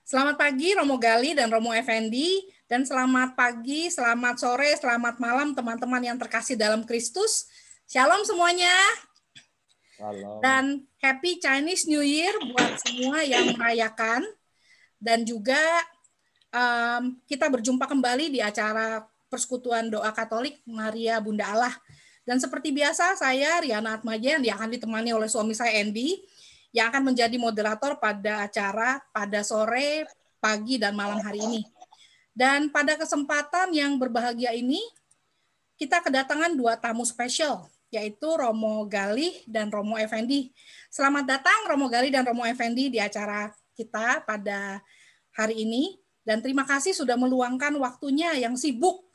Selamat pagi Romo Gali dan Romo Effendi, dan selamat pagi, selamat sore, selamat malam teman-teman yang terkasih dalam Kristus. Shalom semuanya. Halo. Dan Happy Chinese New Year buat semua yang merayakan. Dan juga kita berjumpa kembali di acara Persekutuan Doa Katolik Maria Bunda Allah. Dan seperti biasa, saya Riana Atmaja yang akan ditemani oleh suami saya Andy, yang akan menjadi moderator pada acara pada sore, pagi, dan malam hari ini. Dan pada kesempatan yang berbahagia ini, kita kedatangan dua tamu spesial, yaitu Romo Gali dan Romo Effendi. Selamat datang Romo Gali dan Romo Effendi di acara kita pada hari ini. Dan terima kasih sudah meluangkan waktunya yang sibuk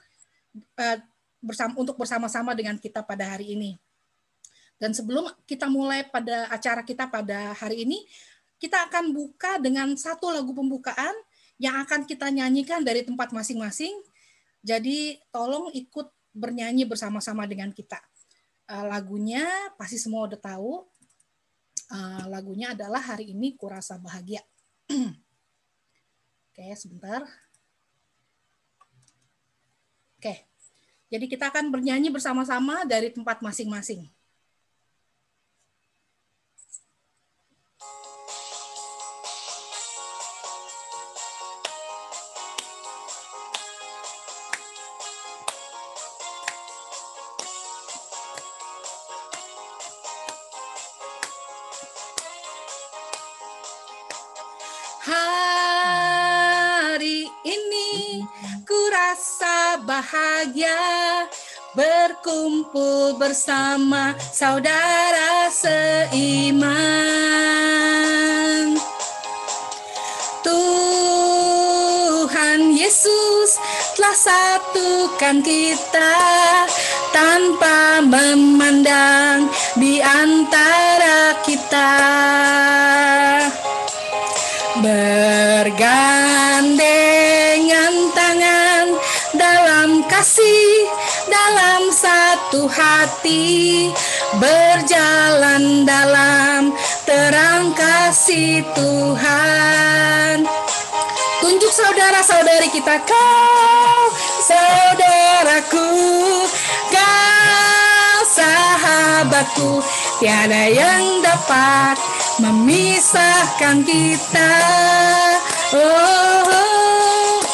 untuk bersama-sama dengan kita pada hari ini. Dan sebelum kita mulai pada acara kita pada hari ini, kita akan buka dengan satu lagu pembukaan yang akan kita nyanyikan dari tempat masing-masing. Jadi tolong ikut bernyanyi bersama-sama dengan kita. Lagunya pasti semua udah tahu. Lagunya adalah Hari Ini Kurasa Bahagia. Oke, sebentar. Oke, jadi kita akan bernyanyi bersama-sama dari tempat masing-masing. Hari ini ku rasa bahagia berkumpul bersama saudara seiman. Tuhan Yesus telah satukan kita tanpa memandang di antara kita. Bergandengan tangan dalam kasih, dalam satu hati, berjalan dalam terang kasih Tuhan. Tunjuk saudara-saudari kita, kau saudaraku, kau sahabatku, tiada yang dapat memisahkan kita. Oh,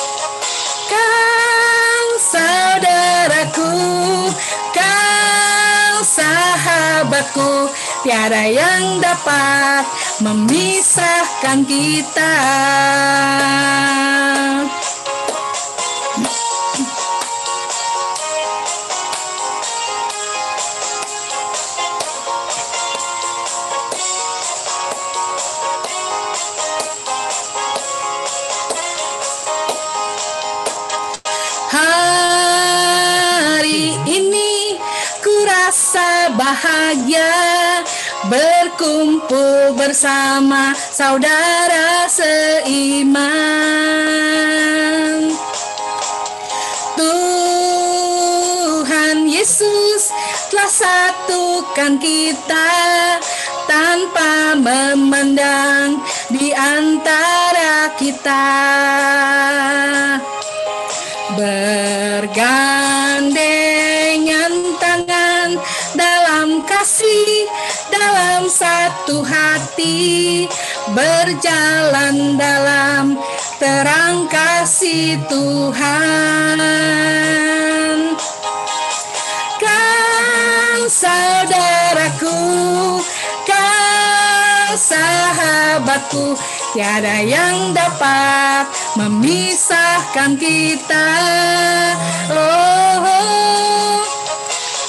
kau saudaraku, kau sahabatku, tiada yang dapat memisahkan kita. Bahagia berkumpul bersama saudara seiman. Tuhan Yesus telah satukan kita tanpa memandang di antara kita. Bergandengan tangan dalam kasih, dalam satu hati, berjalan dalam terang kasih Tuhan. Kau saudaraku, kau sahabatku, tiada yang dapat memisahkan kita. Oh,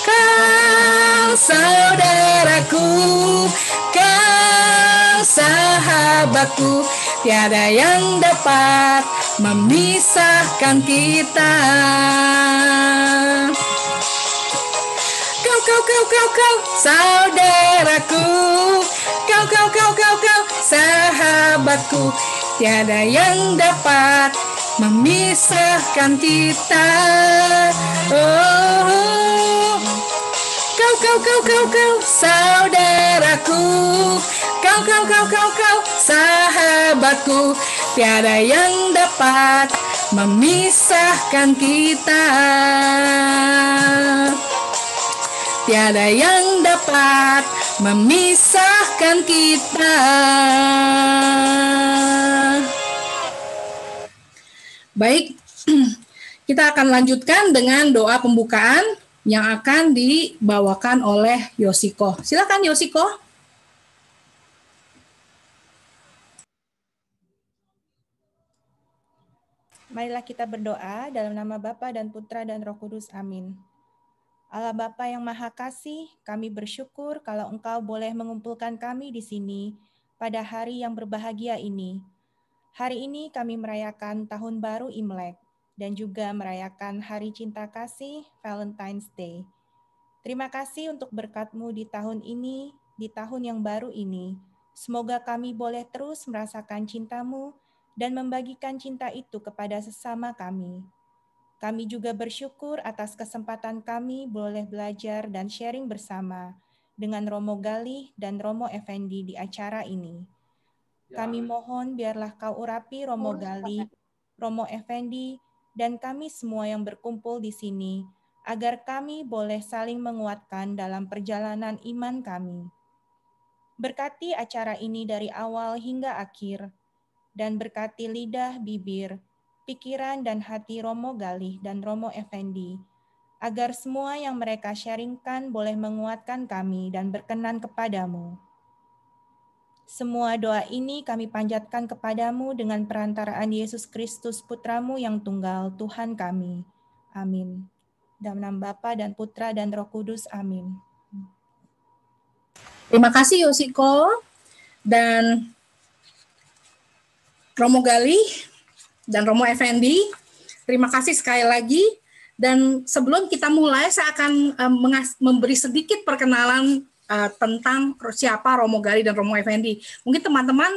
kau saudaraku, kau sahabatku, tiada yang dapat memisahkan kita. Kau saudaraku, kau sahabatku, tiada yang dapat memisahkan kita. Oh, kau saudaraku, kau sahabatku, buatku, tiada yang dapat memisahkan kita. Tiada yang dapat memisahkan kita. Baik, kita akan lanjutkan dengan doa pembukaan yang akan dibawakan oleh Yoshiko. Silakan Yoshiko. Marilah kita berdoa dalam nama Bapa dan Putra dan Roh Kudus. Amin. Allah Bapa yang Maha Kasih, kami bersyukur kalau Engkau boleh mengumpulkan kami di sini pada hari yang berbahagia ini. Hari ini kami merayakan Tahun Baru Imlek dan juga merayakan Hari Cinta Kasih Valentine's Day. Terima kasih untuk berkat-Mu di tahun ini, di tahun yang baru ini. Semoga kami boleh terus merasakan cinta-Mu dan membagikan cinta itu kepada sesama kami. Kami juga bersyukur atas kesempatan kami boleh belajar dan sharing bersama dengan Romo Galih dan Romo Effendi di acara ini. Kami mohon biarlah Kau urapi Romo Galih, Romo Effendi, dan kami semua yang berkumpul di sini, agar kami boleh saling menguatkan dalam perjalanan iman kami. Berkati acara ini dari awal hingga akhir, dan berkati lidah, bibir, pikiran dan hati Romo Galih dan Romo Effendi, agar semua yang mereka sharingkan boleh menguatkan kami dan berkenan kepadamu. Semua doa ini kami panjatkan kepadamu dengan perantaraan Yesus Kristus Putramu yang tunggal, Tuhan kami. Amin. Dalam nama Bapa dan Putra dan Roh Kudus. Amin. Terima kasih Yoshiko dan Romo Galih dan Romo Effendi. Terima kasih sekali lagi. Dan sebelum kita mulai, saya akan memberi sedikit perkenalan tentang siapa Romo Galih dan Romo Effendi. Mungkin teman-teman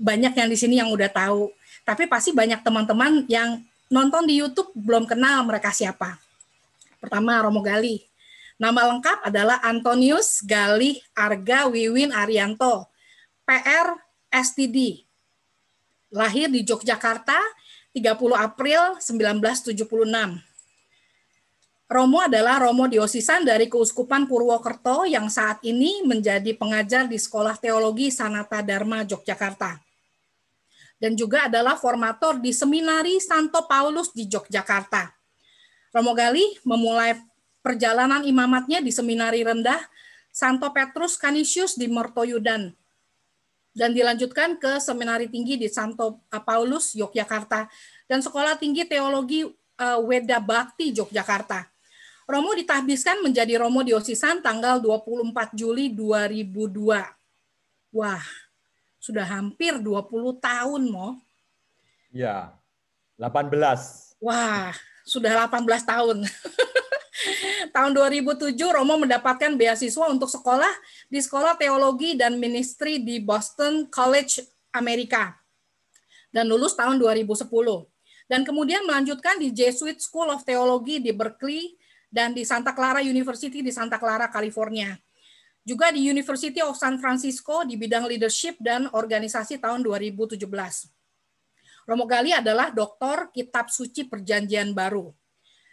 banyak yang di sini yang udah tahu, tapi pasti banyak teman-teman yang nonton di YouTube belum kenal mereka siapa. Pertama, Romo Galih. Nama lengkap adalah Antonius Galih Arga Wiwin Arianto, PR STD. Lahir di Yogyakarta 30 April 1976. Romo adalah Romo Diosisan dari Keuskupan Purwokerto yang saat ini menjadi pengajar di Sekolah Teologi Sanata Dharma Yogyakarta. Dan juga adalah formator di Seminari Santo Paulus di Yogyakarta. Romo Galih memulai perjalanan imamatnya di Seminari Rendah Santo Petrus Canisius di Mertoyudan. Dan dilanjutkan ke Seminari Tinggi di Santo Paulus, Yogyakarta. Dan Sekolah Tinggi Teologi Weda Bakti, Yogyakarta. Romo ditahbiskan menjadi Romo Diosisan tanggal 24 Juli 2002. Wah, sudah hampir 20 tahun, Mo. Ya, 18. Wah, sudah 18 tahun. Tahun 2007, Romo mendapatkan beasiswa untuk sekolah di Sekolah Teologi dan Ministry di Boston College, Amerika. Dan lulus tahun 2010. Dan kemudian melanjutkan di Jesuit School of Theology di Berkeley dan di Santa Clara University di Santa Clara, California. Juga di University of San Francisco di bidang leadership dan organisasi tahun 2017. Romo Galih adalah doktor Kitab Suci Perjanjian Baru.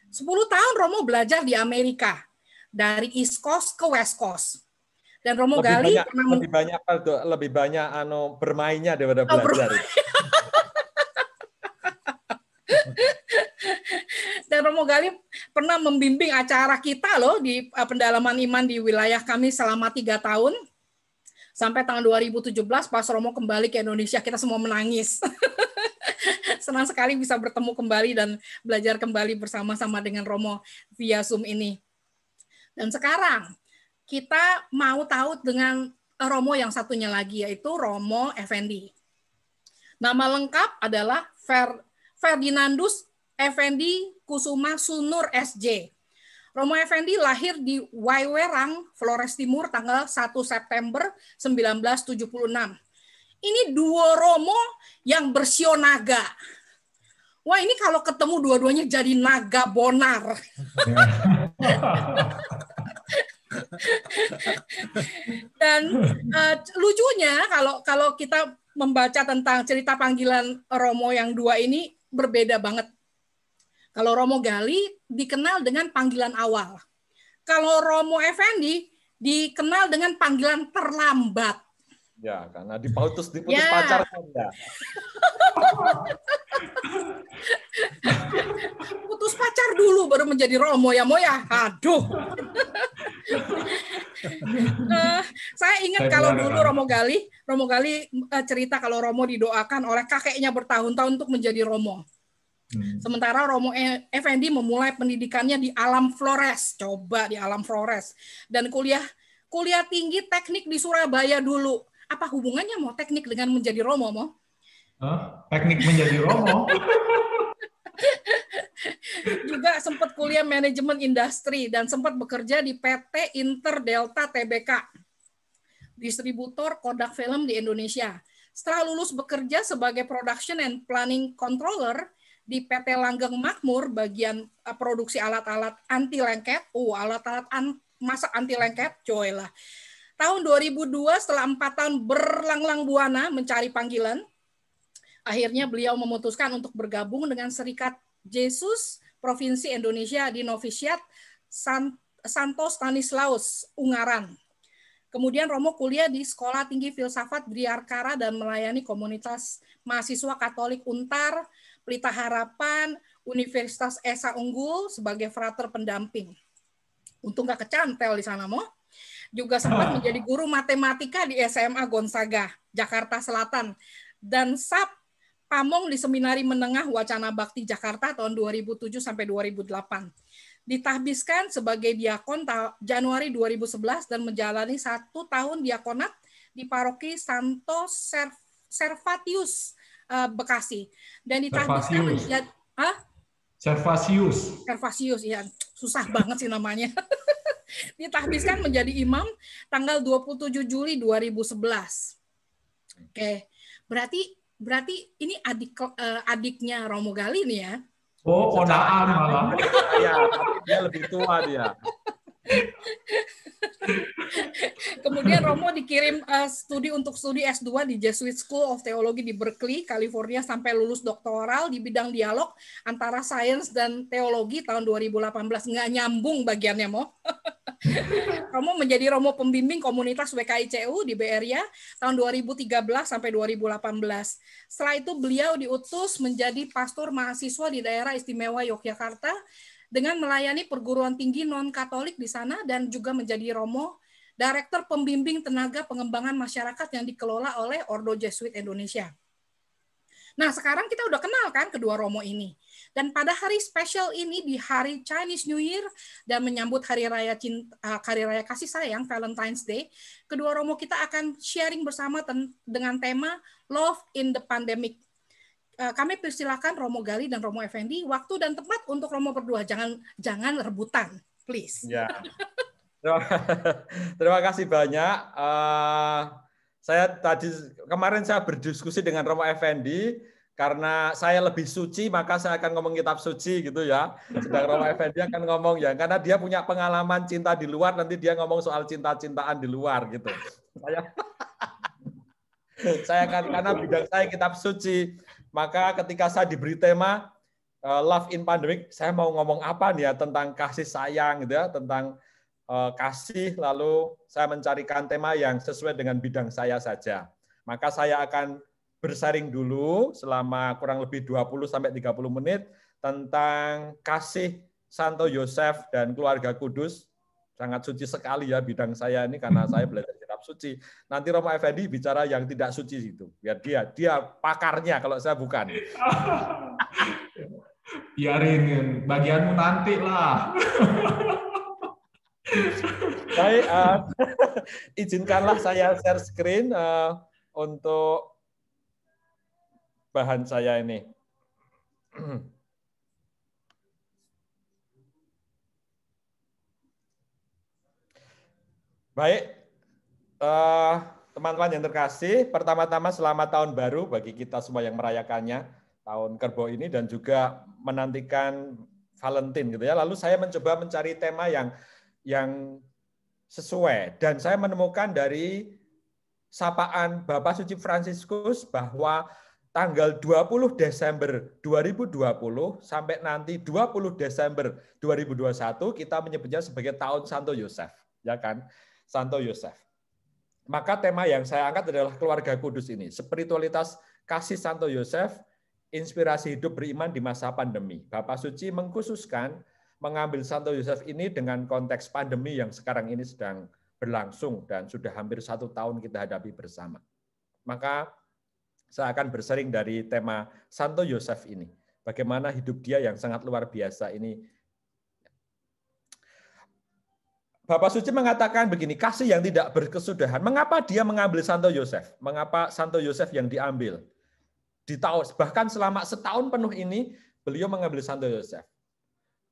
10 tahun Romo belajar di Amerika, dari East Coast ke West Coast. Dan Romo Galih lebih banyak bermainnya daripada belajar. Dan Romo Galih pernah membimbing acara kita loh di pendalaman iman di wilayah kami selama 3 tahun. Sampai tahun 2017 pas Romo kembali ke Indonesia, kita semua menangis. Senang sekali bisa bertemu kembali dan belajar kembali bersama-sama dengan Romo via Zoom ini. Dan sekarang kita mau tahu dengan Romo yang satunya lagi, yaitu Romo Effendi. Nama lengkap adalah Ferdinandus Effendi Kusuma Sunur SJ. Romo Effendi lahir di Waiwerang, Flores Timur, tanggal 1 September 1976. Ini dua Romo yang bersio naga. Wah, ini kalau ketemu dua-duanya jadi naga bonar. Dan lucunya kalau kita membaca tentang cerita panggilan Romo yang dua ini berbeda banget. Kalau Romo Gali dikenal dengan panggilan awal. Kalau Romo Effendi dikenal dengan panggilan terlambat. Ya, karena diputus Ya. pacarnya. Ya. Putus pacar dulu baru menjadi Romo ya, Mo ya. Aduh. Saya ingat kalau dulu Romo Gali cerita kalau Romo didoakan oleh kakeknya bertahun-tahun untuk menjadi Romo. Sementara Romo Effendi memulai pendidikannya di Alam Flores, coba di Alam Flores, dan kuliah tinggi teknik di Surabaya dulu. Apa hubungannya Mo teknik dengan menjadi Romo, Mo? Teknik menjadi Romo. Juga sempat kuliah manajemen industri dan sempat bekerja di PT Inter Delta Tbk, distributor Kodak Film di Indonesia. Setelah lulus bekerja sebagai production and planning controller di PT Langgeng Makmur bagian produksi alat-alat anti lengket. Alat-alat masak anti lengket, coy lah. Tahun 2002 setelah 4 tahun berlanglang buana mencari panggilan, akhirnya beliau memutuskan untuk bergabung dengan Serikat Yesus Provinsi Indonesia di Novisiat Santo Stanislaus, Ungaran. Kemudian Romo kuliah di Sekolah Tinggi Filsafat Driarkara dan melayani komunitas mahasiswa Katolik Untar, Pelita Harapan, Universitas Esa Unggul sebagai frater pendamping. Untung nggak kecantel di sana, Mo. Juga sempat menjadi guru matematika di SMA Gonzaga, Jakarta Selatan, dan SAP Pamong di Seminari Menengah Wacana Bakti Jakarta tahun 2007 sampai 2008. Ditahbiskan sebagai diakon Januari 2011 dan menjalani 1 tahun diakonat di Paroki Santo Servatius Bekasi. Dan ditahbiskan menjadi Servatius, ya susah banget sih namanya. Ditahbiskan menjadi imam tanggal 27 Juli 2011. Oke, berarti ini adiknya Romo Gali nih ya? Oh, ponaan malah. Ya, tapi dia lebih tua dia. Kemudian Romo dikirim studi S2 di Jesuit School of Theology di Berkeley, California sampai lulus doktoral di bidang dialog antara sains dan teologi tahun 2018. Nggak nyambung bagiannya, Mo. Romo menjadi Romo pembimbing komunitas WKICU di Beria tahun 2013 sampai 2018. Setelah itu beliau diutus menjadi pastor mahasiswa di daerah istimewa Yogyakarta dengan melayani perguruan tinggi non-Katolik di sana dan juga menjadi Romo Direktur Pembimbing Tenaga Pengembangan Masyarakat yang dikelola oleh Ordo Jesuit Indonesia. Nah, sekarang kita udah kenal kan kedua Romo ini. Dan pada hari spesial ini, di hari Chinese New Year dan menyambut hari raya kasih sayang, Valentine's Day, kedua Romo kita akan sharing bersama dengan tema Love in the Pandemic. Kami persilakan Romo Gali dan Romo Effendi, waktu dan tempat untuk Romo berdua. Jangan rebutan, please. Ya. Terima kasih banyak. Kemarin saya berdiskusi dengan Romo Effendi, karena saya lebih suci maka saya akan ngomong kitab suci gitu ya. Sedang Romo Effendi akan ngomong ya, karena dia punya pengalaman cinta di luar, nanti dia ngomong soal cinta-cintaan di luar gitu. Saya akan, karena bidang saya kitab suci, maka ketika saya diberi tema Love in Pandemic, saya mau ngomong apa nih ya, tentang kasih sayang gitu ya, tentang kasih, lalu saya mencarikan tema yang sesuai dengan bidang saya saja. Maka saya akan bersaring dulu selama kurang lebih 20-30 menit tentang kasih Santo Yosef dan keluarga kudus. Sangat suci sekali ya bidang saya ini, karena saya belajar kitab suci. Nanti Romo Effendi bicara yang tidak suci itu. Biar dia pakarnya kalau saya bukan. Biarin, bagianmu nanti lah. Baik, izinkanlah saya share screen untuk bahan saya ini. Baik, teman-teman yang terkasih, pertama-tama selamat tahun baru bagi kita semua yang merayakannya, tahun kerbau ini, dan juga menantikan Valentine gitu ya. Lalu saya mencoba mencari tema yang sesuai, dan saya menemukan dari sapaan Bapak Suci Fransiskus bahwa tanggal 20 Desember 2020 sampai nanti 20 Desember 2021 kita menyebutnya sebagai tahun Santo Yosef, ya kan? Santo Yosef. Maka tema yang saya angkat adalah keluarga kudus ini, spiritualitas kasih Santo Yosef, inspirasi hidup beriman di masa pandemi. Bapak Suci mengkhususkan mengambil Santo Yosef ini dengan konteks pandemi yang sekarang ini sedang berlangsung dan sudah hampir 1 tahun kita hadapi bersama. Maka saya akan bersering dari tema Santo Yosef ini. Bagaimana hidup dia yang sangat luar biasa ini. Bapak Suci mengatakan begini, kasih yang tidak berkesudahan. Mengapa dia mengambil Santo Yosef? Mengapa Santo Yosef yang diambil? Bahkan selama setahun penuh ini, beliau mengambil Santo Yosef.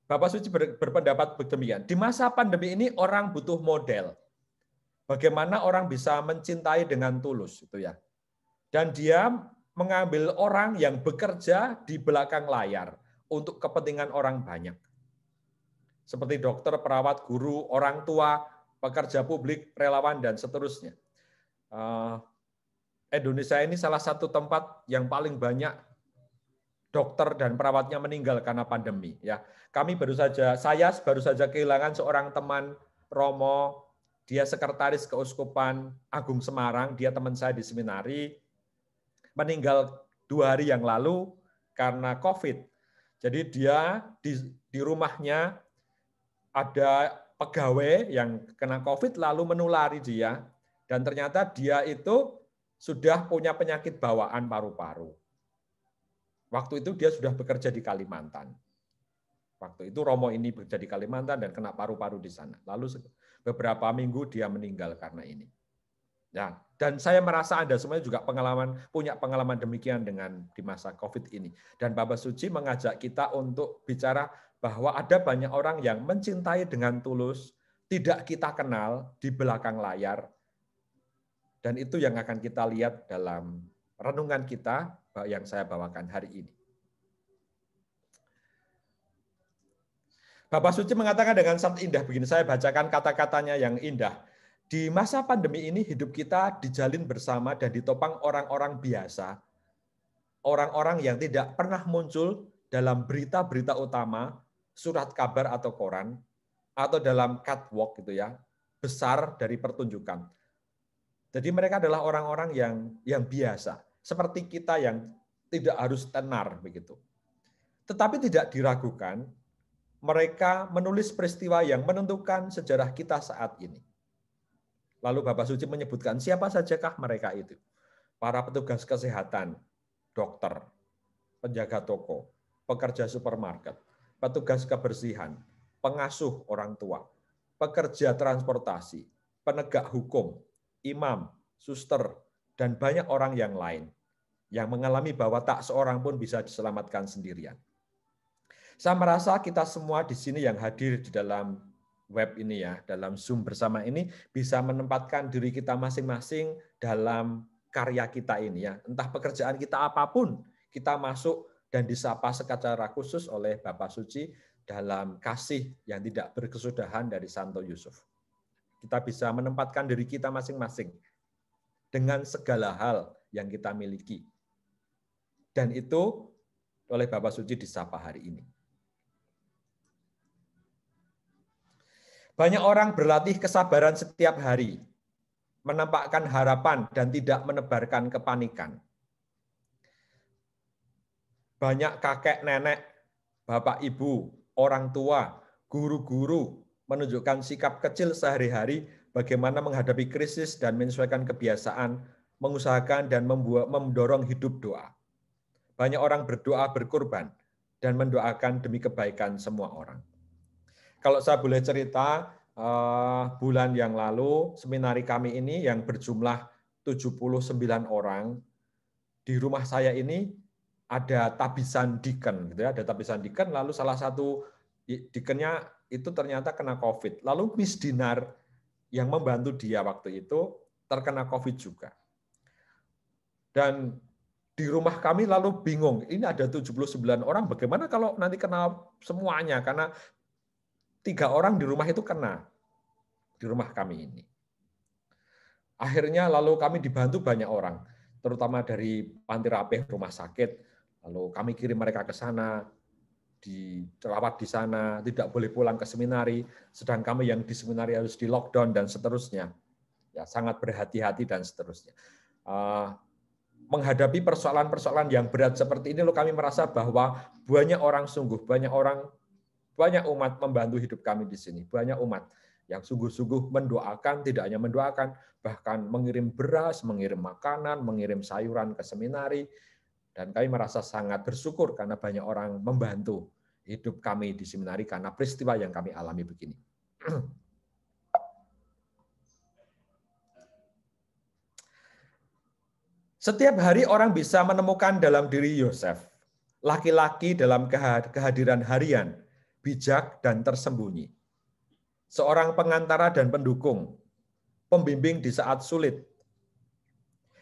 Bapak Suci berpendapat demikian. Di masa pandemi ini orang butuh model. Bagaimana orang bisa mencintai dengan tulus, itu ya. Dan dia mengambil orang yang bekerja di belakang layar untuk kepentingan orang banyak. Seperti dokter, perawat, guru, orang tua, pekerja publik, relawan, dan seterusnya. Indonesia ini salah satu tempat yang paling banyak dokter dan perawatnya meninggal karena pandemi. Ya, saya baru saja kehilangan seorang teman, Romo, dia sekretaris Keuskupan Agung Semarang, dia teman saya di seminari, meninggal 2 hari yang lalu karena COVID. Jadi dia di rumahnya ada pegawai yang kena COVID lalu menulari dia, dan ternyata dia itu sudah punya penyakit bawaan paru-paru. Waktu itu dia sudah bekerja di Kalimantan. Waktu itu Romo ini bekerja di Kalimantan dan kena paru-paru di sana. Lalu beberapa minggu dia meninggal karena ini. Ya, dan saya merasa Anda semuanya juga punya pengalaman demikian di masa COVID ini. Dan Bapak Suci mengajak kita untuk bicara bahwa ada banyak orang yang mencintai dengan tulus, tidak kita kenal di belakang layar. Dan itu yang akan kita lihat dalam renungan kita yang saya bawakan hari ini. Bapak Suci mengatakan dengan sangat indah begini, saya bacakan kata-katanya yang indah. Di masa pandemi ini hidup kita dijalin bersama dan ditopang orang-orang biasa, orang-orang yang tidak pernah muncul dalam berita-berita utama, surat kabar atau koran, atau dalam catwalk gitu ya, besar dari pertunjukan. Jadi mereka adalah orang-orang yang biasa, seperti kita yang tidak harus tenar begitu. Tetapi tidak diragukan, mereka menulis peristiwa yang menentukan sejarah kita saat ini. Lalu Bapak Suci menyebutkan siapa sajakah mereka itu. Para petugas kesehatan, dokter, penjaga toko, pekerja supermarket, petugas kebersihan, pengasuh orang tua, pekerja transportasi, penegak hukum, imam, suster, dan banyak orang yang lain yang mengalami bahwa tak seorang pun bisa diselamatkan sendirian. Saya merasa kita semua di sini yang hadir di dalam web ini ya, dalam Zoom bersama ini bisa menempatkan diri kita masing-masing dalam karya kita ini ya. Entah pekerjaan kita apapun, kita masuk dan disapa secara khusus oleh Bapak Suci dalam kasih yang tidak berkesudahan dari Santo Yusuf. Kita bisa menempatkan diri kita masing-masing dengan segala hal yang kita miliki. Dan itu oleh Bapak Suci disapa hari ini. Banyak orang berlatih kesabaran setiap hari, menampakkan harapan dan tidak menebarkan kepanikan. Banyak kakek, nenek, bapak, ibu, orang tua, guru-guru menunjukkan sikap kecil sehari-hari bagaimana menghadapi krisis dan menyesuaikan kebiasaan, mengusahakan dan mendorong hidup doa. Banyak orang berdoa berkorban dan mendoakan demi kebaikan semua orang. Kalau saya boleh cerita, bulan yang lalu seminari kami ini yang berjumlah 79 orang, di rumah saya ini ada tabisan deacon, gitu ya, ada tabisan deacon, lalu salah satu deaconnya itu ternyata kena COVID. Lalu Miss Dinar yang membantu dia waktu itu terkena COVID juga. Dan di rumah kami lalu bingung, ini ada 79 orang, bagaimana kalau nanti kena semuanya, karena 3 orang di rumah itu kena, di rumah kami ini. Akhirnya lalu kami dibantu banyak orang, terutama dari panti rapih, rumah sakit. Lalu kami kirim mereka ke sana, dirawat di sana, tidak boleh pulang ke seminari, sedang kami yang di seminari harus di lockdown dan seterusnya. Ya, sangat berhati-hati dan seterusnya. Menghadapi persoalan-persoalan yang berat seperti ini, kami merasa bahwa banyak orang sungguh, banyak umat membantu hidup kami di sini, banyak umat yang sungguh-sungguh mendoakan, tidak hanya mendoakan, bahkan mengirim beras, mengirim makanan, mengirim sayuran ke seminari, dan kami merasa sangat bersyukur karena banyak orang membantu hidup kami di seminari karena peristiwa yang kami alami begini. Setiap hari orang bisa menemukan dalam diri Yosef, laki-laki dalam kehadiran harian, bijak dan tersembunyi. Seorang pengantara dan pendukung, pembimbing di saat sulit.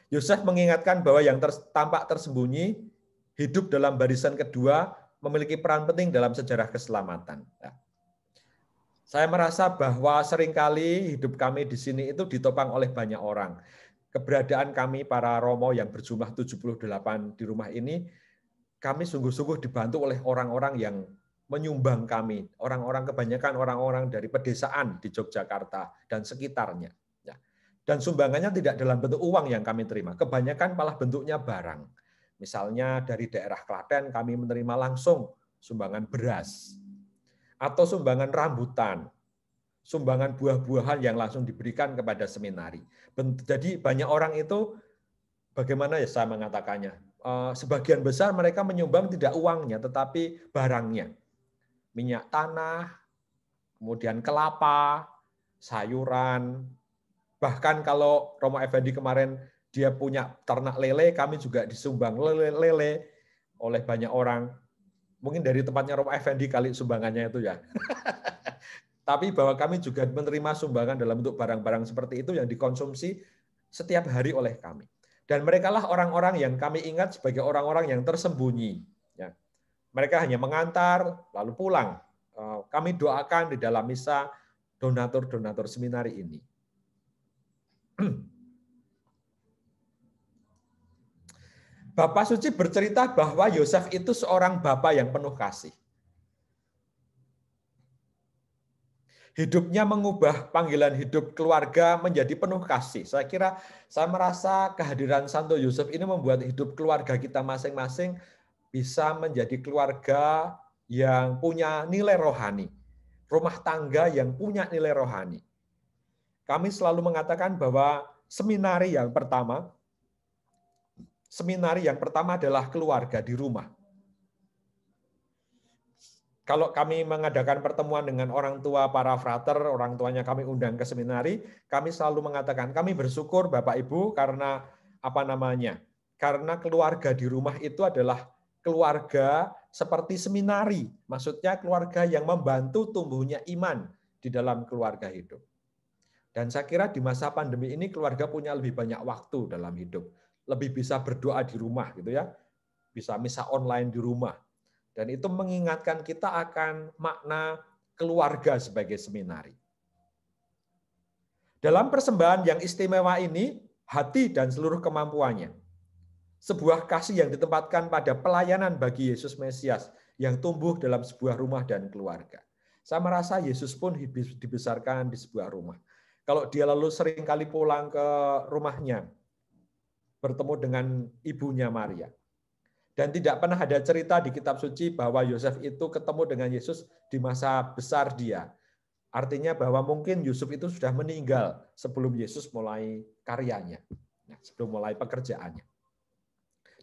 Yosef mengingatkan bahwa yang tampak tersembunyi, hidup dalam barisan kedua, memiliki peran penting dalam sejarah keselamatan. Saya merasa bahwa seringkali hidup kami di sini itu ditopang oleh banyak orang. Keberadaan kami para Romo yang berjumlah 78 di rumah ini, kami sungguh-sungguh dibantu oleh orang-orang yang menyumbang kami, kebanyakan orang-orang dari pedesaan di Yogyakarta dan sekitarnya. Dan sumbangannya tidak dalam bentuk uang yang kami terima, kebanyakan malah bentuknya barang. Misalnya dari daerah Klaten kami menerima langsung sumbangan beras, atau sumbangan rambutan, sumbangan buah-buahan yang langsung diberikan kepada seminari. Jadi banyak orang itu, bagaimana ya saya mengatakannya, sebagian besar mereka menyumbang tidak uangnya, tetapi barangnya. Minyak tanah, kemudian kelapa, sayuran. Bahkan kalau Romo Effendi kemarin dia punya ternak lele, kami juga disumbang lele oleh banyak orang. Mungkin dari tempatnya Romo Effendi kali sumbangannya itu ya. Tapi bahwa kami juga menerima sumbangan dalam bentuk barang-barang seperti itu yang dikonsumsi setiap hari oleh kami. Dan merekalah orang-orang yang kami ingat sebagai orang-orang yang tersembunyi. Mereka hanya mengantar, lalu pulang. Kami doakan di dalam misa donatur-donatur seminari ini. Bapak Suci bercerita bahwa Yosef itu seorang bapak yang penuh kasih. Hidupnya mengubah panggilan hidup keluarga menjadi penuh kasih. Saya merasa kehadiran Santo Yosef ini membuat hidup keluarga kita masing-masing bisa menjadi keluarga yang punya nilai rohani, rumah tangga yang punya nilai rohani. Kami selalu mengatakan bahwa seminari yang pertama adalah keluarga di rumah. Kalau kami mengadakan pertemuan dengan orang tua para frater, orang tuanya kami undang ke seminari, kami selalu mengatakan kami bersyukur Bapak Ibu karena karena keluarga di rumah itu adalah keluarga seperti seminari, maksudnya keluarga yang membantu tumbuhnya iman di dalam keluarga hidup. Dan saya kira di masa pandemi ini keluarga punya lebih banyak waktu dalam hidup, lebih bisa berdoa di rumah gitu ya, bisa misa online di rumah. Dan itu mengingatkan kita akan makna keluarga sebagai seminari. Dalam persembahan yang istimewa ini, hati dan seluruh kemampuannya, sebuah kasih yang ditempatkan pada pelayanan bagi Yesus Mesias yang tumbuh dalam sebuah rumah dan keluarga. Saya merasa Yesus pun dibesarkan di sebuah rumah. Kalau dia lalu sering kali pulang ke rumahnya, bertemu dengan ibunya Maria. Dan tidak pernah ada cerita di kitab suci bahwa Yosef itu ketemu dengan Yesus di masa besar dia. Artinya bahwa mungkin Yusuf itu sudah meninggal sebelum Yesus mulai karyanya, sebelum mulai pekerjaannya.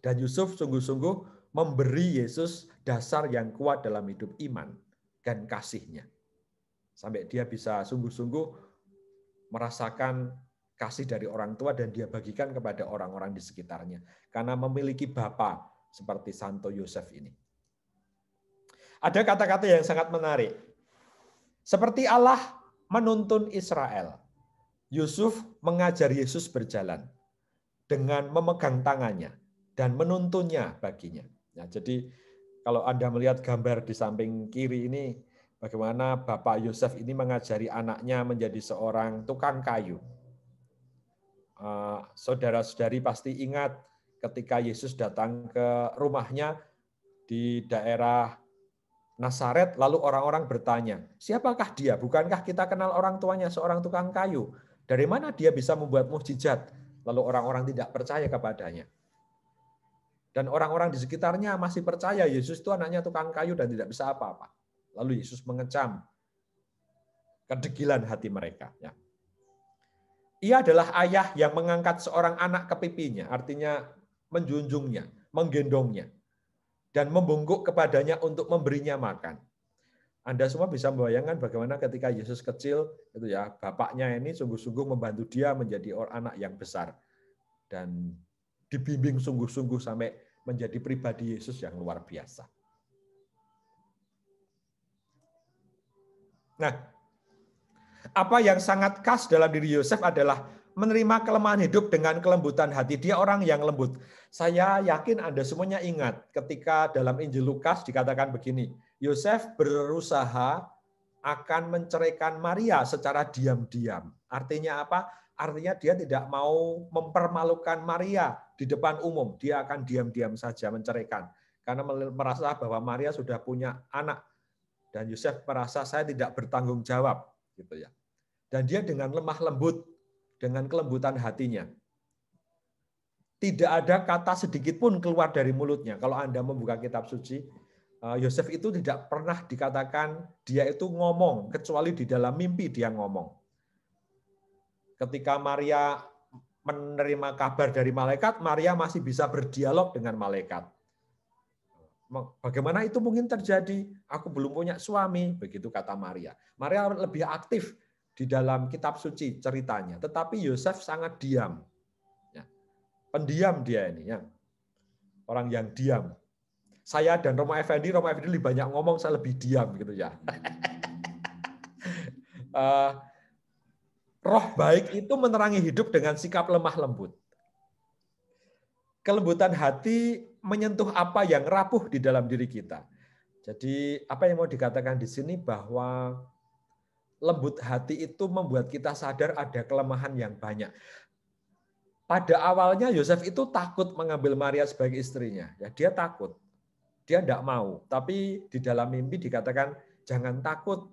Dan Yusuf sungguh-sungguh memberi Yesus dasar yang kuat dalam hidup iman dan kasihnya. Sampai dia bisa sungguh-sungguh merasakan kasih dari orang tua dan dia bagikan kepada orang-orang di sekitarnya. Karena memiliki bapa seperti Santo Yosef ini. Ada kata-kata yang sangat menarik. Seperti Allah menuntun Israel, Yusuf mengajar Yesus berjalan dengan memegang tangannya dan menuntunnya baginya. Nah, jadi kalau Anda melihat gambar di samping kiri ini, bagaimana Bapak Yosef ini mengajari anaknya menjadi seorang tukang kayu. saudara-saudari pasti ingat ketika Yesus datang ke rumahnya di daerah Nazaret, lalu orang-orang bertanya, siapakah dia? Bukankah kita kenal orang tuanya seorang tukang kayu? Dari mana dia bisa membuat mukjizat? Lalu orang-orang tidak percaya kepadanya. Dan orang-orang di sekitarnya masih percaya Yesus itu anaknya tukang kayu dan tidak bisa apa-apa. Lalu Yesus mengecam kedegilan hati mereka. Ya. Ia adalah ayah yang mengangkat seorang anak ke pipinya, artinya menjunjungnya, menggendongnya, dan membungkuk kepadanya untuk memberinya makan. Anda semua bisa membayangkan bagaimana ketika Yesus kecil, itu ya, bapaknya ini sungguh-sungguh membantu dia menjadi anak yang besar dan dibimbing sungguh-sungguh sampai menjadi pribadi Yesus yang luar biasa. Nah, apa yang sangat khas dalam diri Yosef adalah menerima kelemahan hidup dengan kelembutan hati. Dia orang yang lembut. Saya yakin Anda semuanya ingat ketika dalam Injil Lukas dikatakan begini, Yosef berusaha akan menceraikan Maria secara diam-diam. Artinya apa? Artinya dia tidak mau mempermalukan Maria di depan umum. Dia akan diam-diam saja menceraikan. Karena merasa bahwa Maria sudah punya anak. Dan Yosef merasa saya tidak bertanggung jawab. Gitu ya. Dan dia dengan lemah lembut, dengan kelembutan hatinya. Tidak ada kata sedikit pun keluar dari mulutnya. Kalau Anda membuka kitab suci, Yosef itu tidak pernah dikatakan dia itu ngomong, kecuali di dalam mimpi dia ngomong. Ketika Maria menerima kabar dari malaikat, Maria masih bisa berdialog dengan malaikat. Bagaimana itu mungkin terjadi? Aku belum punya suami, begitu kata Maria. Maria lebih aktif di dalam kitab suci ceritanya, tetapi Yosef sangat diam. Ya. Pendiam dia ini, ya. Orang yang diam. Saya dan Romo Effendi lebih banyak ngomong, saya lebih diam gitu ya. Roh baik itu menerangi hidup dengan sikap lemah lembut. Kelembutan hati menyentuh apa yang rapuh di dalam diri kita. Jadi apa yang mau dikatakan di sini bahwa lembut hati itu membuat kita sadar ada kelemahan yang banyak. Pada awalnya Yosef itu takut mengambil Maria sebagai istrinya. Ya, dia takut. Dia tidak mau. Tapi di dalam mimpi dikatakan, jangan takut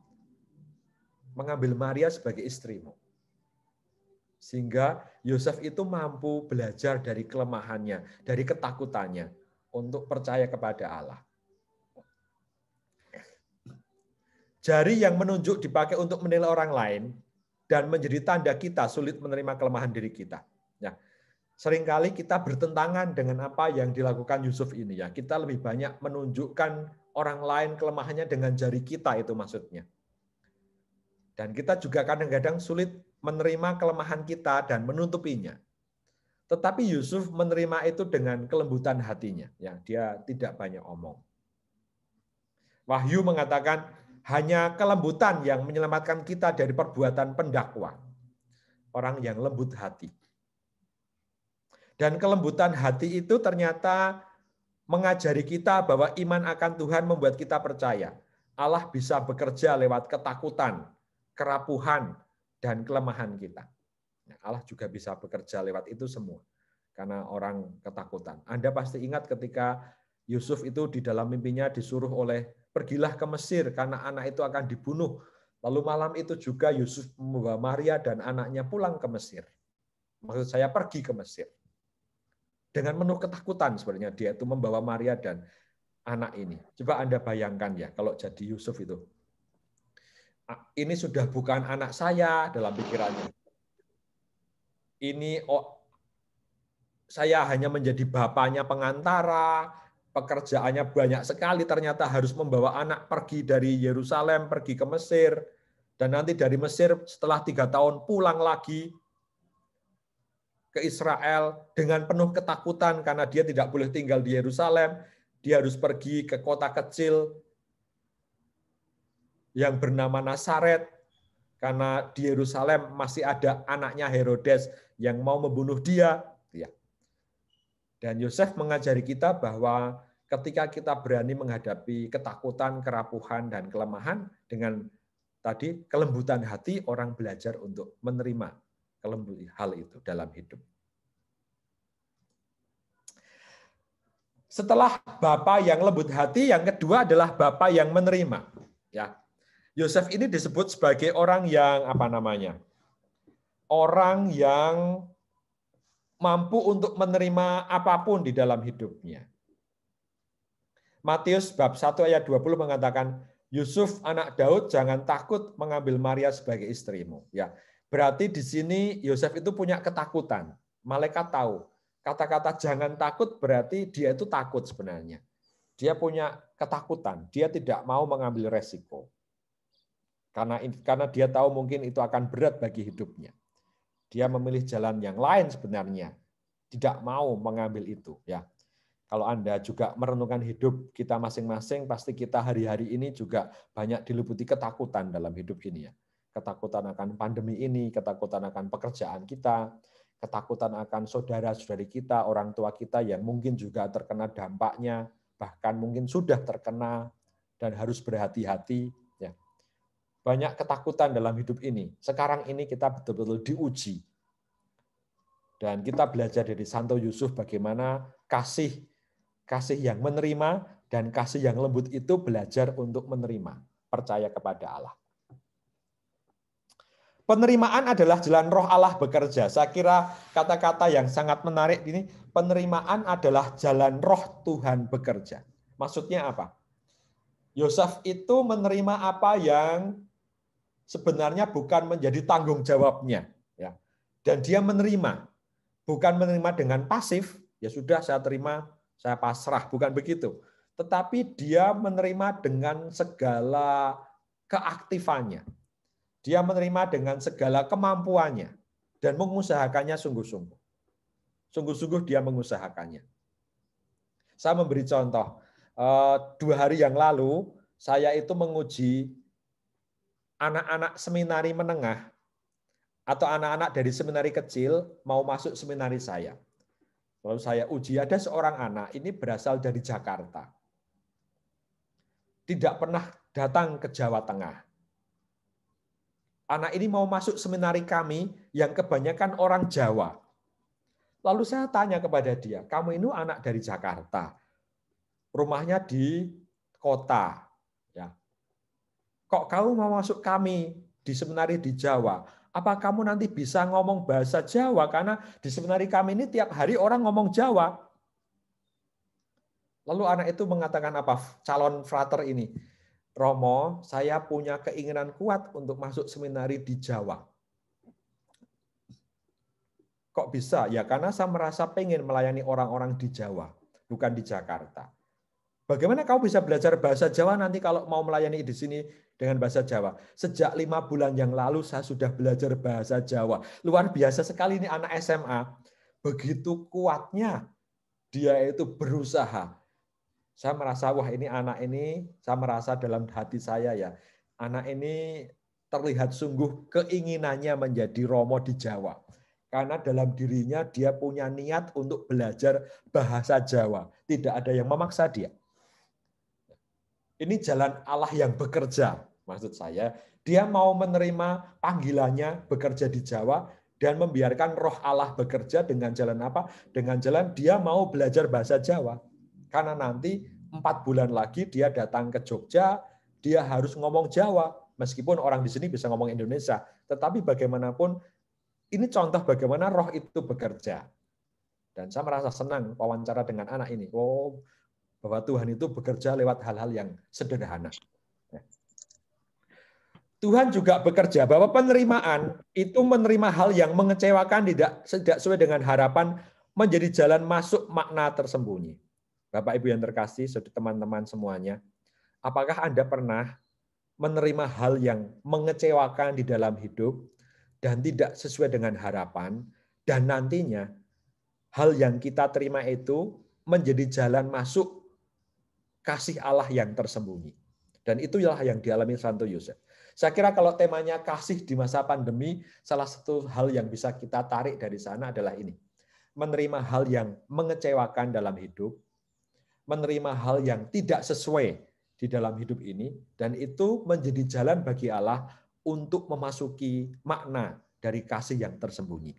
mengambil Maria sebagai istrimu. Sehingga Yosef itu mampu belajar dari kelemahannya, dari ketakutannya, untuk percaya kepada Allah. Jari yang menunjuk dipakai untuk menilai orang lain dan menjadi tanda kita sulit menerima kelemahan diri kita. Ya, seringkali kita bertentangan dengan apa yang dilakukan Yusuf ini. Ya, kita lebih banyak menunjukkan orang lain kelemahannya dengan jari kita, itu maksudnya. Dan kita juga kadang-kadang sulit menerima kelemahan kita dan menutupinya. Tetapi Yusuf menerima itu dengan kelembutan hatinya. Ya, dia tidak banyak omong. Wahyu mengatakan, hanya kelembutan yang menyelamatkan kita dari perbuatan pendakwa. Orang yang lembut hati. Dan kelembutan hati itu ternyata mengajari kita bahwa iman akan Tuhan membuat kita percaya. Allah bisa bekerja lewat ketakutan, kerapuhan, dan kelemahan kita. Allah juga bisa bekerja lewat itu semua. Karena orang ketakutan. Anda pasti ingat ketika Yusuf itu di dalam mimpinya disuruh oleh pergilah ke Mesir karena anak itu akan dibunuh. Lalu malam itu juga Yusuf membawa Maria dan anaknya pulang ke Mesir. Maksud saya pergi ke Mesir. Dengan penuh ketakutan sebenarnya dia itu membawa Maria dan anak ini. Coba Anda bayangkan ya kalau jadi Yusuf itu. Ini sudah bukan anak saya dalam pikirannya. Ini saya hanya menjadi bapaknya pengantara, pekerjaannya banyak sekali, ternyata harus membawa anak pergi dari Yerusalem, pergi ke Mesir, dan nanti dari Mesir setelah 3 tahun pulang lagi ke Israel dengan penuh ketakutan karena dia tidak boleh tinggal di Yerusalem, dia harus pergi ke kota kecil yang bernama Nazaret, karena di Yerusalem masih ada anaknya Herodes yang mau membunuh dia. Dan Yosef mengajari kita bahwa ketika kita berani menghadapi ketakutan, kerapuhan, dan kelemahan dengan tadi kelembutan hati, orang belajar untuk menerima hal itu dalam hidup. Setelah Bapa yang lembut hati, yang kedua adalah Bapa yang menerima. Ya, Yosef ini disebut sebagai orang yang orang yang mampu untuk menerima apapun di dalam hidupnya. Matius bab 1 ayat 20 mengatakan, Yusuf anak Daud jangan takut mengambil Maria sebagai istrimu. Ya, berarti di sini Yosef itu punya ketakutan. Malaikat tahu. Kata-kata jangan takut berarti dia itu takut sebenarnya. Dia punya ketakutan. Dia tidak mau mengambil resiko. Karena dia tahu mungkin itu akan berat bagi hidupnya. Dia memilih jalan yang lain sebenarnya. Tidak mau mengambil itu. Ya. Kalau Anda juga merenungkan hidup kita masing-masing, pasti kita hari-hari ini juga banyak diliputi ketakutan dalam hidup ini. Ya. Ketakutan akan pandemi ini, ketakutan akan pekerjaan kita, ketakutan akan saudara-saudari kita, orang tua kita yang mungkin juga terkena dampaknya, bahkan mungkin sudah terkena dan harus berhati-hati. Ya. Banyak ketakutan dalam hidup ini. Sekarang ini kita betul-betul diuji. Dan kita belajar dari Santo Yusuf bagaimana kasih yang menerima dan kasih yang lembut itu belajar untuk menerima, percaya kepada Allah. Penerimaan adalah jalan roh Allah bekerja. Saya kira kata-kata yang sangat menarik ini, penerimaan adalah jalan roh Tuhan bekerja. Maksudnya apa? Yosef itu menerima apa yang sebenarnya bukan menjadi tanggung jawabnya. Ya. Dan dia menerima. Bukan menerima dengan pasif, ya sudah saya terima, saya pasrah. Bukan begitu. Tetapi dia menerima dengan segala keaktifannya. Dia menerima dengan segala kemampuannya dan mengusahakannya sungguh-sungguh. Sungguh-sungguh dia mengusahakannya. Saya memberi contoh. 2 hari yang lalu, saya itu menguji anak-anak seminari menengah atau anak-anak dari seminari kecil mau masuk seminari saya. Lalu saya uji, ada seorang anak, ini berasal dari Jakarta. Tidak pernah datang ke Jawa Tengah. Anak ini mau masuk seminari kami yang kebanyakan orang Jawa. Lalu saya tanya kepada dia, kamu ini anak dari Jakarta, rumahnya di kota. Ya. Kok kamu mau masuk kami di seminari di Jawa? Apa kamu nanti bisa ngomong bahasa Jawa? Karena di seminari kami ini tiap hari orang ngomong Jawa. Lalu anak itu mengatakan apa? Calon frater ini. Romo, saya punya keinginan kuat untuk masuk seminari di Jawa. Kok bisa? Ya karena saya merasa pengen melayani orang-orang di Jawa, bukan di Jakarta. Bagaimana kamu bisa belajar bahasa Jawa nanti kalau mau melayani di sini dengan bahasa Jawa? Sejak 5 bulan yang lalu saya sudah belajar bahasa Jawa. Luar biasa sekali ini anak SMA. Begitu kuatnya dia itu berusaha. Saya merasa, wah ini anak ini, saya merasa dalam hati saya ya, anak ini terlihat sungguh keinginannya menjadi Romo di Jawa. Karena dalam dirinya dia punya niat untuk belajar bahasa Jawa. Tidak ada yang memaksa dia. Ini jalan Allah yang bekerja, maksud saya. Dia mau menerima panggilannya bekerja di Jawa dan membiarkan roh Allah bekerja dengan jalan apa? Dengan jalan dia mau belajar bahasa Jawa. Karena nanti 4 bulan lagi dia datang ke Jogja, dia harus ngomong Jawa. Meskipun orang di sini bisa ngomong Indonesia. Tetapi bagaimanapun, ini contoh bagaimana roh itu bekerja. Dan saya merasa senang wawancara dengan anak ini. Oh, bahwa Tuhan itu bekerja lewat hal-hal yang sederhana. Tuhan juga bekerja bahwa penerimaan itu menerima hal yang mengecewakan, tidak sesuai dengan harapan, menjadi jalan masuk makna tersembunyi. Bapak Ibu yang terkasih, saudara teman-teman semuanya, apakah Anda pernah menerima hal yang mengecewakan di dalam hidup dan tidak sesuai dengan harapan, dan nantinya hal yang kita terima itu menjadi jalan masuk kasih Allah yang tersembunyi. Dan itulah yang dialami Santo Yosef. Saya kira kalau temanya kasih di masa pandemi, salah satu hal yang bisa kita tarik dari sana adalah ini. Menerima hal yang mengecewakan dalam hidup, menerima hal yang tidak sesuai di dalam hidup ini, dan itu menjadi jalan bagi Allah untuk memasuki makna dari kasih yang tersembunyi.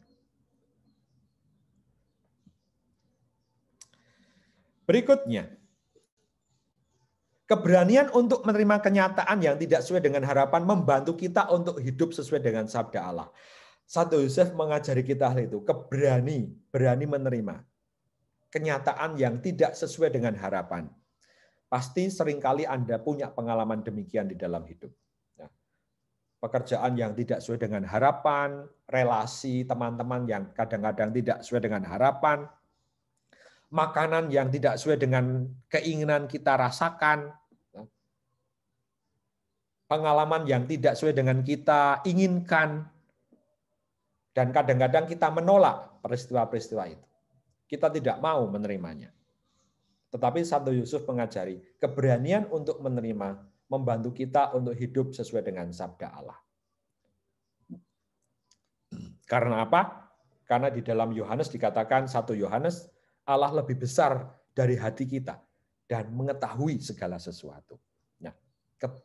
Berikutnya, keberanian untuk menerima kenyataan yang tidak sesuai dengan harapan membantu kita untuk hidup sesuai dengan sabda Allah. Santo Yosef mengajari kita hal itu, berani menerima kenyataan yang tidak sesuai dengan harapan. Pasti seringkali Anda punya pengalaman demikian di dalam hidup. Pekerjaan yang tidak sesuai dengan harapan, relasi teman-teman yang kadang-kadang tidak sesuai dengan harapan, makanan yang tidak sesuai dengan keinginan kita rasakan, pengalaman yang tidak sesuai dengan kita inginkan, dan kadang-kadang kita menolak peristiwa-peristiwa itu. Kita tidak mau menerimanya. Tetapi Santo Yusuf mengajari keberanian untuk menerima, membantu kita untuk hidup sesuai dengan sabda Allah. Karena apa? Karena di dalam Yohanes dikatakan 1 Yohanes, Allah lebih besar dari hati kita dan mengetahui segala sesuatu. Nah,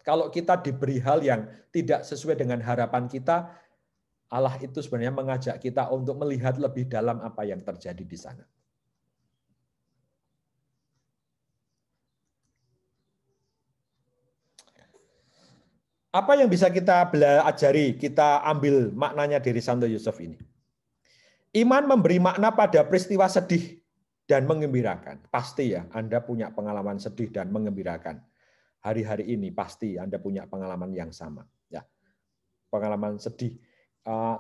kalau kita diberi hal yang tidak sesuai dengan harapan kita, Allah itu sebenarnya mengajak kita untuk melihat lebih dalam apa yang terjadi di sana. Apa yang bisa kita pelajari, kita ambil maknanya dari Santo Yusuf ini? Iman memberi makna pada peristiwa sedih dan menggembirakan. Pasti ya, Anda punya pengalaman sedih dan menggembirakan. Hari-hari ini pasti Anda punya pengalaman yang sama. Ya, pengalaman sedih.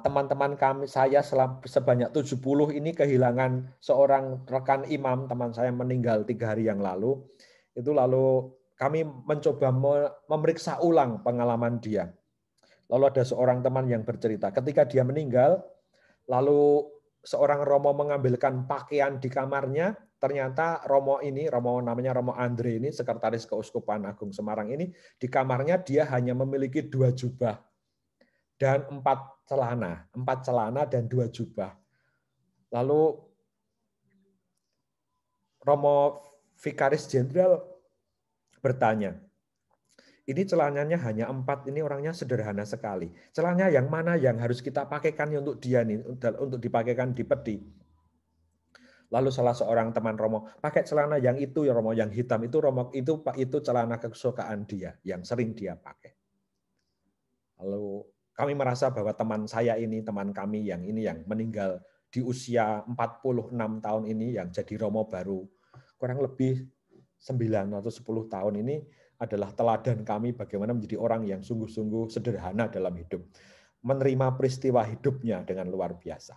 Teman-teman kami, saya sebanyak 70 ini kehilangan seorang rekan imam, teman saya meninggal 3 hari yang lalu. Itu lalu kami mencoba memeriksa ulang pengalaman dia. Lalu ada seorang teman yang bercerita, ketika dia meninggal, lalu seorang romo mengambilkan pakaian di kamarnya, ternyata romo namanya Romo Andre ini, sekretaris Keuskupan Agung Semarang ini, di kamarnya dia hanya memiliki 2 jubah dan 4 celana dan 2 jubah. Lalu Romo Vikaris Jenderal bertanya, ini celananya hanya 4, ini orangnya sederhana sekali. Celananya yang mana yang harus kita pakaikan untuk dia nih, untuk dipakaikan di peti? Lalu salah seorang teman Romo, pakai celana yang itu ya Romo, yang hitam itu Romo, itu celana kesukaan dia, yang sering dia pakai. Lalu kami merasa bahwa teman saya ini, teman kami yang meninggal di usia 46 tahun ini, yang jadi Romo baru kurang lebih 9 atau 10 tahun ini, adalah teladan kami bagaimana menjadi orang yang sungguh-sungguh sederhana dalam hidup. Menerima peristiwa hidupnya dengan luar biasa.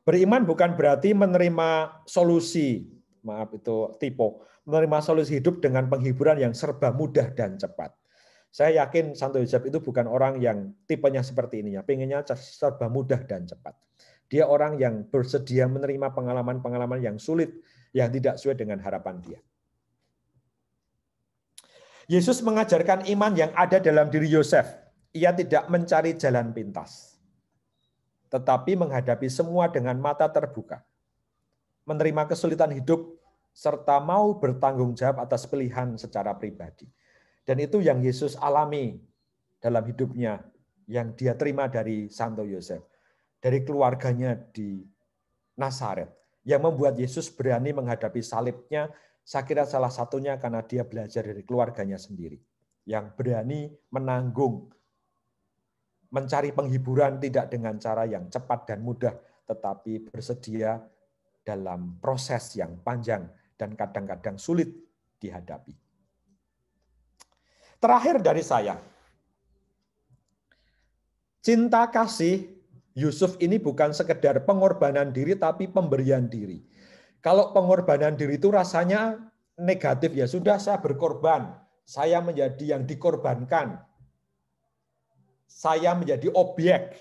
Beriman bukan berarti menerima solusi, menerima solusi hidup dengan penghiburan yang serba mudah dan cepat. Saya yakin Santo Yosef itu bukan orang yang tipenya seperti ini, ya, pengennya serba mudah dan cepat. Dia orang yang bersedia menerima pengalaman-pengalaman yang sulit, yang tidak sesuai dengan harapan dia. Yesus mengajarkan iman yang ada dalam diri Yosef. Ia tidak mencari jalan pintas, tetapi menghadapi semua dengan mata terbuka. Menerima kesulitan hidup, serta mau bertanggung jawab atas pilihan secara pribadi. Dan itu yang Yesus alami dalam hidupnya, yang dia terima dari Santo Yosef, dari keluarganya di Nazaret, yang membuat Yesus berani menghadapi salibnya. Saya kira salah satunya karena dia belajar dari keluarganya sendiri, yang berani menanggung, mencari penghiburan tidak dengan cara yang cepat dan mudah, tetapi bersedia dalam proses yang panjang dan kadang-kadang sulit dihadapi. Terakhir dari saya, cinta kasih Yusuf ini bukan sekedar pengorbanan diri, tapi pemberian diri. Kalau pengorbanan diri itu rasanya negatif, ya sudah saya berkorban, saya menjadi yang dikorbankan, saya menjadi objek,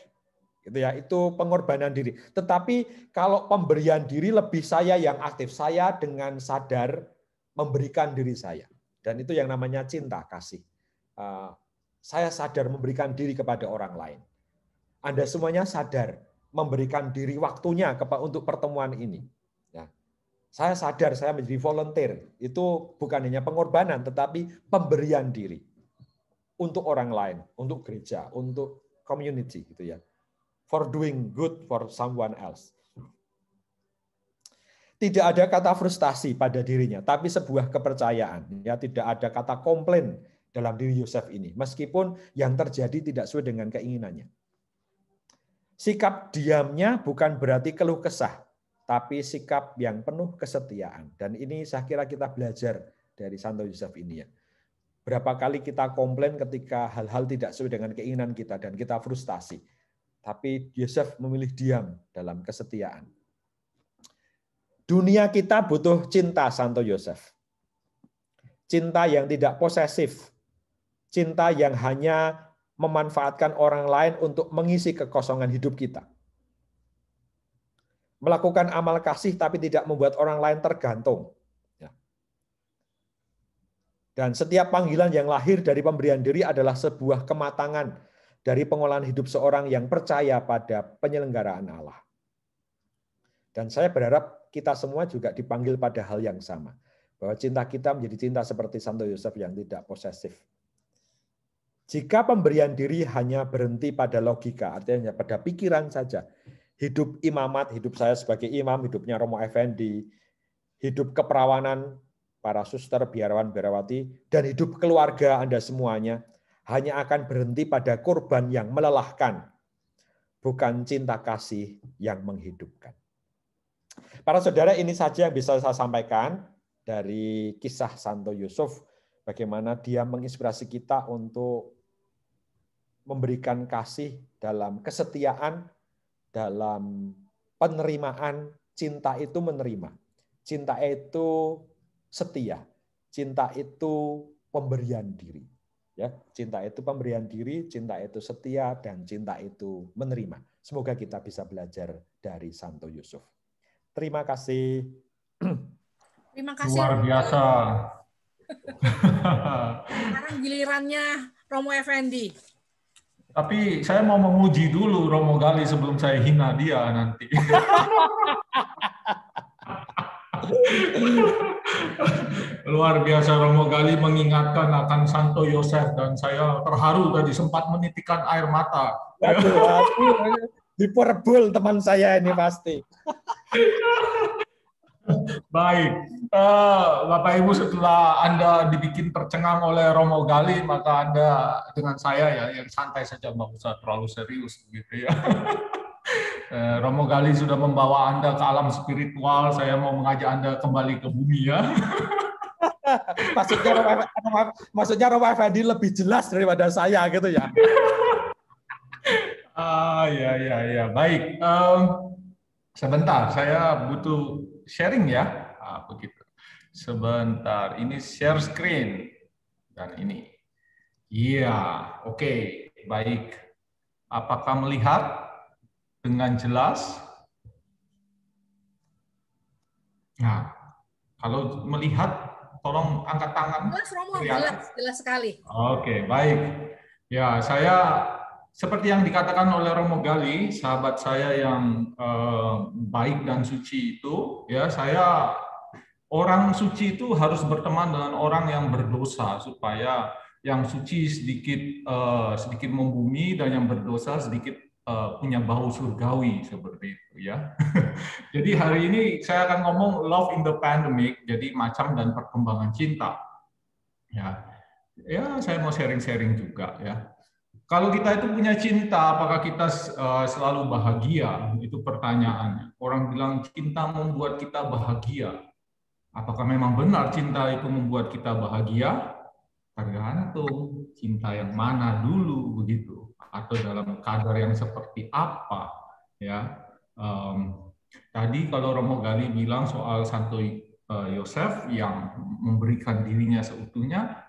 gitu ya, itu pengorbanan diri. Tetapi kalau pemberian diri lebih saya yang aktif, saya dengan sadar memberikan diri saya, dan itu yang namanya cinta kasih. Saya sadar memberikan diri kepada orang lain. Anda semuanya sadar memberikan diri waktunya untuk pertemuan ini. Saya sadar saya menjadi volunteer, itu bukan hanya pengorbanan, tetapi pemberian diri untuk orang lain, untuk gereja, untuk community, gitu ya. for doing good for someone else. Tidak ada kata frustasi pada dirinya, tapi sebuah kepercayaan. Ya, tidak ada kata komplain dalam diri Yosef ini, meskipun yang terjadi tidak sesuai dengan keinginannya. Sikap diamnya bukan berarti keluh kesah, tapi sikap yang penuh kesetiaan. Dan ini saya kira kita belajar dari Santo Yosef ini ya. Berapa kali kita komplain ketika hal-hal tidak sesuai dengan keinginan kita dan kita frustasi. Tapi Yosef memilih diam dalam kesetiaan. Dunia kita butuh cinta Santo Yosef. Cinta yang tidak posesif. Cinta yang hanya memanfaatkan orang lain untuk mengisi kekosongan hidup kita. Melakukan amal kasih tapi tidak membuat orang lain tergantung. Dan setiap panggilan yang lahir dari pemberian diri adalah sebuah kematangan dari pengolahan hidup seorang yang percaya pada penyelenggaraan Allah. Dan saya berharap kita semua juga dipanggil pada hal yang sama. Bahwa cinta kita menjadi cinta seperti Santo Yosef yang tidak posesif. Jika pemberian diri hanya berhenti pada logika, artinya pada pikiran saja, hidup imamat, hidup saya sebagai imam, hidupnya Romo Effendi, hidup keperawanan para suster, biarawan, biarawati, dan hidup keluarga Anda semuanya, hanya akan berhenti pada korban yang melelahkan, bukan cinta kasih yang menghidupkan. Para saudara, ini saja yang bisa saya sampaikan dari kisah Santo Yosef, bagaimana dia menginspirasi kita untuk memberikan kasih dalam kesetiaan, dalam penerimaan. Cinta itu menerima. Cinta itu setia. Cinta itu pemberian diri. Ya, cinta itu pemberian diri, cinta itu setia, dan cinta itu menerima. Semoga kita bisa belajar dari Santo Yosef. Terima kasih. Terima kasih. Luar biasa. Sekarang gilirannya Romo Effendi. Tapi saya mau memuji dulu Romo Gali sebelum saya hina dia nanti. Luar biasa Romo Gali mengingatkan akan Santo Yosef dan saya terharu tadi sempat menitikkan air mata. Waduh, diperbul teman saya ini pasti. Baik, Bapak Ibu, setelah Anda dibikin tercengang oleh Romo Gali, maka Anda dengan saya ya yang santai saja, nggak usah terlalu serius begitu ya. Romo Gali sudah membawa Anda ke alam spiritual, saya mau mengajak Anda kembali ke bumi ya. Maksudnya Romo Effendi lebih jelas daripada saya gitu ya. Ya, baik. Sebentar, saya butuh sharing ya. Begitu. Sebentar, ini share screen dan ini. Iya, oke, baik. Apakah melihat dengan jelas? Nah, kalau melihat, tolong angkat tangan. Jelas, Romo, jelas sekali. Oke, baik. Ya, saya seperti yang dikatakan oleh Romo Gali, sahabat saya yang baik dan suci itu, ya saya orang suci itu harus berteman dengan orang yang berdosa supaya yang suci sedikit membumi dan yang berdosa sedikit punya bau surgawi seperti itu ya. Jadi hari ini saya akan ngomong love in the pandemic, jadi macam dan perkembangan cinta. Ya, saya mau sharing-sharing juga ya. Kalau kita itu punya cinta, apakah kita selalu bahagia? Itu pertanyaannya. Orang bilang cinta membuat kita bahagia. Apakah memang benar cinta itu membuat kita bahagia? Tergantung cinta yang mana dulu begitu, atau dalam kadar yang seperti apa. Ya, tadi kalau Romo Gali bilang soal Santo Yosef yang memberikan dirinya seutuhnya.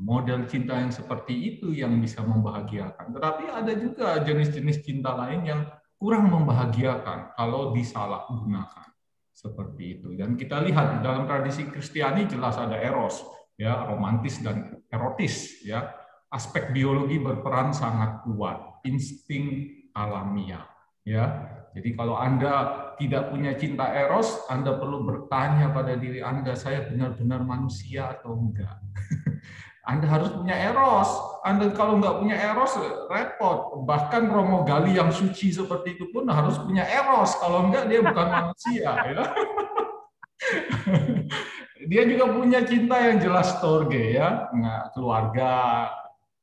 Model cinta yang seperti itu yang bisa membahagiakan. Tetapi ada juga jenis-jenis cinta lain yang kurang membahagiakan kalau disalahgunakan seperti itu. Dan kita lihat dalam tradisi Kristiani jelas ada eros, ya, romantis dan erotis, ya. Aspek biologi berperan sangat kuat, insting alamiah, ya. Jadi kalau Anda tidak punya cinta eros, Anda perlu bertanya pada diri Anda, saya benar-benar manusia atau enggak? Anda harus punya eros. Anda kalau nggak punya eros, repot. Bahkan Romo Gali yang suci seperti itu pun harus punya eros. Kalau enggak, dia bukan manusia. Ya. Dia juga punya cinta yang jelas storge, ya, keluarga,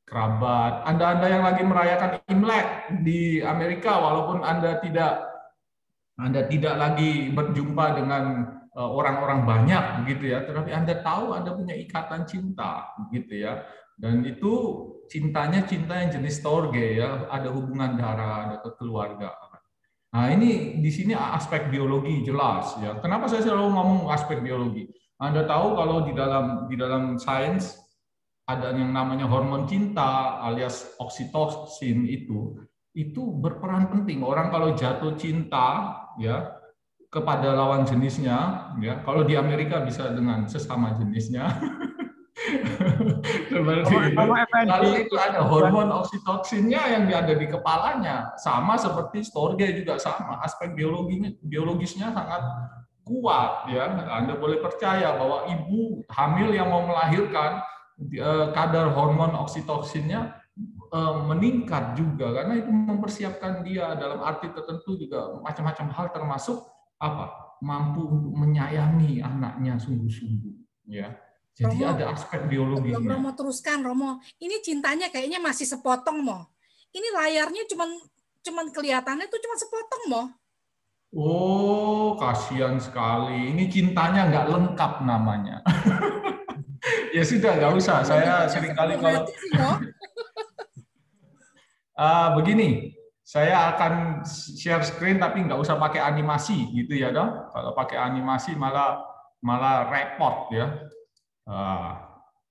kerabat. Anda yang lagi merayakan Imlek di Amerika, walaupun Anda tidak lagi berjumpa dengan orang-orang banyak, gitu ya, tetapi Anda tahu Anda punya ikatan cinta, gitu ya. Dan itu cintanya cinta yang jenis storge, ya, ada hubungan darah, ada kekeluargaan. Nah, ini di sini aspek biologi jelas, ya. Kenapa saya selalu ngomong aspek biologi? Anda tahu kalau di dalam sains ada yang namanya hormon cinta alias oksitosin, itu berperan penting. Orang kalau jatuh cinta, ya, kepada lawan jenisnya, ya, kalau di Amerika bisa dengan sesama jenisnya. Seperti lalu itu ada hormon oksitosinnya yang ada di kepalanya, sama seperti storge juga sama. Aspek biologisnya sangat kuat, ya. Anda boleh percaya bahwa ibu hamil yang mau melahirkan, kadar hormon oksitosinnya meningkat juga, karena itu mempersiapkan dia dalam arti tertentu juga macam-macam hal, termasuk mampu untuk menyayangi anaknya sungguh-sungguh, ya. Jadi Romo, ada aspek biologinya. Romo teruskan, Romo. Ini cintanya kayaknya masih sepotong, Mo. Ini layarnya cuman kelihatannya tuh cuma sepotong, Mo. Oh, kasihan sekali. Ini cintanya nggak lengkap namanya. Ya sudah, nggak usah. Saya seringkali kalau begini, saya akan share screen tapi nggak usah pakai animasi, gitu ya, dong. Kalau pakai animasi malah repot, ya.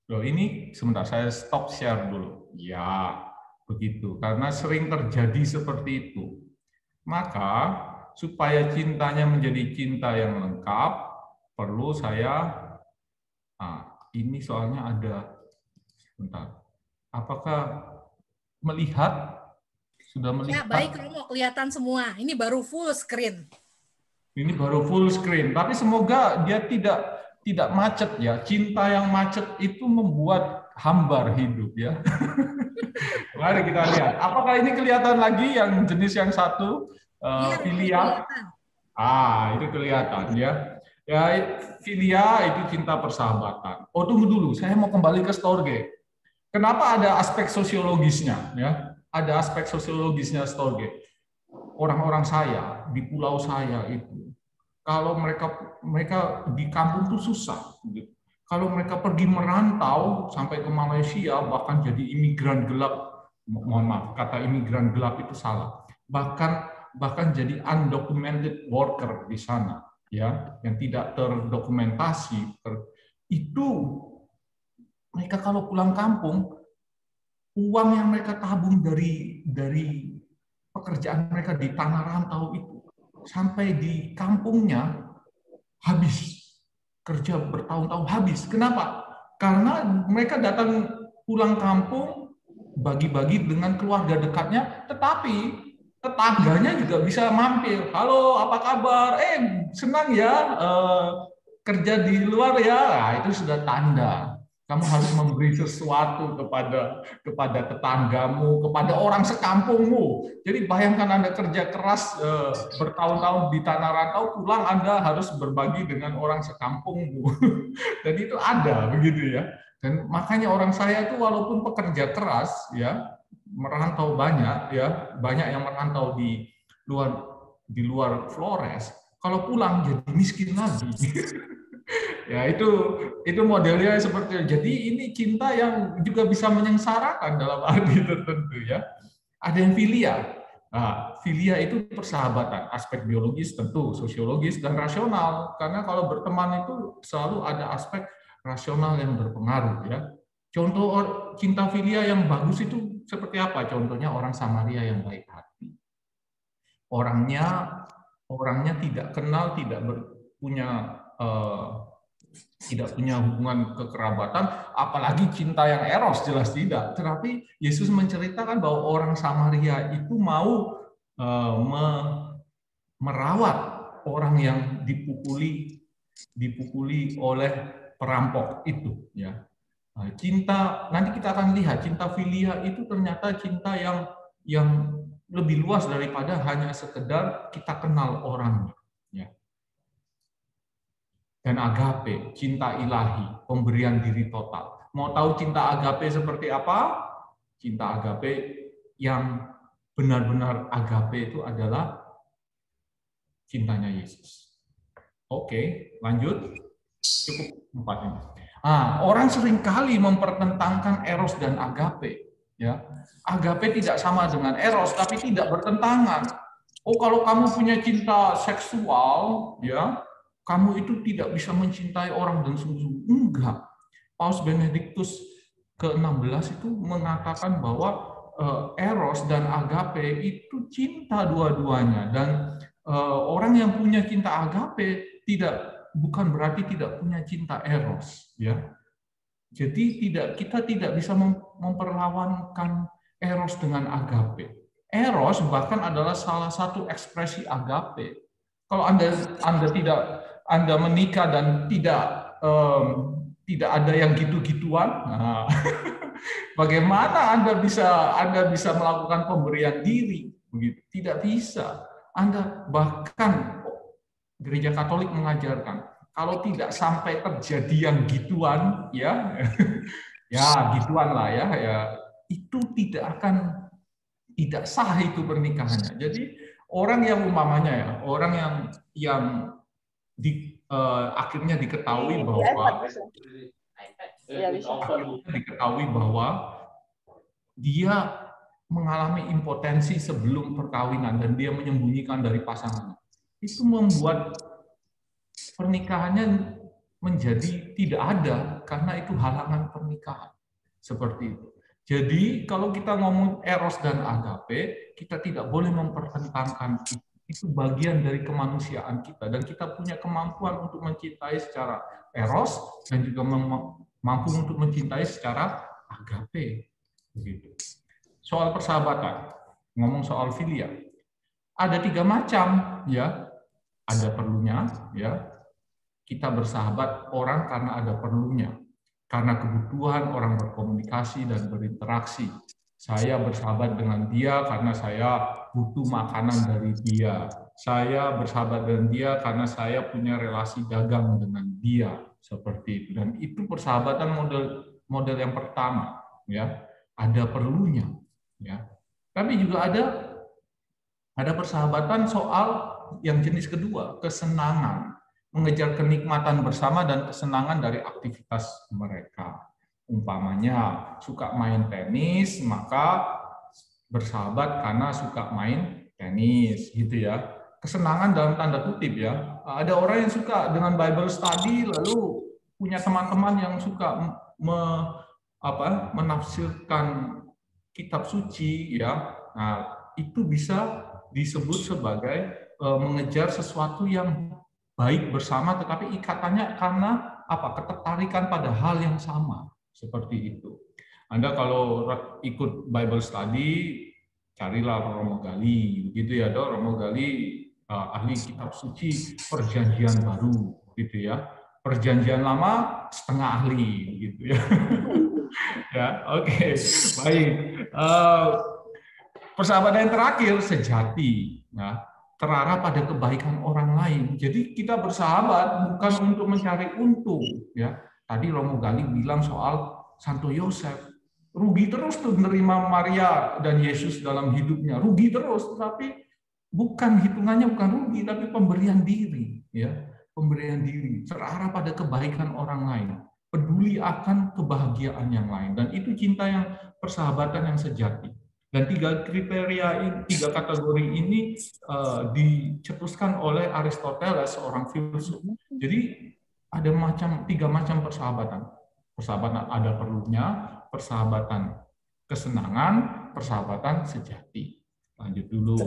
Loh, ini sebentar, saya stop share dulu. Ya, begitu. Karena sering terjadi seperti itu. Maka supaya cintanya menjadi cinta yang lengkap, perlu saya, ini soalnya ada, sebentar. Apakah sudah melihat? Ya, baik, Romo, kelihatan semua. Ini baru full screen. Ini baru full screen, tapi semoga dia tidak macet, ya. Cinta yang macet itu membuat hambar hidup, ya. Mari kita lihat. Apakah ini kelihatan lagi yang jenis yang satu, filia? Itu kelihatan, ya. Ya, filia itu cinta persahabatan. Oh, tunggu dulu, saya mau kembali ke storge. Kenapa ada aspek sosiologisnya, ya? Ada aspek sosiologisnya storge. Orang-orang saya di pulau saya itu, kalau mereka di kampung itu susah. Kalau mereka pergi merantau sampai ke Malaysia, bahkan jadi imigran gelap, mohon maaf, kata imigran gelap itu salah. Bahkan jadi undocumented worker di sana, ya, yang tidak terdokumentasi. Itu mereka kalau pulang kampung, uang yang mereka tabung dari pekerjaan mereka di tanah rantau itu sampai di kampungnya habis, kerja bertahun-tahun habis. Kenapa? Karena mereka datang pulang kampung bagi-bagi dengan keluarga dekatnya, tetapi tetangganya juga bisa mampir. Halo, apa kabar? Senang ya kerja di luar, ya. Nah, itu sudah tanda kamu harus memberi sesuatu kepada tetanggamu, kepada orang sekampungmu. Jadi bayangkan Anda kerja keras bertahun-tahun di tanah rantau, pulang Anda harus berbagi dengan orang sekampungmu. Dan itu ada, begitu ya. Dan makanya orang saya itu walaupun pekerja keras, ya, merantau banyak, ya, banyak yang merantau di luar Flores, kalau pulang jadi miskin lagi. Ya, itu modelnya seperti itu. Jadi ini cinta yang juga bisa menyengsarakan dalam arti tertentu, ya. Ada yang filia. Nah, filia itu persahabatan, aspek biologis tentu, sosiologis dan rasional. Karena kalau berteman itu selalu ada aspek rasional yang berpengaruh, ya. Contoh cinta filia yang bagus itu seperti apa? Contohnya orang Samaria yang baik hati. Orangnya tidak kenal, tidak punya hubungan kekerabatan, apalagi cinta yang eros, jelas tidak. Tetapi Yesus menceritakan bahwa orang Samaria itu mau merawat orang yang dipukuli oleh perampok itu, ya. Cinta, nanti kita akan lihat cinta filia itu ternyata cinta yang lebih luas daripada hanya sekedar kita kenal orangnya. Ya. Dan agape, cinta ilahi, pemberian diri total. Mau tahu cinta agape seperti apa? Cinta agape yang benar-benar agape itu adalah cintanya Yesus. Oke, lanjut. Cukup 4 ini. Orang seringkali mempertentangkan eros dan agape. Ya, agape tidak sama dengan eros, tapi tidak bertentangan. Oh, kalau kamu punya cinta seksual, ya, kamu itu tidak bisa mencintai orang dan sungguh-sungguh. Enggak. Paus Benediktus ke-16 itu mengatakan bahwa eros dan agape itu cinta dua-duanya, dan orang yang punya cinta agape bukan berarti tidak punya cinta eros, ya. Jadi kita tidak bisa memperlawankan eros dengan agape. Eros bahkan adalah salah satu ekspresi agape. Kalau Anda menikah dan tidak ada yang gitu-gituan, bagaimana Anda bisa melakukan pemberian diri? Begitu. Tidak bisa. Anda bahkan Gereja Katolik mengajarkan kalau tidak sampai terjadi yang gituan, ya, ya gituan lah ya, itu tidak sah itu pernikahannya. Jadi orang yang umpamanya ya, orang yang akhirnya diketahui bahwa dia mengalami impotensi sebelum perkawinan dan dia menyembunyikan dari pasangannya, itu membuat pernikahannya menjadi tidak ada karena itu halangan pernikahan. Seperti itu. Jadi kalau kita ngomong eros dan agape, kita tidak boleh mempertentangkan itu. Itu bagian dari kemanusiaan kita dan kita punya kemampuan untuk mencintai secara eros dan juga mampu untuk mencintai secara agape. Begitu. Soal persahabatan, ngomong soal filia. Ada 3 macam, ya. Ada perlunya, ya. Kita bersahabat orang karena ada perlunya. Karena kebutuhan orang berkomunikasi dan berinteraksi. Saya bersahabat dengan dia karena saya butuh makanan dari dia. Saya bersahabat dengan dia karena saya punya relasi dagang dengan dia. Seperti itu. Dan itu persahabatan model yang pertama, ya. Ada perlunya, ya. Tapi juga ada persahabatan soal yang jenis kedua, kesenangan. Mengejar kenikmatan bersama dan kesenangan dari aktivitas mereka. Umpamanya suka main tenis, maka bersahabat karena suka main tenis, gitu ya. Kesenangan dalam tanda kutip, ya. Ada orang yang suka dengan Bible study, lalu punya teman-teman yang suka menafsirkan kitab suci, ya. Nah, itu bisa disebut sebagai mengejar sesuatu yang baik bersama, tetapi ikatannya karena ketertarikan pada hal yang sama, seperti itu. Anda kalau ikut Bible study, carilah Romo Gali, gitu ya, Romo Gali ahli kitab suci Perjanjian Baru, gitu ya. Perjanjian Lama setengah ahli, gitu ya. Ya, oke, baik. Persahabatan yang terakhir sejati. Nah, terarah pada kebaikan orang lain. Jadi kita bersahabat bukan untuk mencari untung, ya. Tadi Romo Gali bilang soal Santo Yosef, rugi terus tuh menerima Maria dan Yesus dalam hidupnya, rugi terus, tapi hitungannya bukan rugi, tapi pemberian diri, ya, pemberian diri, terarah pada kebaikan orang lain, peduli akan kebahagiaan yang lain, dan itu cinta yang persahabatan yang sejati. Dan 3 kategori ini dicetuskan oleh Aristoteles, seorang filsuf. Jadi ada 3 macam persahabatan. Persahabatan ada perlunya, persahabatan kesenangan, persahabatan sejati. Lanjut dulu.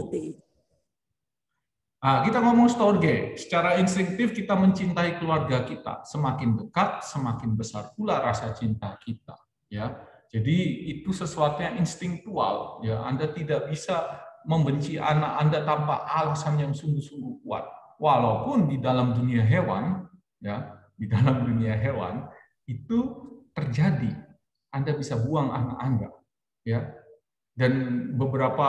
Kita ngomong storge. Secara instinktif kita mencintai keluarga kita. Semakin dekat, semakin besar pula rasa cinta kita. Ya. Jadi itu sesuatu yang instinktual, ya. Anda tidak bisa membenci anak Anda tanpa alasan yang sungguh-sungguh kuat. Walaupun di dalam dunia hewan, ya, di dalam dunia hewan itu terjadi, Anda bisa buang anak Anda, ya. Dan beberapa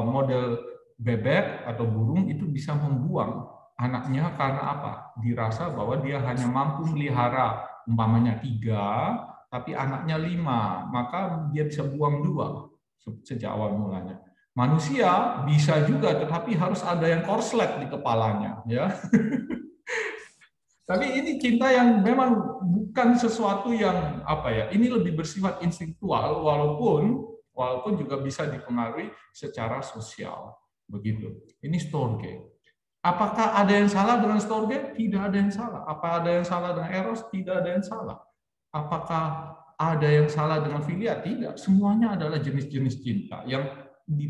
model bebek atau burung itu bisa membuang anaknya karena apa? Dirasa bahwa dia hanya mampu melihara umpamanya 3, tapi anaknya 5, maka dia bisa buang 2 sejak awal mulanya. Manusia bisa juga, tetapi harus ada yang korslet di kepalanya, ya. Tapi ini cinta yang memang bukan sesuatu yang apa ya, ini lebih bersifat instinktual, walaupun juga bisa dipengaruhi secara sosial, begitu. Ini storge. Apakah ada yang salah dengan storge? Tidak ada yang salah. Apa ada yang salah dengan eros? Tidak ada yang salah. Apakah ada yang salah dengan filia? Tidak. Semuanya adalah jenis-jenis cinta yang di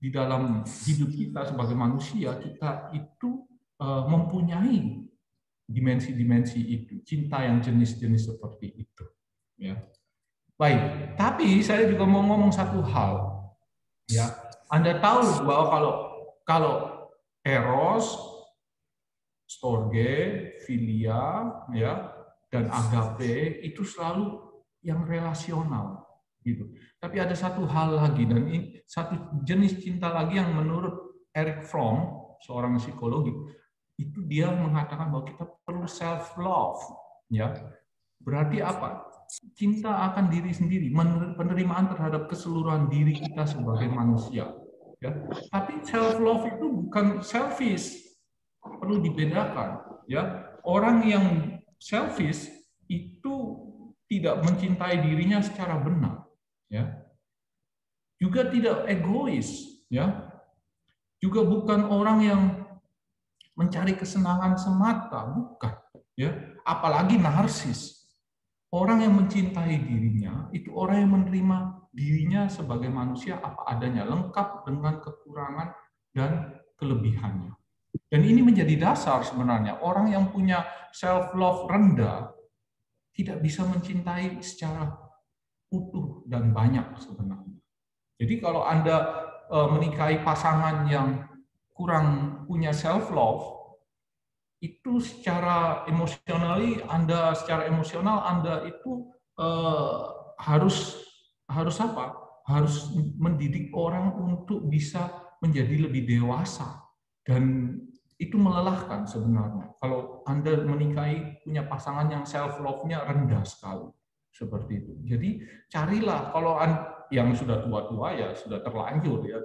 dalam hidup kita sebagai manusia, kita itu mempunyai dimensi-dimensi itu, cinta yang jenis-jenis seperti itu. Ya. Baik, tapi saya juga mau ngomong satu hal. Ya, Anda tahu bahwa kalau eros, storge, filia, ya, dan agape itu selalu yang relasional, gitu. Tapi ada satu hal lagi, dan ini satu jenis cinta lagi yang menurut Erich Fromm, seorang psikologi, itu dia mengatakan bahwa kita perlu self love, ya. Berarti apa? Cinta akan diri sendiri, penerimaan terhadap keseluruhan diri kita sebagai manusia, ya. Tapi self love itu bukan selfish, perlu dibedakan, ya. Orang yang selfish itu tidak mencintai dirinya secara benar, ya. Juga tidak egois, ya. Juga bukan orang yang mencari kesenangan semata, bukan, ya. Apalagi narsis. Orang yang mencintai dirinya itu orang yang menerima dirinya sebagai manusia apa adanya, lengkap dengan kekurangan dan kelebihannya. Dan ini menjadi dasar sebenarnya orang yang punya self love rendah tidak bisa mencintai secara utuh dan banyak sebenarnya. Jadi kalau Anda menikahi pasangan yang kurang punya self love, itu secara emosional Anda itu harus apa? Harus mendidik orang untuk bisa menjadi lebih dewasa, dan itu melelahkan sebenarnya. Kalau Anda menikahi punya pasangan yang self love-nya rendah sekali seperti itu. Jadi carilah, kalau yang sudah tua-tua ya sudah terlanjur, ya.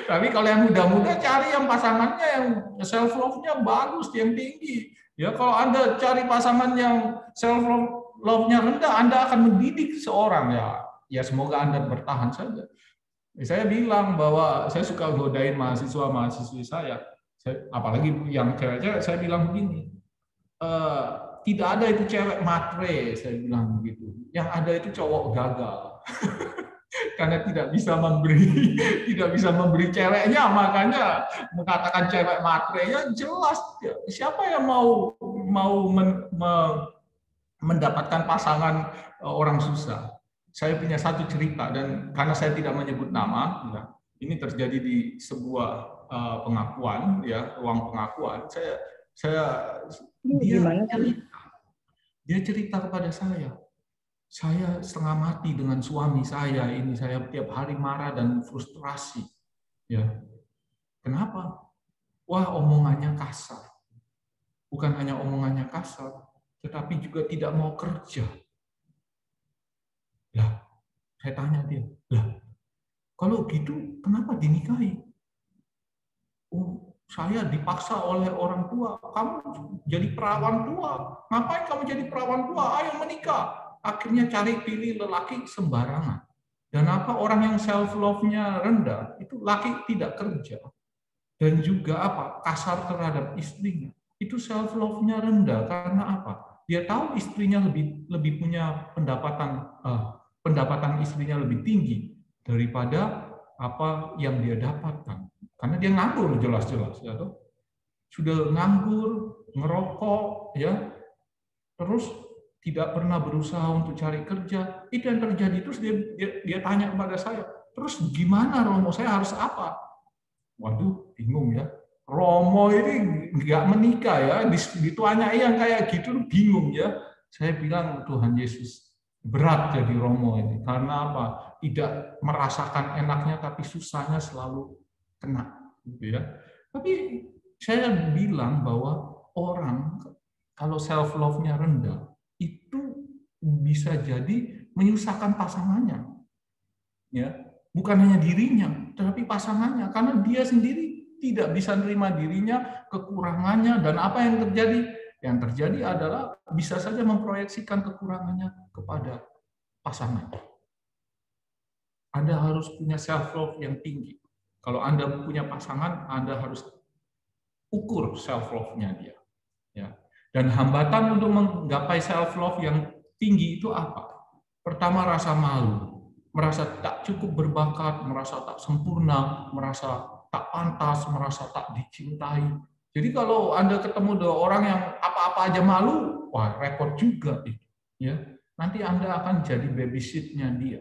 Tapi kalau yang muda-muda, cari yang pasangannya yang self love-nya bagus, yang tinggi. Ya, kalau Anda cari pasangan yang self love-nya rendah, Anda akan mendidik seorang, ya. Ya semoga Anda bertahan saja. Saya bilang bahwa saya suka godain mahasiswa-mahasiswi saya, apalagi yang cewek-cewek, saya bilang begini, tidak ada itu cewek matre, saya bilang begitu. Yang ada itu cowok gagal. Karena tidak bisa memberi ceweknya, makanya mengatakan cewek matre, ya jelas siapa yang mau mendapatkan pasangan orang susah. Saya punya satu cerita, dan karena saya tidak menyebut nama, ya, ini terjadi di sebuah pengakuan, ya, ruang pengakuan. Dia cerita kepada saya setengah mati dengan suami saya ini, saya tiap hari marah dan frustrasi. Ya. Kenapa? Wah, omongannya kasar. Bukan hanya omongannya kasar, tetapi juga tidak mau kerja. Lah, saya tanya dia, lah, kalau gitu kenapa dinikahi? Oh, saya dipaksa oleh orang tua. Kamu jadi perawan tua. Ngapain kamu jadi perawan tua? Ayo menikah. Akhirnya cari pilih lelaki sembarangan. Dan apa, orang yang self love-nya rendah itu laki tidak kerja, dan juga apa, kasar terhadap istrinya. Itu self love-nya rendah karena apa? Dia tahu istrinya lebih punya pendapatan istrinya lebih tinggi daripada apa yang dia dapatkan. Karena dia nganggur jelas-jelas, ya toh. Sudah nganggur, ngerokok, ya. Terus tidak pernah berusaha untuk cari kerja. Itu yang terjadi. Terus dia tanya kepada saya, terus gimana Romo, saya harus apa? Waduh, bingung ya. Romo ini nggak menikah, ya, ditanyai yang kayak gitu bingung, ya. Saya bilang Tuhan Yesus berat jadi Romo ini. Karena apa? Tidak merasakan enaknya, tapi susahnya selalu kena. Gitu ya. Tapi saya bilang bahwa orang kalau self love-nya rendah, itu bisa jadi menyusahkan pasangannya. Ya, bukan hanya dirinya, tetapi pasangannya, karena dia sendiri tidak bisa menerima dirinya, kekurangannya, dan apa yang terjadi? Yang terjadi adalah bisa saja memproyeksikan kekurangannya kepada pasangan. Anda harus punya self love yang tinggi. Kalau Anda punya pasangan, Anda harus ukur self love-nya dia. Ya. Dan hambatan untuk menggapai self love yang tinggi itu apa? Pertama, rasa malu. Merasa tak cukup berbakat, merasa tak sempurna, merasa tak pantas, merasa tak dicintai. Jadi kalau Anda ketemu dengan orang yang apa-apa aja malu, wah repot juga. Ya. Nanti Anda akan jadi babysit-nya dia.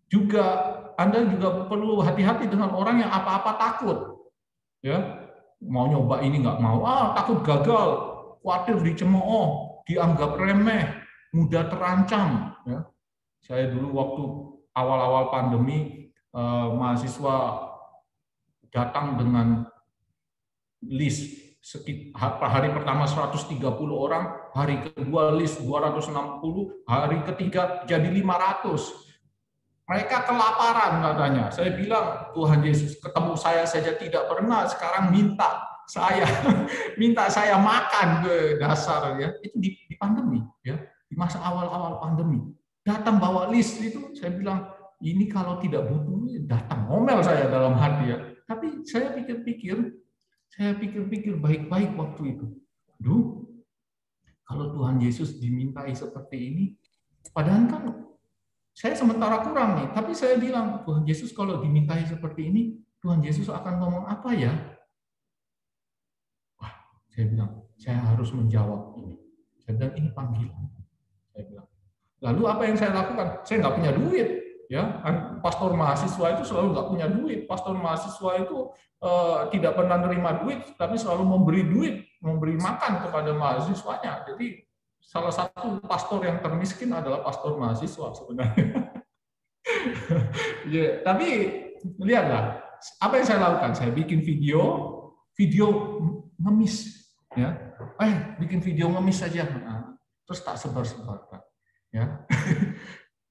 Juga Anda juga perlu hati-hati dengan orang yang apa-apa takut. Ya, mau nyoba ini nggak mau, takut gagal, khawatir dicemooh, dianggap remeh, mudah terancam. Ya. Saya dulu waktu awal-awal pandemi, mahasiswa datang dengan list hari pertama 130 orang, hari kedua list 260, hari ketiga jadi 500. Mereka kelaparan katanya. Saya bilang, Tuhan Yesus, ketemu saya saja tidak pernah, sekarang minta saya makan ke dasar ya. Itu di pandemi ya, di masa awal-awal pandemi. Datang bawa list itu, saya bilang, ini kalau tidak butuh datang, ngomel saya dalam hati ya. Tapi saya pikir-pikir baik-baik waktu itu. Duh, kalau Tuhan Yesus dimintai seperti ini, padahal kan saya sementara kurang nih, tapi saya bilang, Tuhan Yesus kalau dimintai seperti ini, Tuhan Yesus akan ngomong apa ya? Wah, saya bilang, saya harus menjawab ini. Saya bilang, ini panggilan. Saya bilang. Lalu apa yang saya lakukan? Saya nggak punya duit. Ya, pastor mahasiswa itu selalu nggak punya duit. Pastor mahasiswa itu tidak pernah menerima duit, tapi selalu memberi duit, memberi makan kepada mahasiswanya. Jadi salah satu pastor yang termiskin adalah pastor mahasiswa sebenarnya. Ya, tapi lihatlah apa yang saya lakukan. Saya bikin video ngemis, ya. Bikin video ngemis saja, terus tak sebar-sebarkan, ya.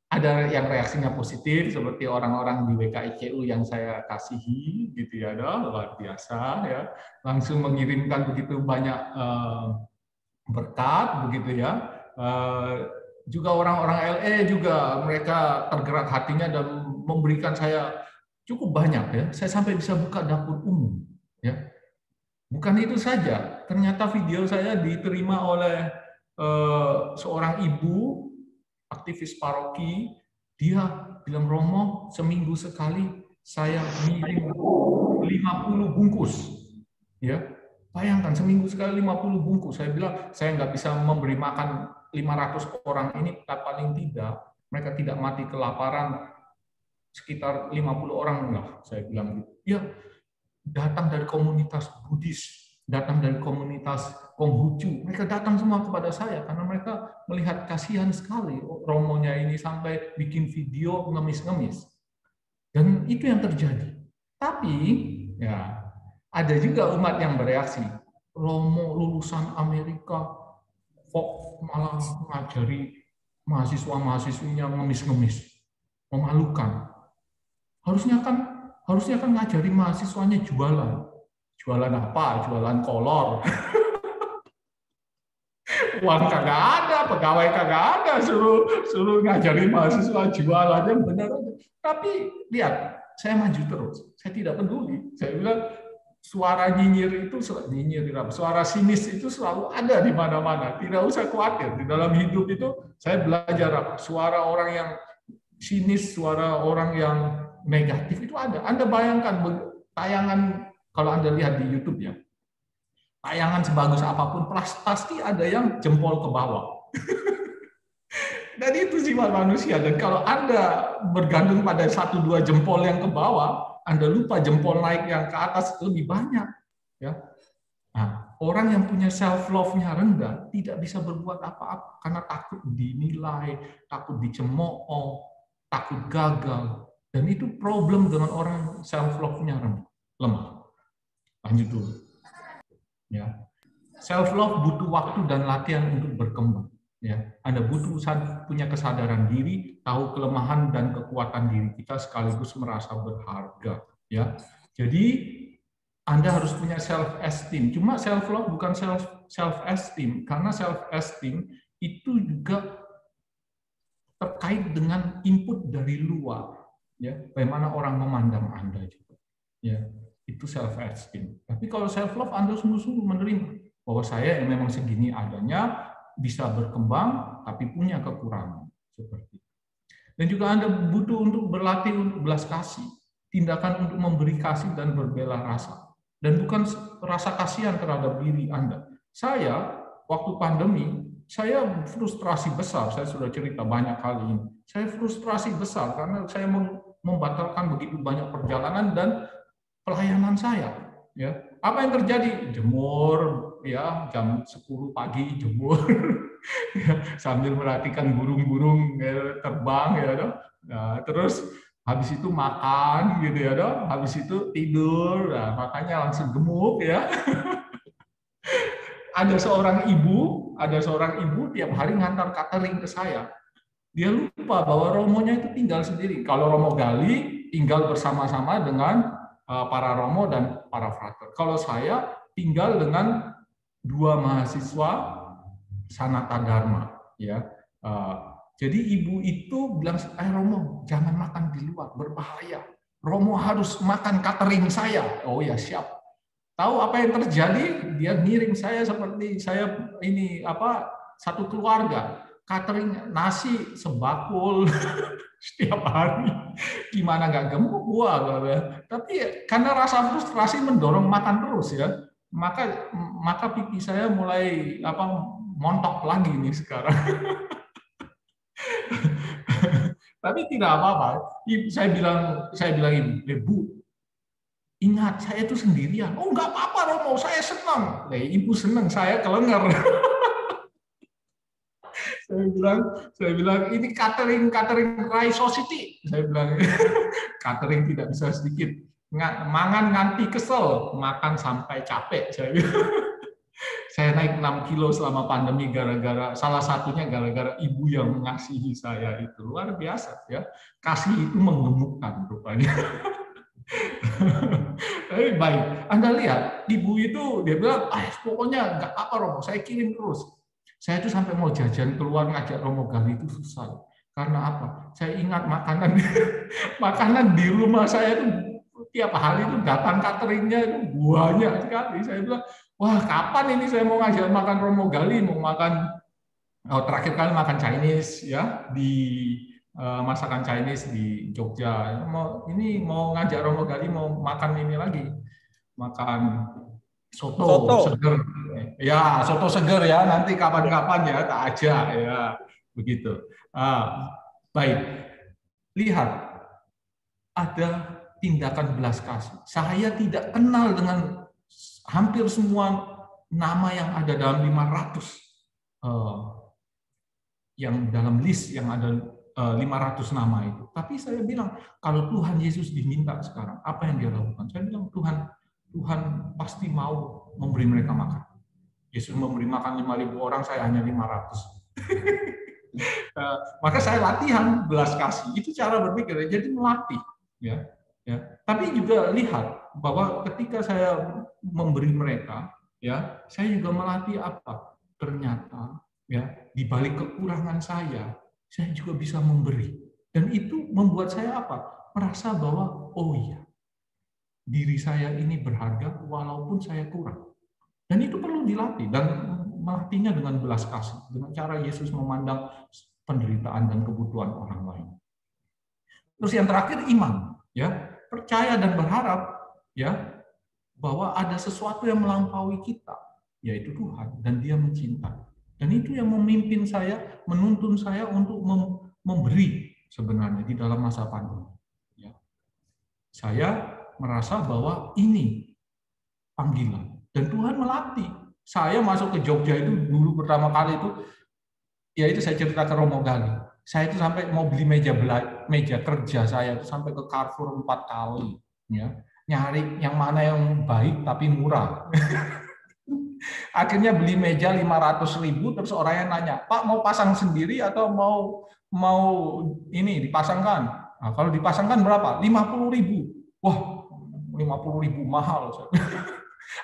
Ada yang reaksinya positif seperti orang-orang di WKICU yang saya kasihi, gitu ya, luar biasa, ya. Langsung mengirimkan begitu banyak berkat, begitu ya. Juga orang-orang LA juga mereka tergerak hatinya dan memberikan saya cukup banyak ya. Saya sampai bisa buka dapur umum ya. Bukan itu saja, ternyata video saya diterima oleh seorang ibu aktivis paroki. Dia bilang, Romo, seminggu sekali saya ngirim 50 bungkus ya. Bayangkan seminggu sekali 50 bungkus. Saya bilang, saya nggak bisa memberi makan 500 orang ini, paling tidak mereka tidak mati kelaparan sekitar 50 orang lah, saya bilang gitu. Ya, datang dari komunitas Buddhis, datang dari komunitas Konghucu, mereka datang semua kepada saya karena mereka melihat kasihan sekali romonya ini sampai bikin video ngemis-ngemis. Dan itu yang terjadi. Tapi ya ada juga umat yang bereaksi. Romo lulusan Amerika kok malah mengajari mahasiswa-mahasiswinya ngemis-ngemis. Memalukan. Harusnya kan ngajari mahasiswanya jualan. Jualan apa? Jualan kolor. Uang kagak ada, pegawai kagak ada, suruh ngajari mahasiswa jualan yang benar aja. Tapi lihat, saya maju terus. Saya tidak peduli. Saya bilang suara nyinyir itu, suara sinis itu selalu ada di mana-mana. Tidak usah khawatir. Di dalam hidup itu saya belajar suara orang yang sinis, suara orang yang negatif itu ada. Anda bayangkan tayangan, kalau Anda lihat di YouTube ya, tayangan sebagus apapun pasti ada yang jempol ke bawah. Dan itu sifat manusia. Dan kalau Anda bergantung pada 1-2 jempol yang ke bawah, Anda lupa jempol naik yang ke atas lebih banyak. Ya. Nah, orang yang punya self love-nya rendah tidak bisa berbuat apa-apa karena takut dinilai, takut dicemooh, takut gagal. Dan itu problem dengan orang self love-nya lemah. Lanjut dulu. Ya. Self love butuh waktu dan latihan untuk berkembang. Ya, Anda butuh punya kesadaran diri, tahu kelemahan dan kekuatan diri kita sekaligus merasa berharga. Ya, jadi Anda harus punya self esteem. Cuma self love bukan self esteem, karena self esteem itu juga terkait dengan input dari luar. Ya, bagaimana orang memandang Anda juga. Ya, itu self esteem. Tapi kalau self love, Anda sungguh-sungguh menerima bahwa saya yang memang segini adanya, bisa berkembang, tapi punya kekurangan. Seperti itu. Dan juga Anda butuh untuk berlatih untuk belas kasih, tindakan untuk memberi kasih dan berbela rasa. Dan bukan rasa kasihan terhadap diri Anda. Saya, waktu pandemi, saya frustrasi besar, saya sudah cerita banyak kali ini. Saya frustrasi besar karena saya membatalkan begitu banyak perjalanan dan pelayanan saya. Ya, apa yang terjadi? Jemur, ya jam 10 pagi jemur, sambil merhatikan burung-burung terbang, ya dong. Nah, terus habis itu makan, gitu ya dong. Habis itu tidur, nah, makanya langsung gemuk ya. Ada seorang ibu tiap hari ngantar catering ke saya. Dia lupa bahwa romonya itu tinggal sendiri. Kalau romo gali tinggal bersama-sama dengan para romo dan para frater. Kalau saya tinggal dengan 2 mahasiswa Sanata Dharma, ya. Jadi ibu itu bilang, Romo, jangan makan di luar, berbahaya. Romo harus makan catering saya. Oh ya, siap. Tahu apa yang terjadi? Dia ngirim saya seperti saya ini satu keluarga. Catering nasi sebakul setiap hari. Gimana nggak gemuk gua? Tapi karena rasa frustrasi mendorong makan terus ya. Maka pipi saya mulai montok lagi nih sekarang. Tapi tidak apa-apa. Saya bilang Ibu, ingat saya itu sendirian. Oh nggak apa-apa Romo, saya senang. Ibu senang, saya kelengar. Saya bilang ini catering Rai Society. Saya bilang catering tidak bisa sedikit. Mangan nganti kesel, makan sampai capek. Saya naik 6 kilo selama pandemi salah satunya gara-gara ibu yang mengasihi saya itu. Luar biasa ya. Kasih itu menggemukkan rupanya. Tapi baik, Anda lihat ibu itu dia bilang, pokoknya nggak apa Romo, saya kirim terus. Saya itu sampai mau jajan keluar ngajak Romo Gali itu susah. Karena apa? Saya ingat makanan di rumah saya itu tiap hari itu datang cateringnya itu banyak sekali. Saya bilang, wah kapan ini saya mau ngajak makan Romo Gali, mau makan terakhir kali makan Chinese ya di masakan Chinese di Jogja. Mau ngajak Romo Gali mau makan ini lagi, makan soto seger. Ya, soto seger ya, nanti kapan-kapan ya tak ajak ya, begitu. Baik, lihat ada tindakan belas kasih. Saya tidak kenal dengan hampir semua nama yang ada dalam 500 yang dalam list yang ada 500 nama itu. Tapi saya bilang, kalau Tuhan Yesus diminta sekarang, apa yang dia lakukan? Saya bilang, Tuhan pasti mau memberi mereka makan. Yesus memberi makan 5.000 orang, saya hanya 500. Maka saya latihan belas kasih. Itu cara berpikir. Jadi melatih. Ya. Tapi juga lihat bahwa ketika saya memberi mereka, ya, saya juga melatih apa? Ternyata, ya, di balik kekurangan saya juga bisa memberi. Dan itu membuat saya apa? Merasa bahwa, oh iya, diri saya ini berharga walaupun saya kurang. Dan itu perlu dilatih, dan melatihnya dengan belas kasih, dengan cara Yesus memandang penderitaan dan kebutuhan orang lain. Terus yang terakhir iman, ya, percaya dan berharap, ya, bahwa ada sesuatu yang melampaui kita, yaitu Tuhan, dan Dia mencintai. Dan itu yang memimpin saya, menuntun saya untuk memberi sebenarnya di dalam masa pandemi. Ya. Saya merasa bahwa ini panggilan. Dan Tuhan melatih. Saya masuk ke Jogja itu dulu pertama kali itu, ya itu saya cerita ke Romo Gali. Saya itu sampai mau beli meja kerja saya itu sampai ke Carrefour 4 kali, ya, nyari yang mana yang baik tapi murah. Akhirnya beli meja 500.000, terus orangnya nanya, Pak mau pasang sendiri atau mau ini dipasangkan? Nah, kalau dipasangkan berapa? 50.000. Wah, 50.000 mahal.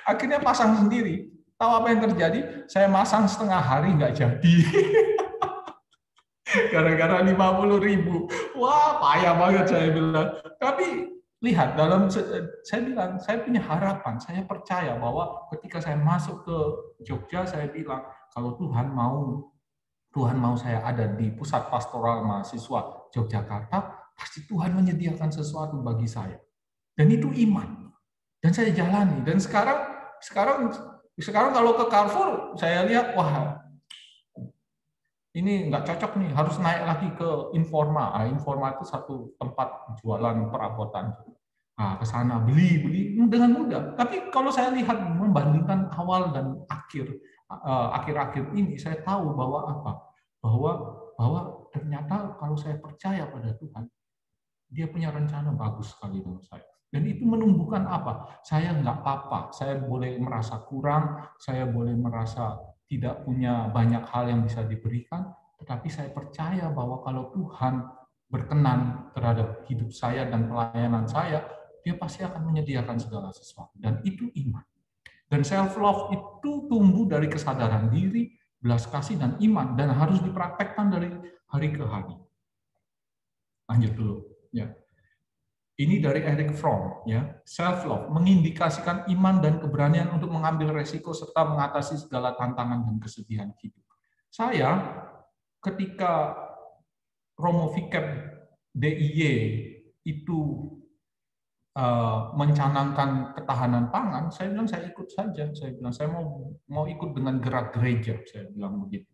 Akhirnya pasang sendiri. Tahu apa yang terjadi? Saya masang setengah hari nggak jadi. Gara-gara 50.000. Wah, payah banget saya bilang. Tapi lihat, saya bilang, saya punya harapan, saya percaya bahwa ketika saya masuk ke Jogja, saya bilang, kalau Tuhan mau saya ada di pusat pastoral mahasiswa Yogyakarta, pasti Tuhan menyediakan sesuatu bagi saya. Dan itu iman. Dan saya jalani. Dan sekarang kalau ke Carrefour, saya lihat, wah, ini nggak cocok nih, harus naik lagi ke Informa. Informa itu satu tempat jualan perabotan. Nah, ke sana beli dengan mudah. Tapi kalau saya lihat membandingkan awal dan akhir-akhir ini, saya tahu bahwa apa? Bahwa ternyata kalau saya percaya pada Tuhan, Dia punya rencana bagus sekali dengan saya. Dan itu menumbuhkan apa? Saya nggak apa-apa. Saya boleh merasa kurang, saya boleh merasa tidak punya banyak hal yang bisa diberikan, tetapi saya percaya bahwa kalau Tuhan berkenan terhadap hidup saya dan pelayanan saya, Dia pasti akan menyediakan segala sesuatu. Dan itu iman. Dan self-love itu tumbuh dari kesadaran diri, belas kasih, dan iman. Dan harus dipraktekkan dari hari ke hari. Lanjut dulu. Ya. Ini dari Erich Fromm, ya. Self-love mengindikasikan iman dan keberanian untuk mengambil resiko serta mengatasi segala tantangan dan kesedihan hidup. Saya ketika Romo Vicap DIY itu mencanangkan ketahanan pangan, saya bilang saya ikut saja. Saya bilang saya mau ikut dengan gerak gereja, saya bilang begitu.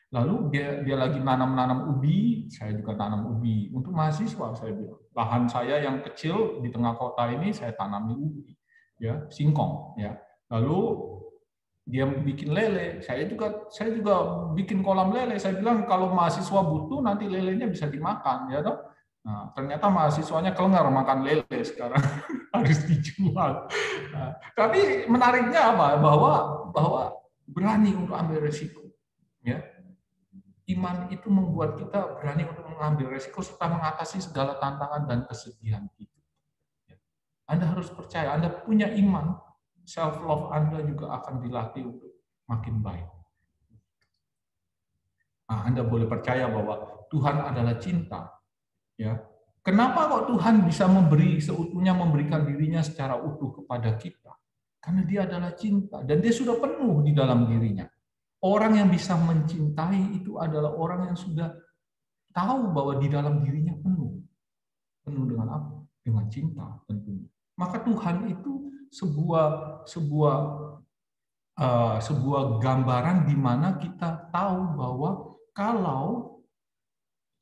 Lalu dia lagi nanam ubi, saya juga tanam ubi untuk mahasiswa. Saya bilang lahan saya yang kecil di tengah kota ini saya tanami ubi, ya, singkong, ya. Lalu dia bikin lele, saya juga bikin kolam lele. Saya bilang kalau mahasiswa butuh nanti lelenya bisa dimakan, ya toh. Nah, ternyata mahasiswanya kelengar makan lele sekarang harus dijual. Nah, tapi menariknya apa? Bahwa berani untuk ambil resiko, ya. Iman itu membuat kita berani untuk mengambil resiko serta mengatasi segala tantangan dan kesedihan hidup. Anda harus percaya, Anda punya iman, self-love Anda juga akan dilatih untuk makin baik. Nah, Anda boleh percaya bahwa Tuhan adalah cinta. Ya, kenapa kok Tuhan bisa memberikan dirinya secara utuh kepada kita? Karena Dia adalah cinta dan Dia sudah penuh di dalam dirinya. Orang yang bisa mencintai itu adalah orang yang sudah tahu bahwa di dalam dirinya penuh. Penuh dengan apa? Dengan cinta tentunya. Maka Tuhan itu sebuah gambaran di mana kita tahu bahwa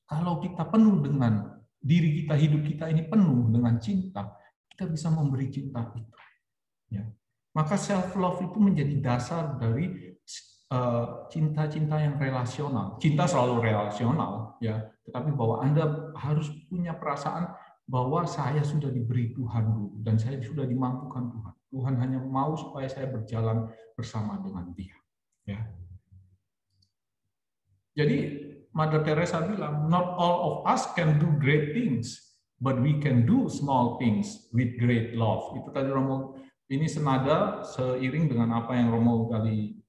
kalau kita penuh dengan diri kita, hidup kita ini penuh dengan cinta, kita bisa memberi cinta itu. Ya. Maka self-love itu menjadi dasar dari cinta-cinta yang relasional. Cinta selalu relasional, ya. Tetapi bahwa Anda harus punya perasaan bahwa saya sudah diberi Tuhan dulu dan saya sudah dimampukan Tuhan. Tuhan hanya mau supaya saya berjalan bersama dengan Dia. Ya. Jadi Mother Teresa bilang, not all of us can do great things, but we can do small things with great love. Itu tadi Romo, ini senada seiring dengan apa yang Romo Gali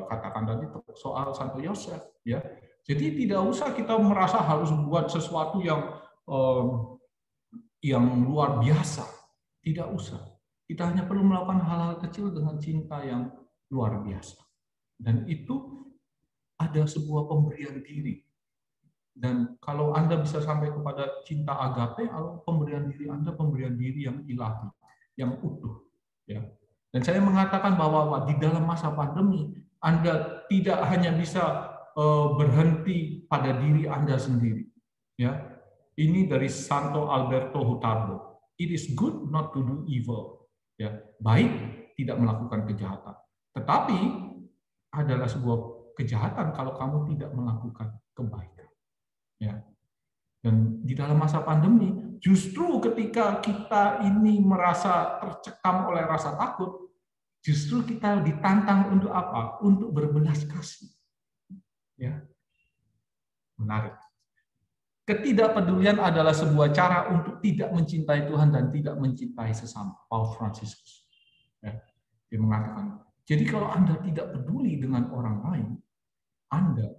katakan tadi soal Santo Yosef, ya. Jadi tidak usah kita merasa harus buat sesuatu yang luar biasa, tidak usah. Kita hanya perlu melakukan hal-hal kecil dengan cinta yang luar biasa, dan itu ada sebuah pemberian diri. Dan kalau Anda bisa sampai kepada cinta agape, pemberian diri Anda pemberian diri yang ilahi, yang utuh, ya. Dan saya mengatakan bahwa di dalam masa pandemi, Anda tidak hanya bisa berhenti pada diri Anda sendiri. Ya, ini dari Santo Alberto Hutardo. It is good not to do evil. Ya, baik tidak melakukan kejahatan. Tetapi adalah sebuah kejahatan kalau kamu tidak melakukan kebaikan. Ya. Dan di dalam masa pandemi, justru ketika kita ini merasa tercekam oleh rasa takut, justru kita ditantang untuk apa? Untuk berbelas kasih. Ya. Menarik. Ketidakpedulian adalah sebuah cara untuk tidak mencintai Tuhan dan tidak mencintai sesama. Paus Fransiskus. Ya. Dia mengatakan, jadi kalau Anda tidak peduli dengan orang lain, Anda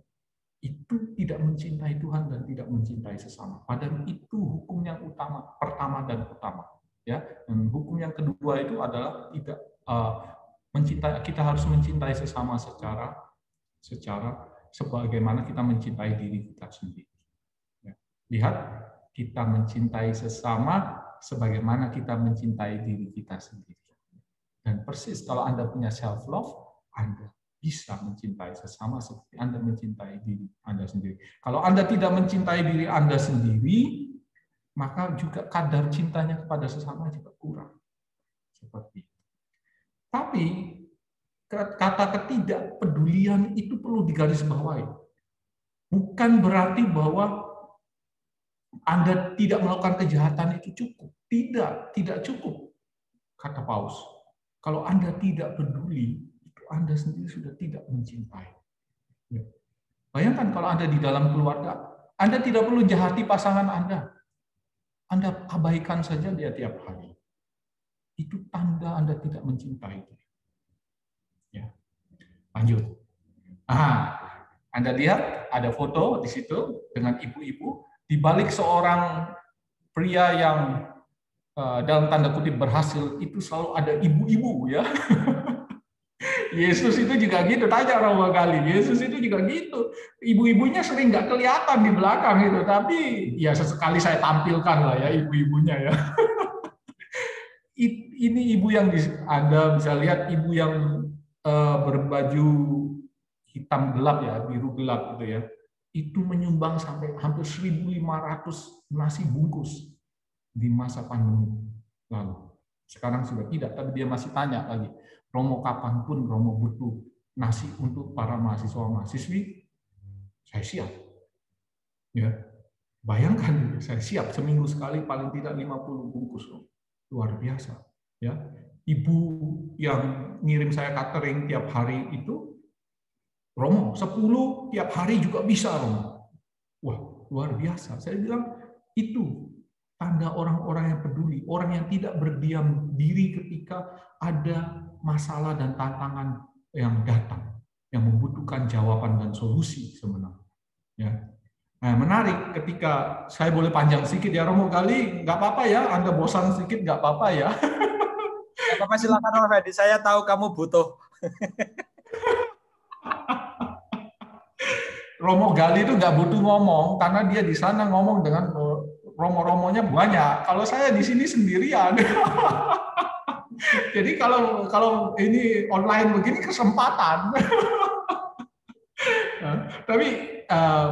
itu tidak mencintai Tuhan dan tidak mencintai sesama. Padahal itu hukum yang utama, pertama dan utama. Ya, dan hukum yang kedua itu adalah tidak mencintai. Kita harus mencintai sesama secara sebagaimana kita mencintai diri kita sendiri. Ya. Lihat, kita mencintai sesama sebagaimana kita mencintai diri kita sendiri. Dan persis kalau Anda punya self love, Anda bisa mencintai sesama seperti Anda mencintai diri Anda sendiri. Kalau Anda tidak mencintai diri Anda sendiri, maka juga kadar cintanya kepada sesama juga kurang. Seperti itu. Tapi kata ketidakpedulian itu perlu digarisbawahi. Bukan berarti bahwa Anda tidak melakukan kejahatan itu cukup. Tidak cukup. Kata Paus. Kalau Anda tidak peduli, Anda sendiri sudah tidak mencintai. Ya. Bayangkan kalau Anda di dalam keluarga, Anda tidak perlu jahati pasangan Anda. Anda abaikan saja dia tiap hari. Itu tanda Anda tidak mencintai dia. Ya. Lanjut. Anda lihat ada foto di situ dengan ibu-ibu. Di balik seorang pria yang dalam tanda kutip berhasil, itu selalu ada ibu-ibu, ya. Yesus itu juga gitu, tanya Romo kali. Yesus itu juga gitu. Ibu-ibunya sering nggak kelihatan di belakang itu, tapi ya sesekali saya tampilkan lah ya ibu-ibunya ya. Ini ibu yang Anda bisa lihat, ibu yang berbaju hitam gelap ya, biru gelap gitu ya. Itu menyumbang sampai hampir 1.500 nasi bungkus di masa pandemi lalu. Sekarang sudah tidak, tapi dia masih tanya lagi. Romo kapanpun Romo butuh nasi untuk para mahasiswa-mahasiswi, saya siap. Ya, bayangkan saya siap seminggu sekali paling tidak 50 bungkus, luar biasa. Ya, ibu yang ngirim saya catering tiap hari itu, Romo 10 tiap hari juga bisa Romo. Wah, luar biasa. Saya bilang itu tanda orang-orang yang peduli, orang yang tidak berdiam diri ketika ada masalah dan tantangan yang datang, yang membutuhkan jawaban dan solusi sebenarnya. Ya. Nah, menarik ketika saya boleh panjang sedikit ya Romo kali, nggak apa-apa ya, Anda bosan sedikit nggak apa-apa ya. Nggak apa-apa, silakan Romo Fedi, saya tahu kamu butuh. Romo Gali itu nggak butuh ngomong karena dia di sana ngomong dengan romo-romonya banyak. Kalau saya di sini sendirian. Jadi kalau ini online begini kesempatan. Tapi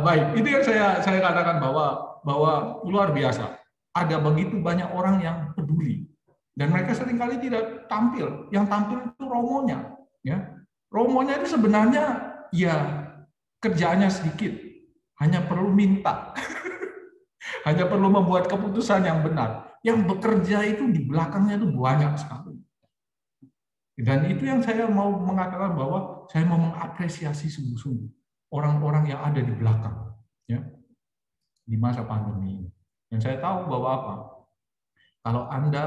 baik, itu yang saya katakan bahwa luar biasa. Ada begitu banyak orang yang peduli dan mereka seringkali tidak tampil. Yang tampil itu romonya, ya. Romonya itu sebenarnya ya kerjaannya sedikit, hanya perlu minta. Hanya perlu membuat keputusan yang benar. Yang bekerja itu di belakangnya itu banyak sekali. Dan itu yang saya mau mengatakan bahwa saya mau mengapresiasi sungguh-sungguh orang-orang yang ada di belakang, ya, di masa pandemi ini. Dan saya tahu bahwa apa? Kalau Anda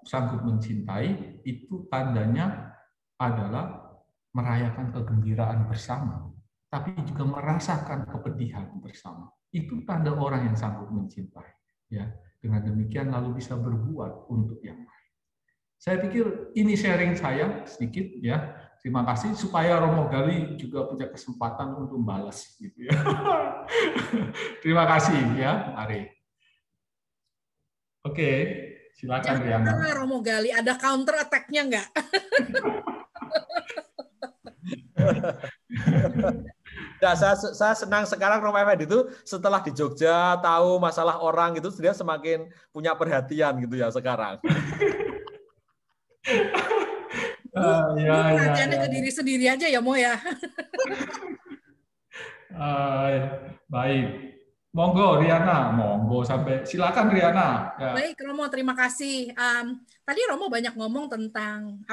sanggup mencintai, itu tandanya adalah merayakan kegembiraan bersama, tapi juga merasakan kepedihan bersama. Itu tanda orang yang sanggup mencintai. Ya, dengan demikian lalu bisa berbuat untuk yang lain. Saya pikir ini sharing saya sedikit ya. Terima kasih supaya Romo Gali juga punya kesempatan untuk balas gitu ya. Terima kasih ya, Ari. Oke, silakan Riana. Jangan Romo Gali, ada counter attack-nya nggak? Nah, saya senang sekarang Romo Fedi itu setelah di Jogja tahu masalah orang gitu, dia semakin punya perhatian gitu ya sekarang. Lu perhatiannya ke diri sendiri aja ya, Mo ya. Baik. Monggo Riana, monggo sampai silakan Riana. Ya. Baik Romo, terima kasih. Tadi Romo banyak ngomong tentang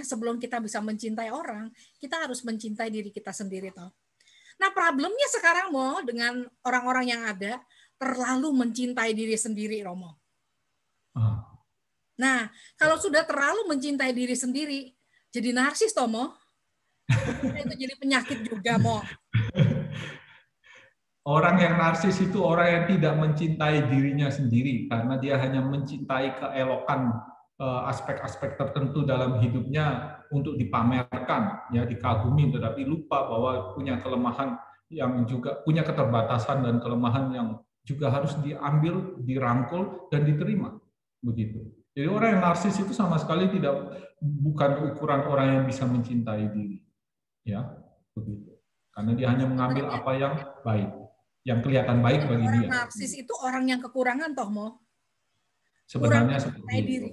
sebelum kita bisa mencintai orang, kita harus mencintai diri kita sendiri toh. Nah, problemnya sekarang Mo dengan orang-orang yang ada terlalu mencintai diri sendiri, Romo. Nah, kalau sudah terlalu mencintai diri sendiri, jadi narsis toh, Mo. Itu jadi penyakit juga, Mo. Orang yang narsis itu orang yang tidak mencintai dirinya sendiri karena dia hanya mencintai keelokan aspek-aspek tertentu dalam hidupnya untuk dipamerkan, ya dikagumi, tetapi lupa bahwa punya kelemahan yang juga punya keterbatasan dan kelemahan yang juga harus diambil, dirangkul dan diterima, begitu. Jadi orang yang narsis itu sama sekali bukan ukuran orang yang bisa mencintai diri, ya begitu. Karena dia hanya mengambil apa yang baik, yang kelihatan baik bagi dia. Orang narsis itu orang yang kekurangan toh, Mo? Sebenarnya seperti itu. Diri.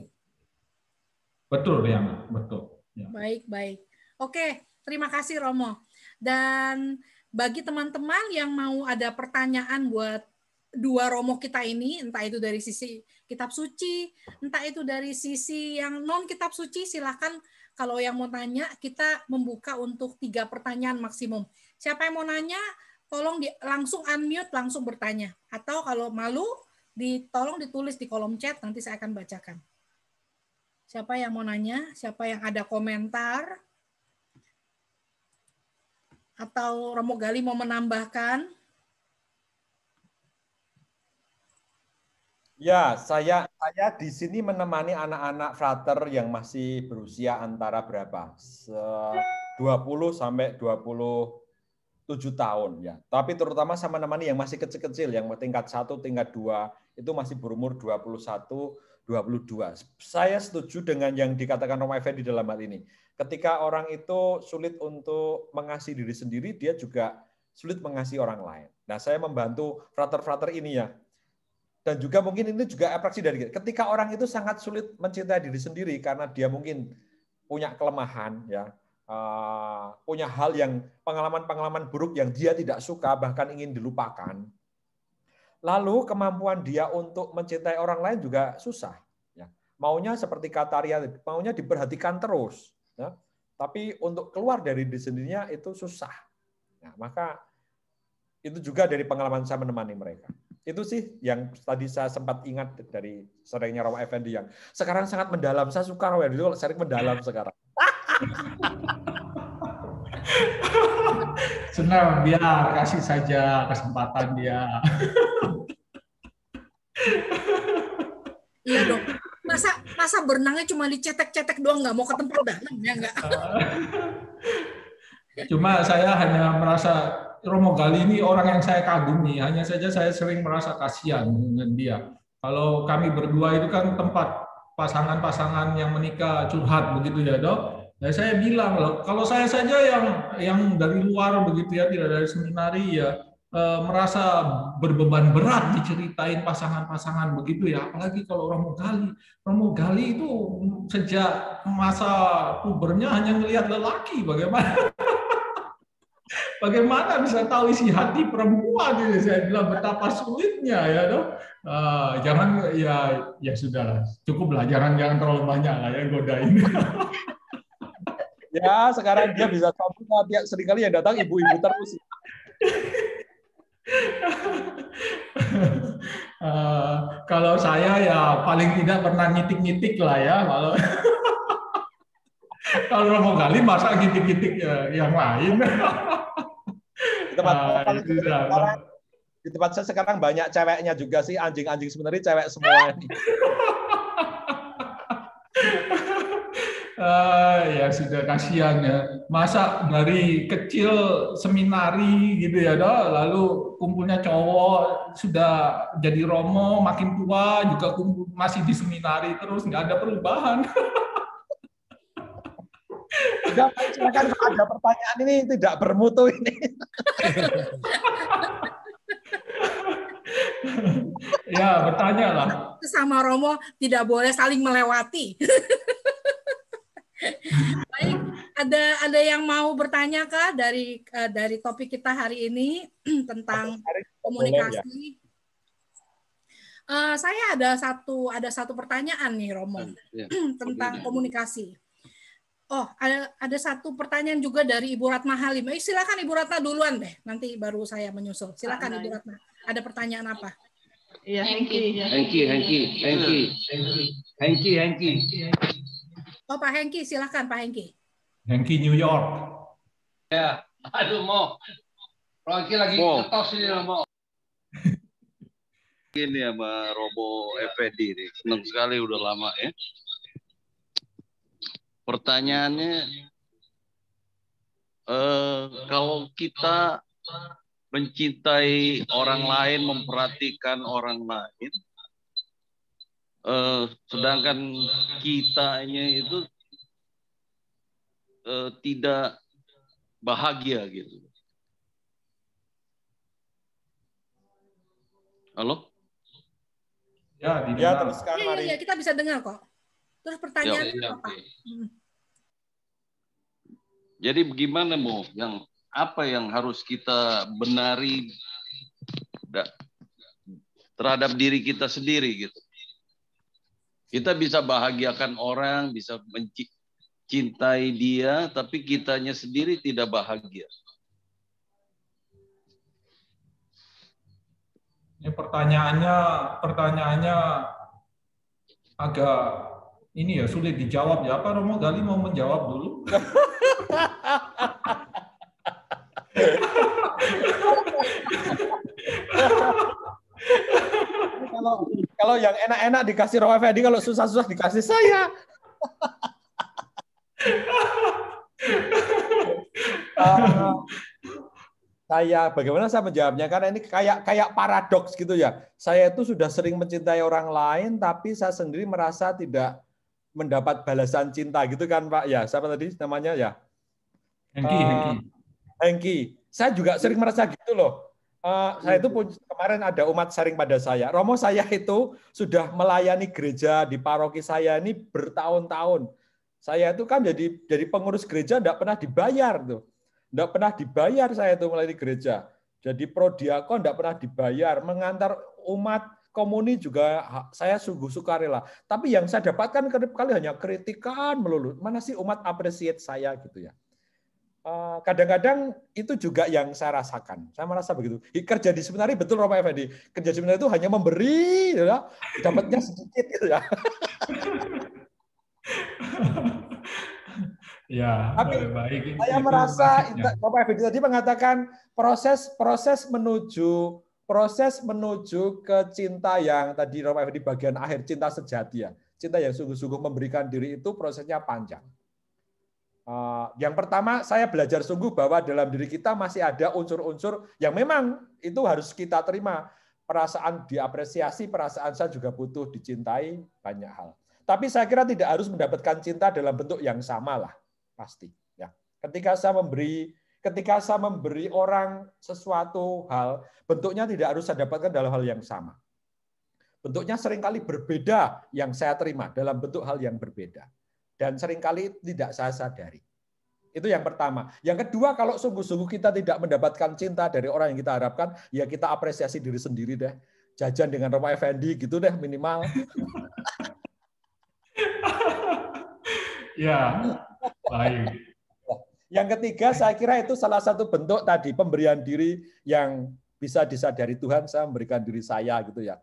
Betul, Riana, betul. Ya. Baik. Oke, terima kasih Romo. Dan bagi teman-teman yang mau ada pertanyaan buat dua Romo kita ini, entah itu dari sisi kitab suci, entah itu dari sisi yang non kitab suci, silakan kalau yang mau tanya, kita membuka untuk 3 pertanyaan maksimum. Siapa yang mau nanya, tolong langsung unmute, langsung bertanya. Atau kalau malu, tolong ditulis di kolom chat, nanti saya akan bacakan. Siapa yang mau nanya? Siapa yang ada komentar? Atau Romo Gali mau menambahkan? Ya, saya di sini menemani anak-anak frater yang masih berusia antara berapa? 20 sampai 27 tahun ya. Tapi terutama sama menemani yang masih kecil-kecil, yang tingkat 1, tingkat 2, itu masih berumur 21, 22. Saya setuju dengan yang dikatakan Romo Effendi dalam hal ini. Ketika orang itu sulit untuk mengasihi diri sendiri, dia juga sulit mengasihi orang lain. Nah, saya membantu frater-frater ini ya. Dan juga mungkin ini juga atraksi dari kita. Ketika orang itu sangat sulit mencintai diri sendiri karena dia mungkin punya kelemahan, ya, punya hal yang pengalaman-pengalaman buruk yang dia tidak suka, bahkan ingin dilupakan. Lalu kemampuan dia untuk mencintai orang lain juga susah. Ya. Maunya seperti kata Ria, maunya diperhatikan terus. Ya. Tapi untuk keluar dari diri sendirinya itu susah. Nah, maka itu juga dari pengalaman saya menemani mereka. Itu sih yang tadi saya sempat ingat dari seringnya Romo Effendi yang sekarang sangat mendalam. Saya suka Romo Effendi itu sering mendalam sekarang. Senang, biar kasih saja kesempatan dia. Iya dong. Masa berenangnya cuma dicetek-cetek doang, nggak mau ke tempat dalam ya nggak? Cuma saya hanya merasa Romo Gali ini orang yang saya kagumi, hanya saja saya sering merasa kasihan dengan dia. Kalau kami berdua itu kan tempat pasangan-pasangan yang menikah curhat begitu ya, Dok. Nah, saya bilang loh, kalau saya saja yang dari luar begitu ya, tidak dari seminari ya, merasa berbeban berat diceritain pasangan-pasangan begitu ya, apalagi kalau Romo Gali. Romo Gali itu sejak masa pubernya hanya melihat lelaki, bagaimana bisa tahu isi hati perempuan ini? Saya bilang betapa sulitnya ya, Dok. Jangan ya sudahlah, cukuplah, jangan terlalu banyak lah ya godain. Ya, sekarang dia bisa sombong, seringkali yang datang ibu-ibu terus. Kalau saya ya paling tidak pernah nyitik-nyitik lah ya. Kalau Romo Gali masa ngitik-ngitik yang lain. Di tempat saya sekarang banyak ceweknya juga sih, anjing-anjing sebenarnya cewek semua. Ya sudah, kasihan ya. Masa dari kecil seminari gitu ya, Dok, lalu kumpulnya cowok, sudah jadi Romo, makin tua juga kumpul, masih di seminari terus, nggak ada perubahan. Tidak, silakan ada pertanyaan ini tidak bermutu ini. Ya, bertanya lah. Sama Romo tidak boleh saling melewati. Baik, ada yang mau bertanya kah dari topik kita hari ini tentang komunikasi? Saya ada satu pertanyaan nih, Romo, tentang komunikasi. Oh, ada satu pertanyaan juga dari Ibu Ratna Halim. Silakan Ibu Ratna duluan deh, nanti baru saya menyusul. Silakan Ibu Ratna. Ada pertanyaan apa? Iya, Hengki. Oh, Pak Hengki, silakan Pak Hengki. Hengki New York. Ya, aduh Mo. Hengki lagi ngetos ini Mo. Ini sama Romo Effendi nih, senang sekali udah lama ya. Pertanyaannya, kalau kita mencintai orang lain, memperhatikan orang lain, sedangkan kitanya itu tidak bahagia gitu. Halo? Ya, teruskan mari. Ya, kita bisa dengar kok. Terus pertanyaannya apa? Jadi bagaimana Mo? Apa yang harus kita benari terhadap diri kita sendiri gitu? Kita bisa bahagiakan orang, bisa mencintai dia, tapi kitanya sendiri tidak bahagia. Ini pertanyaannya agak ini ya sulit dijawab ya. Apa Romo Gali mau menjawab dulu? Kalau yang enak-enak dikasih Romo Effendi, kalau susah-susah dikasih saya. Bagaimana saya menjawabnya? Karena ini kayak paradoks gitu ya. Saya itu sudah sering mencintai orang lain, tapi saya sendiri merasa tidak mendapat balasan cinta gitu kan Pak? Ya, siapa tadi namanya ya? Hengki. Saya juga sering merasa gitu loh. Saya itu kemarin ada umat sharing pada saya. Romo, saya itu sudah melayani gereja di paroki saya ini bertahun-tahun. Saya itu kan jadi pengurus gereja tidak pernah dibayar tuh. Tidak pernah dibayar saya itu melayani gereja. Jadi prodiakon tidak pernah dibayar. Mengantar umat komuni juga saya sungguh sukarela. Tapi yang saya dapatkan kali hanya kritikan melulu. Mana sih umat appreciate saya gitu ya. Kadang-kadang itu juga yang saya rasakan. Saya merasa begitu. Kerja di seminari betul Romo Effendi. Kerja di seminari itu hanya memberi, ya, dapatnya sedikit gitu ya. Ya, tapi baik. Saya merasa Bapak Effendi tadi mengatakan proses menuju ke cinta yang tadi Bapak Effendi bagian akhir, cinta sejati ya. Cinta yang sungguh-sungguh memberikan diri itu prosesnya panjang. Yang pertama saya belajar sungguh bahwa dalam diri kita masih ada unsur-unsur yang memang itu harus kita terima. Perasaan diapresiasi, perasaan saya juga butuh dicintai, banyak hal. Tapi saya kira tidak harus mendapatkan cinta dalam bentuk yang sama lah. Pasti ya. Ketika saya memberi orang sesuatu hal, bentuknya tidak harus saya dapatkan dalam hal yang sama. Bentuknya seringkali berbeda yang saya terima dalam bentuk hal yang berbeda. Dan seringkali tidak saya sadari. Itu yang pertama. Yang kedua, kalau sungguh-sungguh kita tidak mendapatkan cinta dari orang yang kita harapkan, ya kita apresiasi diri sendiri deh. Jajan dengan Romo Effendi gitu deh minimal. Ya, baik. Yang ketiga, saya kira itu salah satu bentuk tadi pemberian diri yang bisa disadari Tuhan, saya memberikan diri saya gitu ya.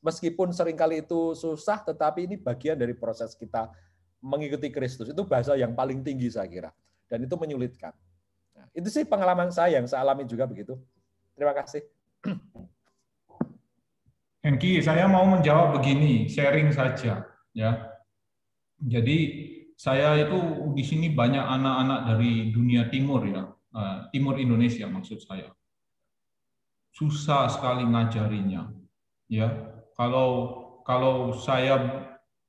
Meskipun seringkali itu susah, tetapi ini bagian dari proses kita mengikuti Kristus. Itu bahasa yang paling tinggi saya kira. Dan itu menyulitkan. Nah, itu sih pengalaman saya yang saya alami juga begitu. Terima kasih. Hengki, saya mau menjawab begini, sharing saja ya. Jadi saya itu di sini banyak anak-anak dari dunia timur ya, timur Indonesia maksud saya. Susah sekali ngajarinya. Ya, kalau saya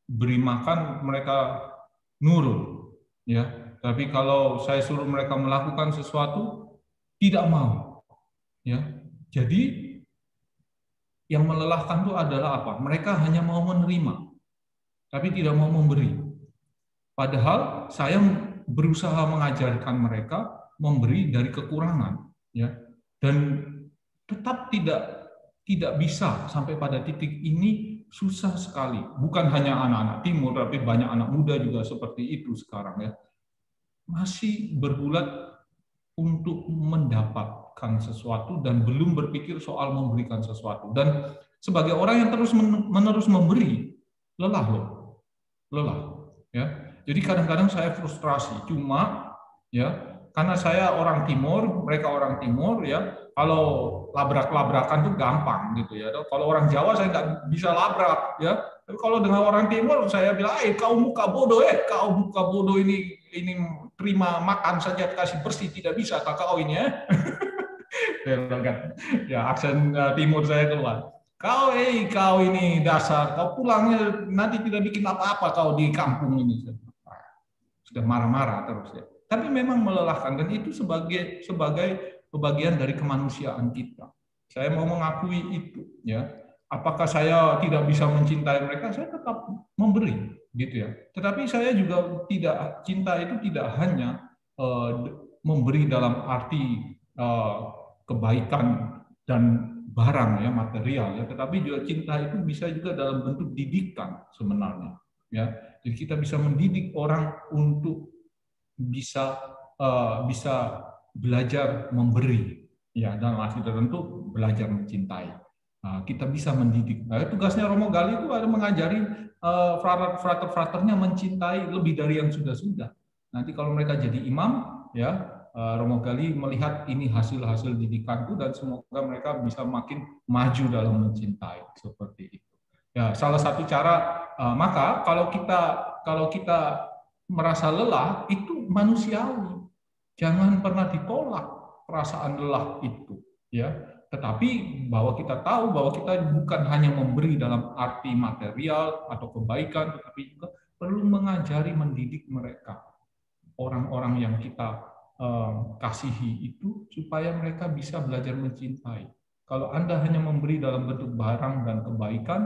beri makan mereka nurut, ya. Tapi kalau saya suruh mereka melakukan sesuatu tidak mau, ya. Jadi yang melelahkan itu adalah apa? Mereka hanya mau menerima, tapi tidak mau memberi. Padahal saya berusaha mengajarkan mereka memberi dari kekurangan, ya, dan tetap tidak bisa sampai pada titik ini. Susah sekali. Bukan hanya anak-anak timur, tapi banyak anak muda juga seperti itu sekarang, ya, masih bergulat untuk mendapatkan sesuatu dan belum berpikir soal memberikan sesuatu. Dan sebagai orang yang terus-menerus memberi, lelah loh, lelah, ya. Jadi kadang-kadang saya frustrasi, cuma ya karena saya orang timur, mereka orang timur, ya, kalau labrak-labrakan tuh gampang gitu, ya. Kalau orang Jawa saya nggak bisa labrak, ya. Tapi kalau dengan orang timur saya bilang, kau muka bodoh, kau muka bodoh ini terima makan saja kasih bersih tidak bisa kakak ini, ya. Ya, aksen timur saya keluar. Kau ini dasar, kau pulangnya nanti tidak bikin apa-apa kau di kampung ini. Sudah marah-marah terus, ya. Tapi memang melelahkan, dan itu sebagai bagian dari kemanusiaan kita. Saya mau mengakui itu, ya. Apakah saya tidak bisa mencintai mereka? Saya tetap memberi, gitu, ya. Tetapi saya juga cinta itu tidak hanya memberi dalam arti kebaikan dan barang, ya, material, ya. Tetapi juga cinta itu bisa juga dalam bentuk didikan sebenarnya, ya. Jadi kita bisa mendidik orang untuk bisa belajar memberi, ya, dalam arti tertentu belajar mencintai. Kita bisa mendidik. Tugasnya Romo Gali itu ada mengajari frater-fraternya mencintai lebih dari yang sudah-sudah. Nanti kalau mereka jadi imam, ya, Romo Gali melihat ini hasil-hasil didikanku dan semoga mereka bisa makin maju dalam mencintai, seperti itu. Ya, salah satu cara. Maka kalau kita merasa lelah, itu manusiawi. Jangan pernah ditolak perasaan lelah itu, ya. Tetapi bahwa kita tahu bahwa kita bukan hanya memberi dalam arti material atau kebaikan, tetapi juga perlu mengajari, mendidik mereka, orang-orang yang kita kasihi itu, supaya mereka bisa belajar mencintai. Kalau Anda hanya memberi dalam bentuk barang dan kebaikan,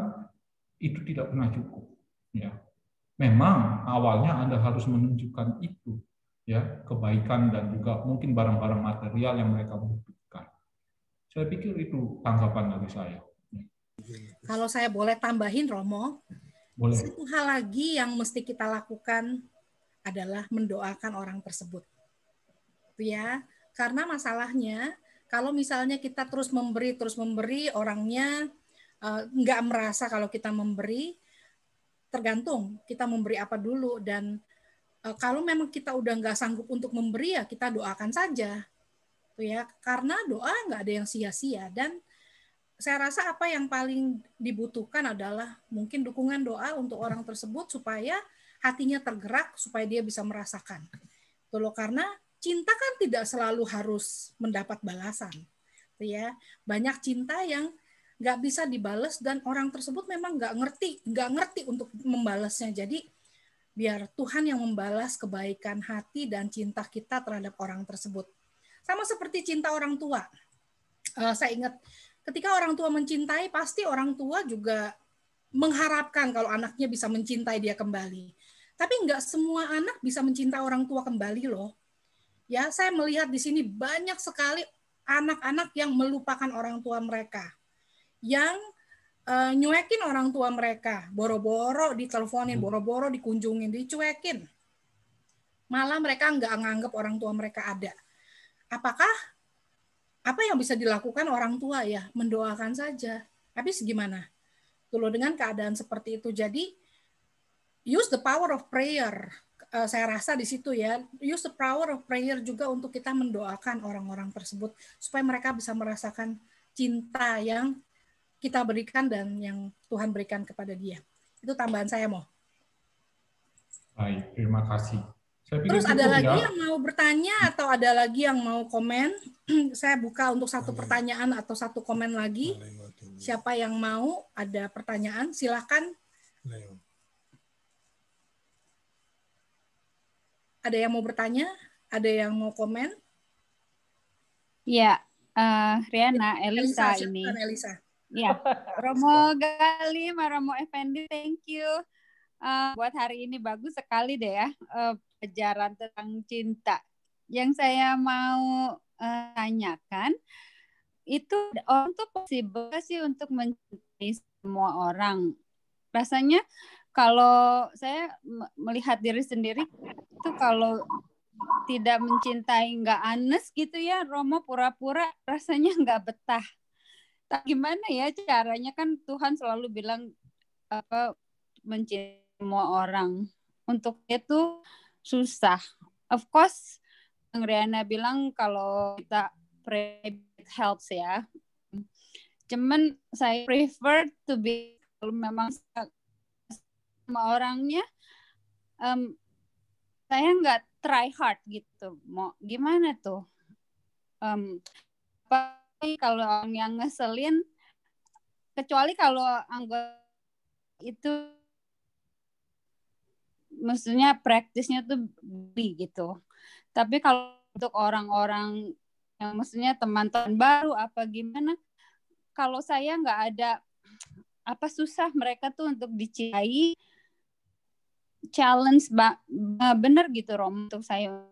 itu tidak pernah cukup, ya. Memang awalnya Anda harus menunjukkan itu, ya, kebaikan dan juga mungkin barang-barang material yang mereka butuhkan. Saya pikir itu tanggapan dari saya. Kalau saya boleh tambahin, Romo, boleh. Satu hal lagi yang mesti kita lakukan adalah mendoakan orang tersebut, ya. Karena masalahnya kalau misalnya kita terus memberi, orangnya nggak merasa kalau kita memberi. Tergantung kita memberi apa dulu, dan kalau memang kita udah nggak sanggup untuk memberi, ya kita doakan saja, ya, karena doa nggak ada yang sia-sia. Dan saya rasa apa yang paling dibutuhkan adalah mungkin dukungan doa untuk orang tersebut supaya hatinya tergerak, supaya dia bisa merasakan. Tuh loh, karena cinta kan tidak selalu harus mendapat balasan, ya. Banyak cinta yang nggak bisa dibalas dan orang tersebut memang nggak ngerti untuk membalasnya. Jadi biar Tuhan yang membalas kebaikan hati dan cinta kita terhadap orang tersebut. Sama seperti cinta orang tua. Saya ingat ketika orang tua mencintai, pasti orang tua juga mengharapkan kalau anaknya bisa mencintai dia kembali. Tapi nggak semua anak bisa mencintai orang tua kembali loh. Ya, saya melihat di sini banyak sekali anak-anak yang melupakan orang tua mereka, yang nyuekin orang tua mereka, boro-boro diteleponin, boro-boro dikunjungin, dicuekin. Malah mereka nggak nganggap orang tua mereka ada. Apakah apa yang bisa dilakukan orang tua, ya? Mendoakan saja. Habis gimana? Tuh dengan keadaan seperti itu. Jadi use the power of prayer. Saya rasa di situ, ya. Use the power of prayer juga untuk kita mendoakan orang-orang tersebut supaya mereka bisa merasakan cinta yang kita berikan dan yang Tuhan berikan kepada dia. Itu tambahan saya, Mo. Baik, terima kasih. Terus ada lagi yang mau bertanya atau ada lagi yang mau komen? Saya buka untuk satu pertanyaan atau satu komen lagi. Siapa yang mau ada pertanyaan, silakan. Ada yang mau bertanya? Ada yang mau komen? Iya, Riana, Elisa ini. Elisa. Ya, Romo Gali, Romo Effendi, thank you. buat hari ini bagus sekali deh ya, pelajaran tentang cinta. Yang saya mau tanyakan, itu orang tuh possible sih untuk mencintai semua orang. Rasanya kalau saya melihat diri sendiri itu kalau tidak mencintai, nggak honest gitu ya, Romo, pura-pura, rasanya nggak betah. Tapi gimana ya caranya, kan Tuhan selalu bilang mencintai semua orang. Untuk itu susah. Of course, Bang Riana bilang kalau kita pray it helps ya. Cuman saya prefer to be, kalau memang sama orangnya, saya nggak try hard gitu. Mau gimana tuh? Kalau orang yang ngeselin, kecuali kalau anggota itu maksudnya praktisnya tuh gitu. Tapi kalau untuk orang-orang yang maksudnya teman-teman baru apa gimana, kalau saya nggak ada susah mereka tuh untuk dicintai, challenge bener gitu Rom, untuk saya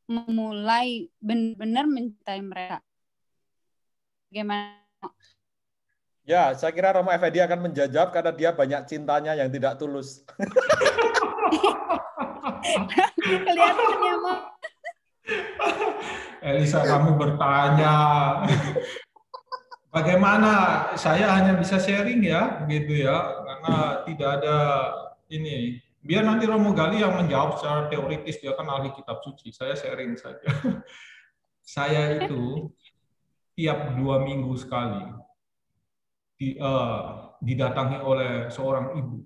memulai benar-benar mencintai mereka. Gimana? Ya, saya kira Romo Effendi akan menjawab karena dia banyak cintanya yang tidak tulus. Kelihatannya mau. Elisa, kamu bertanya. Bagaimana? Saya hanya bisa sharing ya, gitu ya, karena tidak ada ini. Biar nanti Romo Gali yang menjawab secara teoritis, dia kan ahli kitab suci. Saya sharing saja. Saya itu tiap 2 minggu sekali didatangi oleh seorang ibu.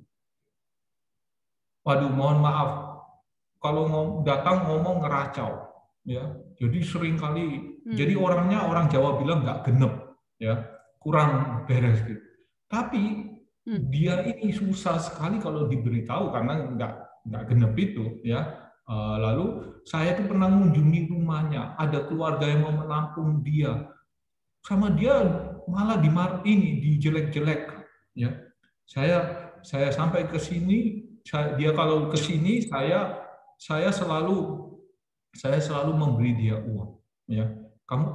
Waduh, mohon maaf, kalau datang ngomong ngeracau, ya. Jadi sering kali, jadi orangnya orang Jawa bilang nggak genep, ya, kurang beres gitu. Tapi dia ini susah sekali kalau diberitahu karena nggak genep itu, ya. Lalu saya tuh pernah mengunjungi rumahnya, ada keluarga yang mau menampung dia, sama dia malah dijelek-jelek, ya. Saya sampai ke sini, dia kalau ke sini saya selalu memberi dia uang, ya.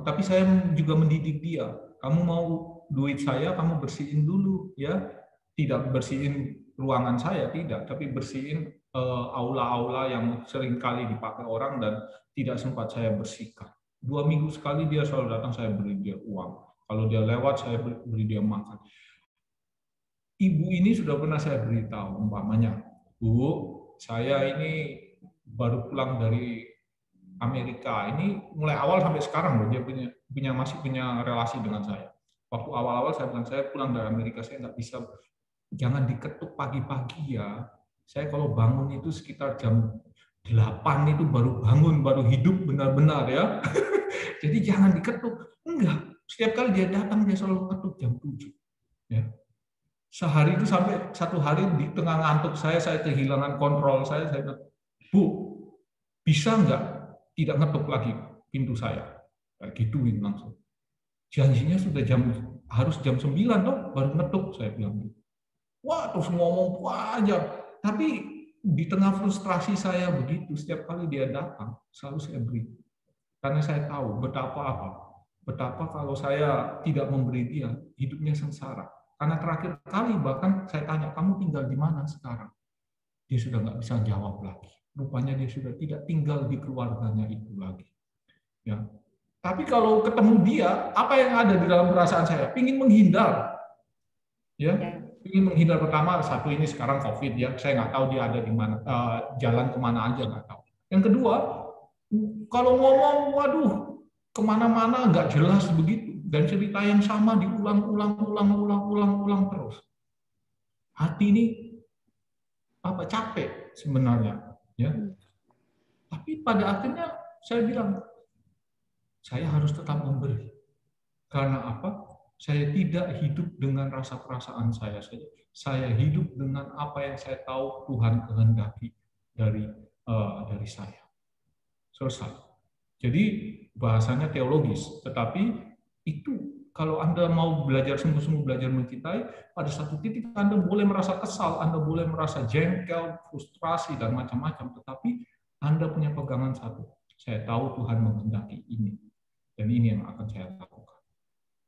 Tapi saya juga mendidik dia. Kamu mau duit saya, kamu bersihin dulu, ya. Tidak bersihin ruangan saya, tidak, tapi bersihin aula-aula yang sering kali dipakai orang dan tidak sempat saya bersihkan. 2 minggu sekali dia selalu datang, saya beri dia uang. Kalau dia lewat, saya beri dia makan. Ibu ini sudah pernah saya beritahu, umpamanya, Bu, saya ini baru pulang dari Amerika. Ini mulai awal sampai sekarang loh, dia masih punya relasi dengan saya. Waktu awal-awal saya bilang, saya pulang dari Amerika, saya nggak bisa, jangan diketuk pagi-pagi ya. Saya kalau bangun itu sekitar jam 8 itu baru bangun, baru hidup benar-benar ya. Jadi jangan diketuk. Enggak, setiap kali dia datang dia selalu ketuk jam 7. Ya. Sehari itu sampai satu hari di tengah ngantuk saya kehilangan kontrol saya bilang, Bu, bisa nggak tidak ngetuk lagi pintu saya? Kayak gituin langsung. Janjinya sudah harus jam 9 toh baru ngetuk, saya bilang. Wah, terus ngomong aja. Tapi di tengah frustrasi saya begitu, setiap kali dia datang selalu saya beri. Karena saya tahu betapa kalau saya tidak memberi dia, hidupnya sengsara. Karena terakhir kali bahkan saya tanya, kamu tinggal di mana sekarang? Dia sudah nggak bisa jawab lagi. Rupanya dia sudah tidak tinggal di keluarganya itu lagi. Ya. Tapi kalau ketemu dia, apa yang ada di dalam perasaan saya? Pingin menghindar. Ya. Pingin menghindar. Pertama, satu ini sekarang COVID ya, saya nggak tahu dia ada di mana, jalan kemana aja nggak tahu. Yang kedua, kalau ngomong, waduh, kemana-mana nggak jelas begitu. Dan cerita yang sama diulang terus. Hati ini capek sebenarnya, ya. Tapi pada akhirnya saya bilang, saya harus tetap memberi. Karena apa? Saya tidak hidup dengan rasa perasaan saya saja. Saya hidup dengan apa yang saya tahu Tuhan kehendaki dari saya. Selesai. Jadi bahasanya teologis, tetapi itu Kalau Anda mau belajar sungguh-sungguh belajar mencintai, pada satu titik Anda boleh merasa kesal, Anda boleh merasa jengkel, frustrasi, dan macam-macam. Tetapi Anda punya pegangan satu. Saya tahu Tuhan menghendaki ini. Dan ini yang akan saya lakukan.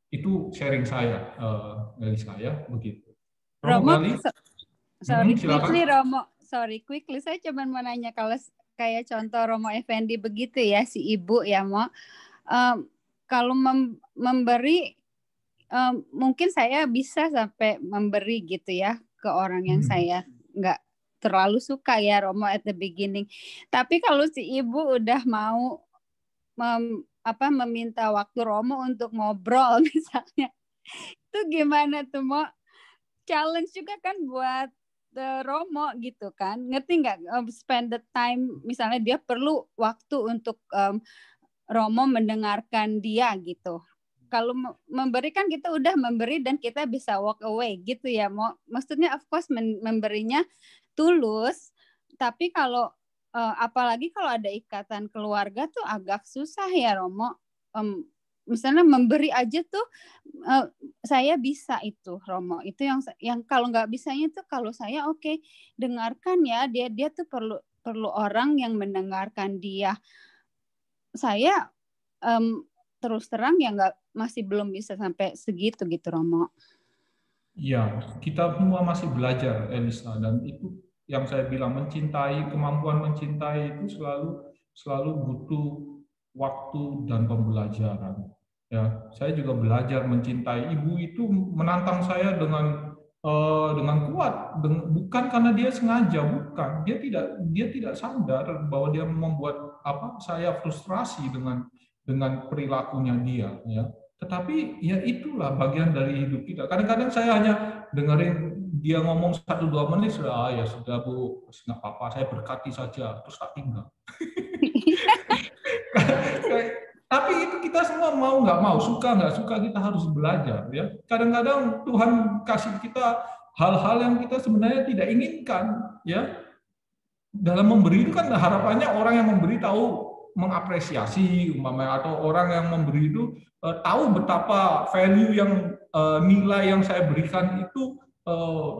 Itu sharing saya, dari saya, begitu. Romo, quickly, saya cuma mau nanya, kalau kayak contoh Romo Effendi begitu ya, si ibu ya, Mo. Kalau memberi, mungkin saya bisa sampai memberi gitu ya ke orang yang saya nggak terlalu suka ya, Romo, at the beginning. Tapi kalau si ibu udah mau meminta waktu Romo untuk ngobrol misalnya, itu gimana tuh, Mo? Challenge juga kan buat Romo gitu kan, ngerti nggak? Spend the time, misalnya dia perlu waktu untuk Romo mendengarkan dia gitu. Kalau memberikan kita udah memberi dan kita bisa walk away gitu ya. Maksudnya of course memberinya tulus, tapi kalau apalagi kalau ada ikatan keluarga tuh agak susah ya, Romo. Misalnya memberi aja tuh saya bisa itu, Romo. Itu yang kalau nggak bisanya tuh kalau saya oke, dengarkan ya, dia tuh perlu orang yang mendengarkan dia. Saya terus terang ya masih belum bisa sampai segitu gitu, Romo. Ya, kita semua masih belajar, Elisa, dan itu yang saya bilang, kemampuan mencintai itu selalu butuh waktu dan pembelajaran. Ya, saya juga belajar mencintai. Ibu itu menantang saya dengan kuat, bukan karena dia sengaja, bukan. Dia tidak sadar bahwa dia membuat saya frustrasi dengan perilakunya dia, ya. Tetapi ya itulah bagian dari hidup kita. Kadang-kadang saya hanya dengerin dia ngomong 1-2 menit, ya sudah Bu, nggak apa-apa, saya berkati saja, terus tak tinggal. Tapi itu kita semua mau nggak mau, suka nggak suka, kita harus belajar, ya. Kadang-kadang Tuhan kasih kita hal-hal yang kita sebenarnya tidak inginkan, ya. Dalam memberi itu kan harapannya orang yang memberi tahu mengapresiasi, umpamanya, atau orang yang memberi itu tahu betapa value yang nilai yang saya berikan itu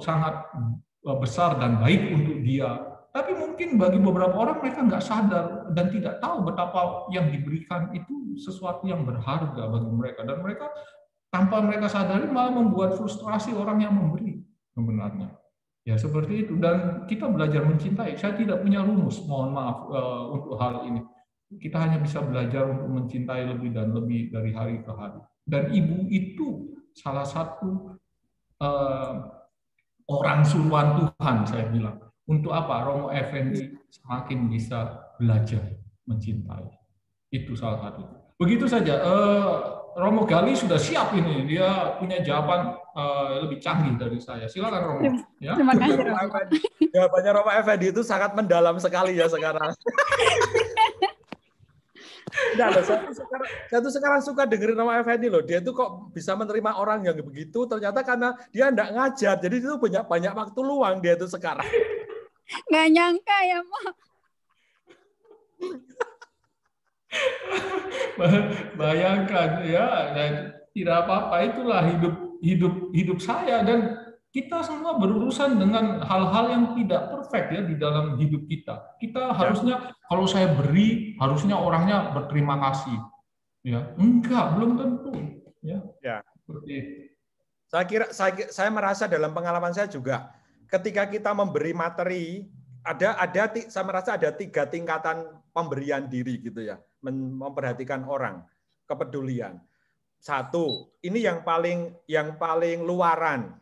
sangat besar dan baik untuk dia. Tapi mungkin bagi beberapa orang mereka nggak sadar dan tidak tahu betapa yang diberikan itu sesuatu yang berharga bagi mereka, dan mereka tanpa mereka sadari malah membuat frustrasi orang yang memberi sebenarnya. Ya seperti itu, dan kita belajar mencintai. Saya tidak punya rumus, mohon maaf untuk hal ini. Kita hanya bisa belajar untuk mencintai lebih dan lebih dari hari ke hari. Dan ibu itu salah satu orang suruhan Tuhan, saya bilang. Untuk apa? Romo Effendi semakin bisa belajar mencintai. Itu salah satu. Begitu saja. Romo Gali sudah siap ini. Dia punya jawaban lebih canggih dari saya. Silakan Romo. Ya. Terima kasih, Romo. Jawabannya Romo Effendi itu sangat mendalam sekali ya sekarang. Saya tuh sekarang suka dengerin Romo Effendi loh. Dia tuh kok bisa menerima orang yang begitu, ternyata karena dia enggak ngajar. Jadi itu banyak waktu luang dia tuh sekarang. Nggak nyangka ya, Mo. Bayangkan ya, tidak apa-apa, itulah hidup saya, dan kita semua berurusan dengan hal-hal yang tidak perfect ya di dalam hidup kita. Kita harusnya, kalau saya beri, harusnya orangnya berterima kasih. Ya, enggak, belum tentu. Ya. Seperti Saya merasa dalam pengalaman saya juga, ketika kita memberi materi, saya merasa ada 3 tingkatan pemberian diri gitu ya, memperhatikan orang, kepedulian. 1, ini yang paling luaran,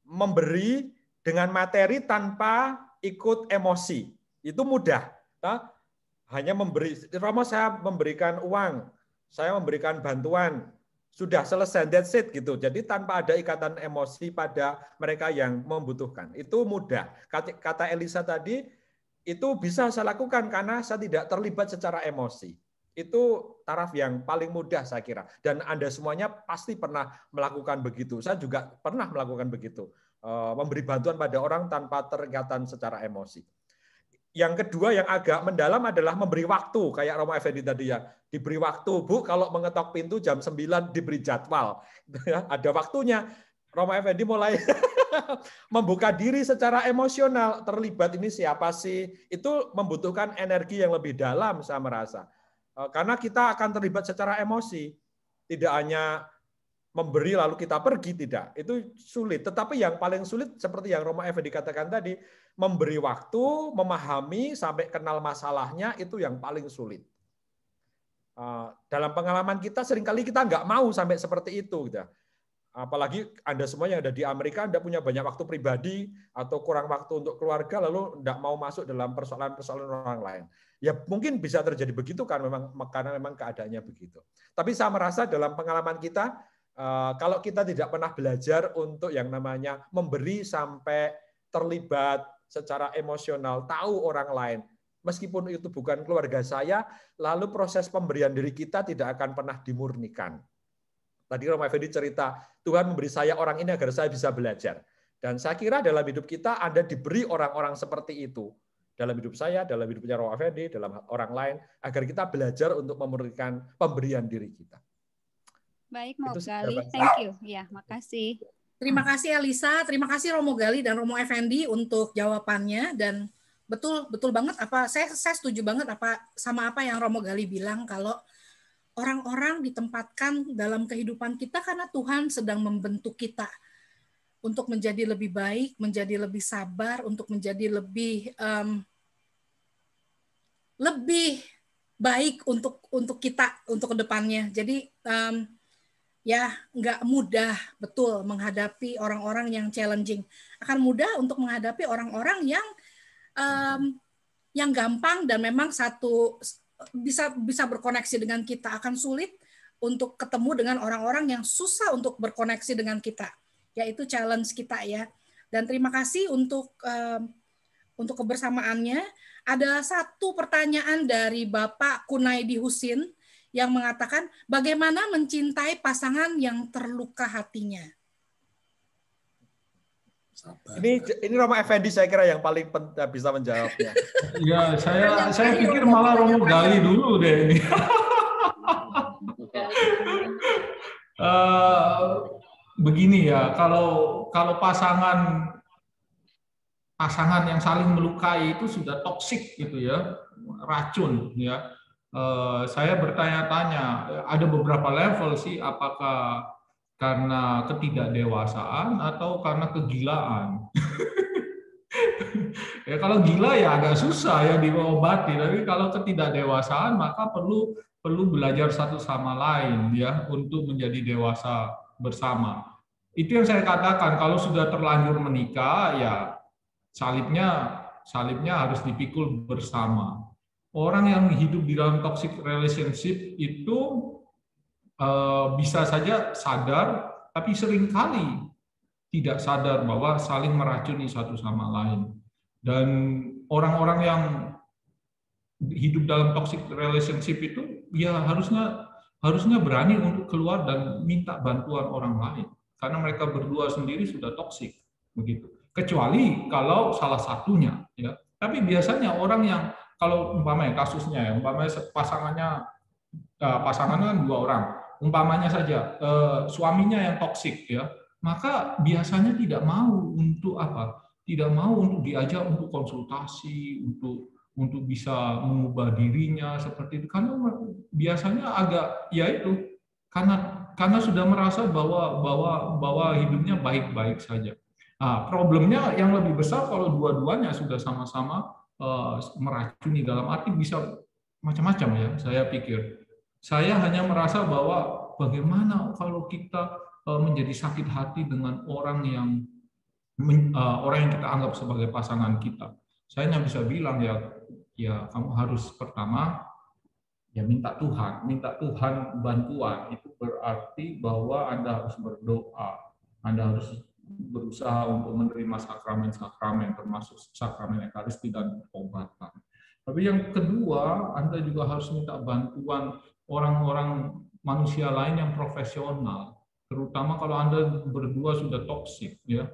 memberi dengan materi tanpa ikut emosi, itu mudah. Hanya memberi, Romo saya memberikan uang, saya memberikan bantuan, sudah selesai, that's it gitu. Jadi tanpa ada ikatan emosi pada mereka yang membutuhkan. Itu mudah. Kata Elisa tadi, itu bisa saya lakukan karena saya tidak terlibat secara emosi. Itu taraf yang paling mudah saya kira. Dan Anda semuanya pasti pernah melakukan begitu. Saya juga pernah melakukan begitu. Memberi bantuan pada orang tanpa terikatan secara emosi. yang kedua yang agak mendalam adalah memberi waktu, kayak Romo Effendi tadi ya. Diberi waktu, Bu, kalau mengetok pintu jam 9 diberi jadwal. Ada waktunya. Romo Effendi mulai membuka diri secara emosional, terlibat ini siapa sih? Itu membutuhkan energi yang lebih dalam, saya merasa. Karena kita akan terlibat secara emosi. Tidak hanya memberi lalu kita pergi, tidak. Itu sulit. Tetapi yang paling sulit seperti yang Romo Effendi katakan tadi, memberi waktu, memahami, sampai kenal masalahnya, itu yang paling sulit. Dalam pengalaman kita, seringkali kita nggak mau sampai seperti itu. Gitu. Apalagi Anda semua yang ada di Amerika, Anda punya banyak waktu pribadi, atau kurang waktu untuk keluarga, lalu nggak mau masuk dalam persoalan-persoalan orang lain. Ya mungkin bisa terjadi begitu kan, karena memang keadaannya begitu. Tapi saya merasa dalam pengalaman kita, kalau kita tidak pernah belajar untuk yang namanya memberi sampai terlibat secara emosional, tahu orang lain, meskipun itu bukan keluarga saya, lalu proses pemberian diri kita tidak akan pernah dimurnikan. Tadi Romo Effendi cerita, Tuhan memberi saya orang ini agar saya bisa belajar. Dan saya kira dalam hidup kita Anda diberi orang-orang seperti itu. Dalam hidup saya, dalam hidupnya Romo Effendi, dalam orang lain, agar kita belajar untuk memurnikan pemberian diri kita. Baik, Mogali. Thank you. Ya, makasih. Terima kasih Elisa, terima kasih Romo Gali dan Romo Effendi untuk jawabannya, dan betul banget saya setuju banget sama apa yang Romo Gali bilang, kalau orang-orang ditempatkan dalam kehidupan kita karena Tuhan sedang membentuk kita untuk menjadi lebih baik, menjadi lebih sabar, untuk menjadi lebih baik untuk kita, untuk kedepannya. Jadi ya nggak mudah betul menghadapi orang-orang yang challenging. Akan mudah untuk menghadapi orang-orang yang gampang dan memang bisa berkoneksi dengan kita. Akan sulit untuk ketemu dengan orang-orang yang susah untuk berkoneksi dengan kita. Yaitu challenge kita ya. Dan terima kasih untuk kebersamaannya. Ada satu pertanyaan dari Bapak Kunaidi Husin yang mengatakan, bagaimana mencintai pasangan yang terluka hatinya? Ini Romo Effendi saya kira yang paling bisa menjawabnya. Ya, saya pikir malah Romo Gali dulu deh ini. Begini ya, kalau pasangan yang saling melukai itu sudah toksik gitu ya, racun ya. Saya bertanya-tanya, ada beberapa level sih, apakah karena ketidakdewasaan atau karena kegilaan. Ya kalau gila ya agak susah ya diobati, tapi kalau ketidakdewasaan maka perlu belajar satu sama lain ya untuk menjadi dewasa bersama. Itu yang saya katakan, kalau sudah terlanjur menikah ya salibnya harus dipikul bersama. Orang yang hidup di dalam toxic relationship itu bisa saja sadar, tapi seringkali tidak sadar bahwa saling meracuni satu sama lain. Dan orang-orang yang hidup dalam toxic relationship itu ya harusnya berani untuk keluar dan minta bantuan orang lain, karena mereka berdua sendiri sudah toxic begitu. Kecuali kalau salah satunya ya. Tapi biasanya orang yang, kalau umpamanya kasusnya ya, umpamanya pasangannya kan 2 orang, umpamanya saja suaminya yang toksik ya, maka biasanya tidak mau untuk tidak mau untuk diajak untuk konsultasi, untuk bisa mengubah dirinya seperti itu, karena biasanya agak ya itu karena sudah merasa bahwa hidupnya baik-baik saja. Nah, problemnya yang lebih besar kalau dua-duanya sudah sama-sama meracuni, dalam arti bisa macam-macam ya. Saya hanya merasa bahwa bagaimana kalau kita menjadi sakit hati dengan orang yang kita anggap sebagai pasangan kita. Saya hanya bisa bilang ya kamu harus pertama ya minta Tuhan bantuan. Itu berarti bahwa Anda harus berdoa, Anda harus berusaha untuk menerima sakramen-sakramen, termasuk sakramen Ekaristi dan pengobatan. Tapi yang kedua, Anda juga harus minta bantuan orang-orang manusia lain yang profesional, terutama kalau Anda berdua sudah toksik ya,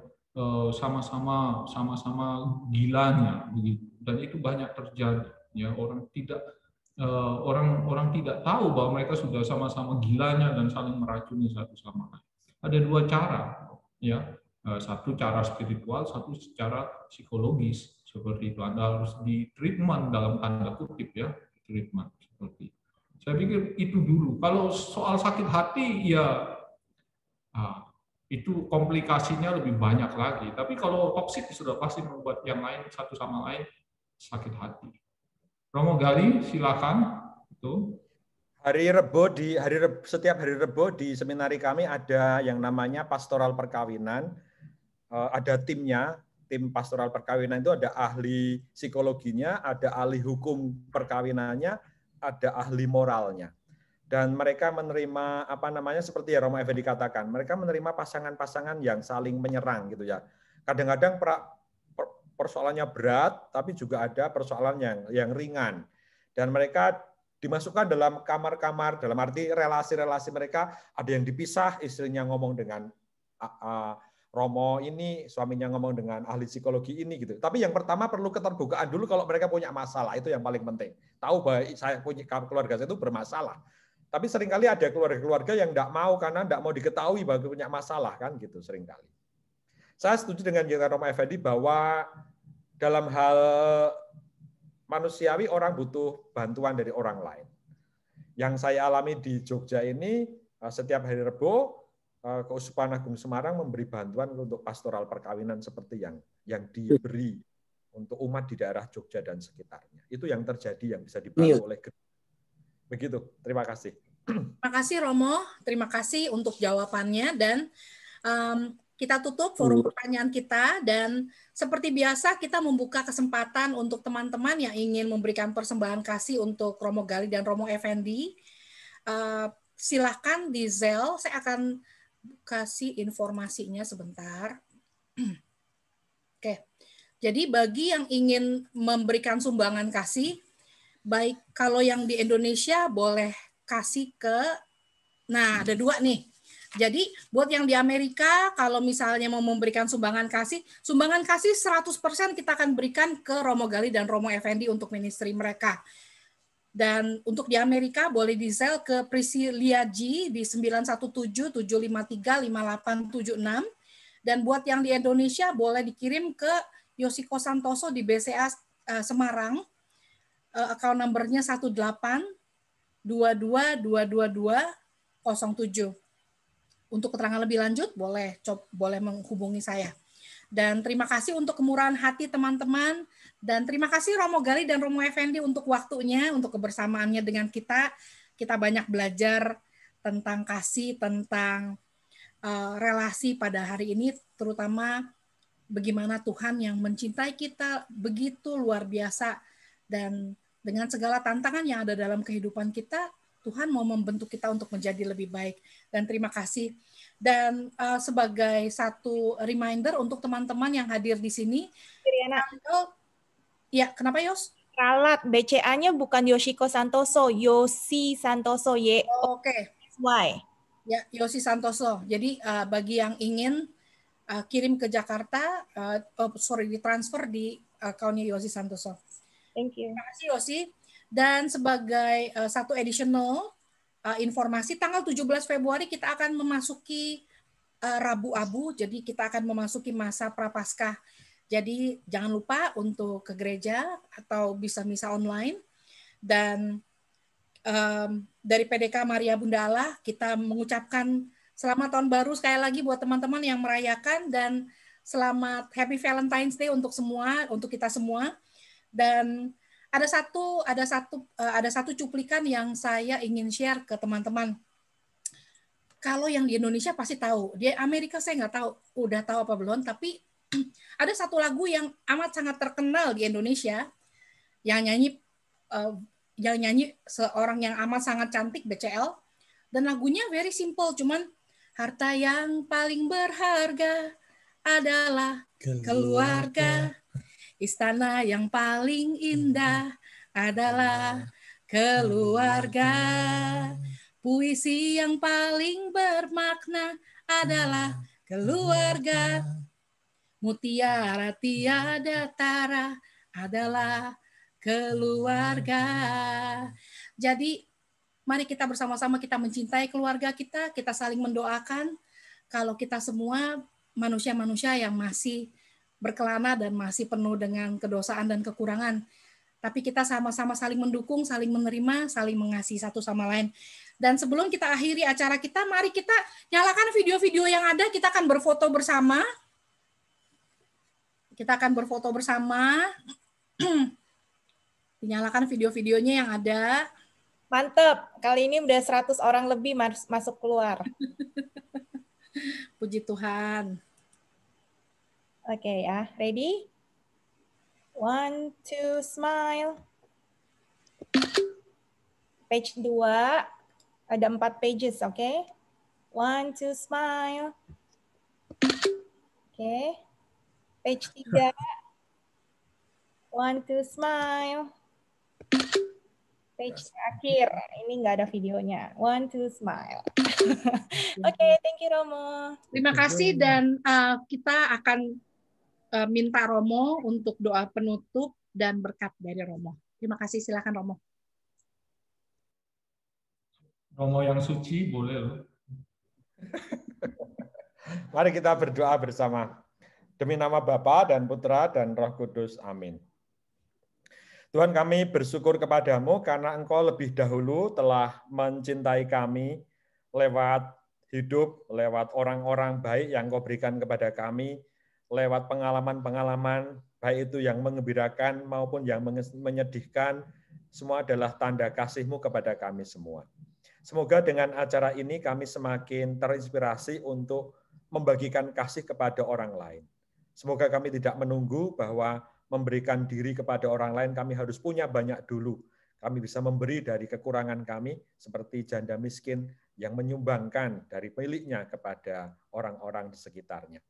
sama-sama gilanya begitu. dan itu banyak terjadi. Ya, orang tidak tahu bahwa mereka sudah sama-sama gilanya dan saling meracuni satu sama lain. Ada dua cara, ya, satu cara spiritual, satu secara psikologis seperti itu. Anda harus di treatment dalam tanda kutip, ya, treatment seperti itu. Saya pikir itu dulu. Kalau soal sakit hati, ya itu komplikasinya lebih banyak lagi. Tapi kalau toksik sudah pasti membuat yang lain satu sama lain sakit hati. Romo Gali, silakan. Itu. Setiap hari Rebo di seminari kami ada yang namanya pastoral perkawinan. Ada timnya, tim pastoral perkawinan itu ada ahli psikologinya, ada ahli hukum perkawinannya, ada ahli moralnya. Dan mereka menerima seperti ya Romo Effendi katakan, mereka menerima pasangan-pasangan yang saling menyerang gitu ya. Kadang-kadang persoalannya berat, tapi juga ada persoalan yang ringan. Dan mereka dimasukkan dalam kamar-kamar, dalam arti relasi-relasi mereka, ada yang dipisah, istrinya ngomong dengan Romo ini, suaminya ngomong dengan ahli psikologi ini gitu. Tapi yang pertama perlu keterbukaan dulu kalau mereka punya masalah, itu yang paling penting. Tahu bahwa keluarga saya itu bermasalah. Tapi seringkali ada keluarga-keluarga yang enggak mau karena enggak mau diketahui bahwa punya masalah kan gitu seringkali. Saya setuju dengan Romo Effendi bahwa dalam hal manusiawi orang butuh bantuan dari orang lain. Yang saya alami di Jogja ini setiap hari Rebo Keuskupan Agung Semarang memberi bantuan untuk pastoral perkawinan seperti yang diberi untuk umat di daerah Jogja dan sekitarnya. Itu yang terjadi yang bisa dibantu oleh gereja. Begitu. Terima kasih. Terima kasih Romo. Terima kasih untuk jawabannya dan kita tutup forum pertanyaan kita dan seperti biasa kita membuka kesempatan untuk teman-teman yang ingin memberikan persembahan kasih untuk Romo Gali dan Romo Effendi. Silakan di Zelle, saya akan kasih informasinya sebentar. Oke. Jadi bagi yang ingin memberikan sumbangan kasih, baik kalau yang di Indonesia boleh kasih ke, nah ada dua nih. Jadi buat yang di Amerika, kalau misalnya mau memberikan sumbangan kasih 100% kita akan berikan ke Romo Gali dan Romo Effendi untuk ministry mereka. Dan untuk di Amerika boleh di Zelle ke Priscilia G di 917-753-5876. Dan buat yang di Indonesia boleh dikirim ke Yoshiko Santoso di BCA Semarang. Account number-nya 1822222207. Untuk keterangan lebih lanjut boleh menghubungi saya. Dan terima kasih untuk kemurahan hati teman-teman dan terima kasih Romo Gali dan Romo Effendi untuk waktunya, untuk kebersamaannya dengan kita. Kita banyak belajar tentang kasih, tentang relasi pada hari ini, terutama bagaimana Tuhan yang mencintai kita begitu luar biasa dan dengan segala tantangan yang ada dalam kehidupan kita, Tuhan mau membentuk kita untuk menjadi lebih baik. Dan terima kasih. Dan sebagai satu reminder untuk teman-teman yang hadir di sini. Ya, kenapa Yos? Ralat, BCA-nya bukan Yoshiko Santoso, Yosi Santoso, Oke. Y. Ya, Yosi Santoso. Jadi bagi yang ingin kirim ke Jakarta, ditransfer di akunnya Yosi Santoso. Thank you. Terima kasih Yosi. Dan sebagai satu additional informasi, tanggal 17 Februari kita akan memasuki Rabu Abu, jadi kita akan memasuki masa Prapaskah. Jadi jangan lupa untuk ke gereja atau bisa misa online. Dan dari PDK Maria Bunda Allah, kita mengucapkan selamat tahun baru sekali lagi buat teman-teman yang merayakan dan selamat Happy Valentine's Day untuk semua, untuk kita semua. Dan ada satu cuplikan yang saya ingin share ke teman-teman. Kalau yang di Indonesia pasti tahu, di Amerika saya nggak tahu, udah tahu apa belum, tapi ada satu lagu yang amat sangat terkenal di Indonesia, yang nyanyi seorang yang amat sangat cantik, BCL, dan lagunya very simple, cuman harta yang paling berharga adalah keluarga. Istana yang paling indah adalah keluarga. Puisi yang paling bermakna adalah keluarga. Mutiara tiada tara adalah keluarga. Jadi mari kita bersama-sama kita mencintai keluarga kita, kita saling mendoakan kalau kita semua manusia-manusia yang masih berkelana dan masih penuh dengan kedosaan dan kekurangan. Tapi kita sama-sama saling mendukung, saling menerima, saling mengasihi satu sama lain. Dan sebelum kita akhiri acara kita, mari kita nyalakan video-video yang ada, kita akan berfoto bersama. Kita akan berfoto bersama. Dinyalakan video-videonya yang ada. Mantap, kali ini udah 100 orang lebih masuk keluar. Puji Tuhan. Oke ya, ready? 1, 2, smile. Page 2, ada 4 pages, oke? Okay? 1, 2, smile. Oke. Okay. Page 3. 1, 2, smile. Page terakhir, ini nggak ada videonya. 1, 2, smile. Oke, thank you Romo. Terima kasih dan kita akan minta Romo untuk doa penutup dan berkat dari Romo. Terima kasih, silakan Romo. Romo yang suci boleh loh. Mari kita berdoa bersama. Demi nama Bapa dan Putra dan Roh Kudus. Amin. Tuhan, kami bersyukur kepadamu karena Engkau lebih dahulu telah mencintai kami lewat hidup, lewat orang-orang baik yang Engkau berikan kepada kami, lewat pengalaman-pengalaman, baik itu yang menggembirakan maupun yang menyedihkan, semua adalah tanda kasih-Mu kepada kami semua. Semoga dengan acara ini kami semakin terinspirasi untuk membagikan kasih kepada orang lain. Semoga kami tidak menunggu bahwa memberikan diri kepada orang lain, kami harus punya banyak dulu. Kami bisa memberi dari kekurangan kami, seperti janda miskin yang menyumbangkan dari miliknya kepada orang-orang di sekitarnya.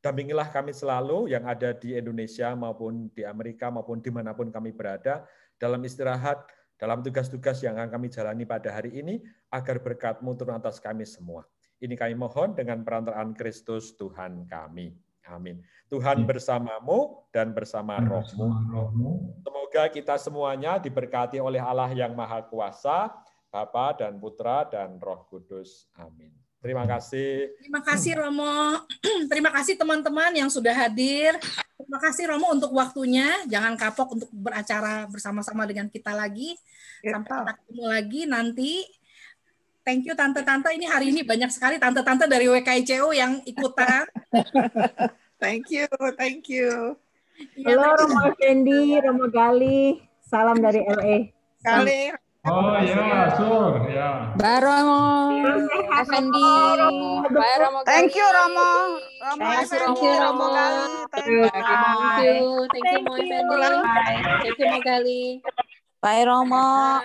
Dampingilah kami selalu yang ada di Indonesia maupun di Amerika maupun dimanapun kami berada, dalam istirahat, dalam tugas-tugas yang akan kami jalani pada hari ini, agar berkat-Mu turun atas kami semua. Ini kami mohon dengan perantaraan Kristus Tuhan kami. Amin. Tuhan bersamamu dan bersama rohmu. Semoga kita semuanya diberkati oleh Allah yang Maha Kuasa, Bapa dan Putra dan Roh Kudus. Amin. Terima kasih. Terima kasih Romo. Terima kasih teman-teman yang sudah hadir. Terima kasih Romo untuk waktunya. Jangan kapok untuk beracara bersama-sama dengan kita lagi. Sampai kita ketemu lagi nanti. Thank you tante-tante. Ini hari ini banyak sekali tante-tante dari WKICU yang ikutan. Thank you, thank you. Halo Romo Effendi, Romo Gali, salam dari LA. Gali. Oh ya, sur, ya. Bye Romo Effendi. Bye Romo Gali. Thank you Romo. Thank you Romo Gali. Thank you Mo Effendi. Thank you Mo Gali. Bye Romo.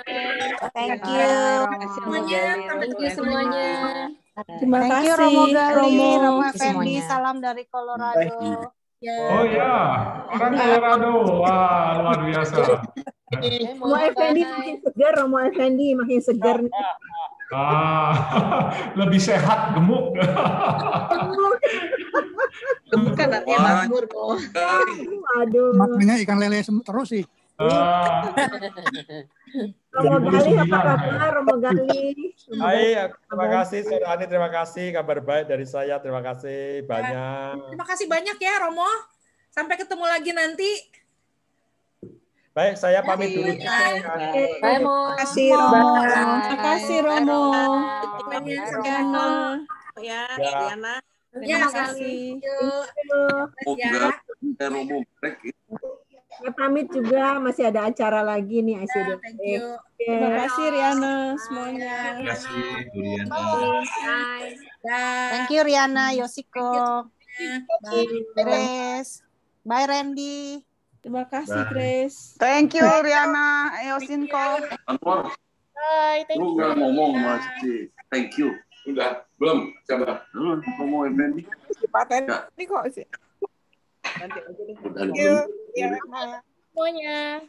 Thank you. Thank you semuanya. Terima kasih Romo Gali, Romo Effendi. Effendi, salam dari Colorado. Oh ya, orang Colorado. Wah, luar biasa. Romo Effendi makin segar, Romo Effendi makin segar. Lebih sehat, gemuk. Bukan artinya makmur kok. Aduh. Maknanya ikan lele terus sih. Romo Gali apa kabar, Romo Gali? Baik, terima kasih Surani, terima kasih kabar baik dari saya, terima kasih banyak. Terima kasih banyak ya Romo. Sampai ketemu lagi nanti. Baik, saya pamit dulu. Bye Mo. Terima kasih Romo. Terima kasih Romo. Diana. Ya, Diana. Terima kasih. Ya. Romo break. Saya pamit juga, masih ada acara lagi nih ICD. Thank you. Terima kasih Riana semuanya. Terima kasih, Juliana. Thank you Riana, Yoshiko. Grace. Bye Randy. Terima kasih Grace. Thank you Riana, Yosinko. Anwar, Bye, thank lu you. nggak ngomong masih. Thank you. Udah, belum? Siapa? Ngomong Effendi. Paten ini kok sih. Udah, Thank you. Riana. Semuanya.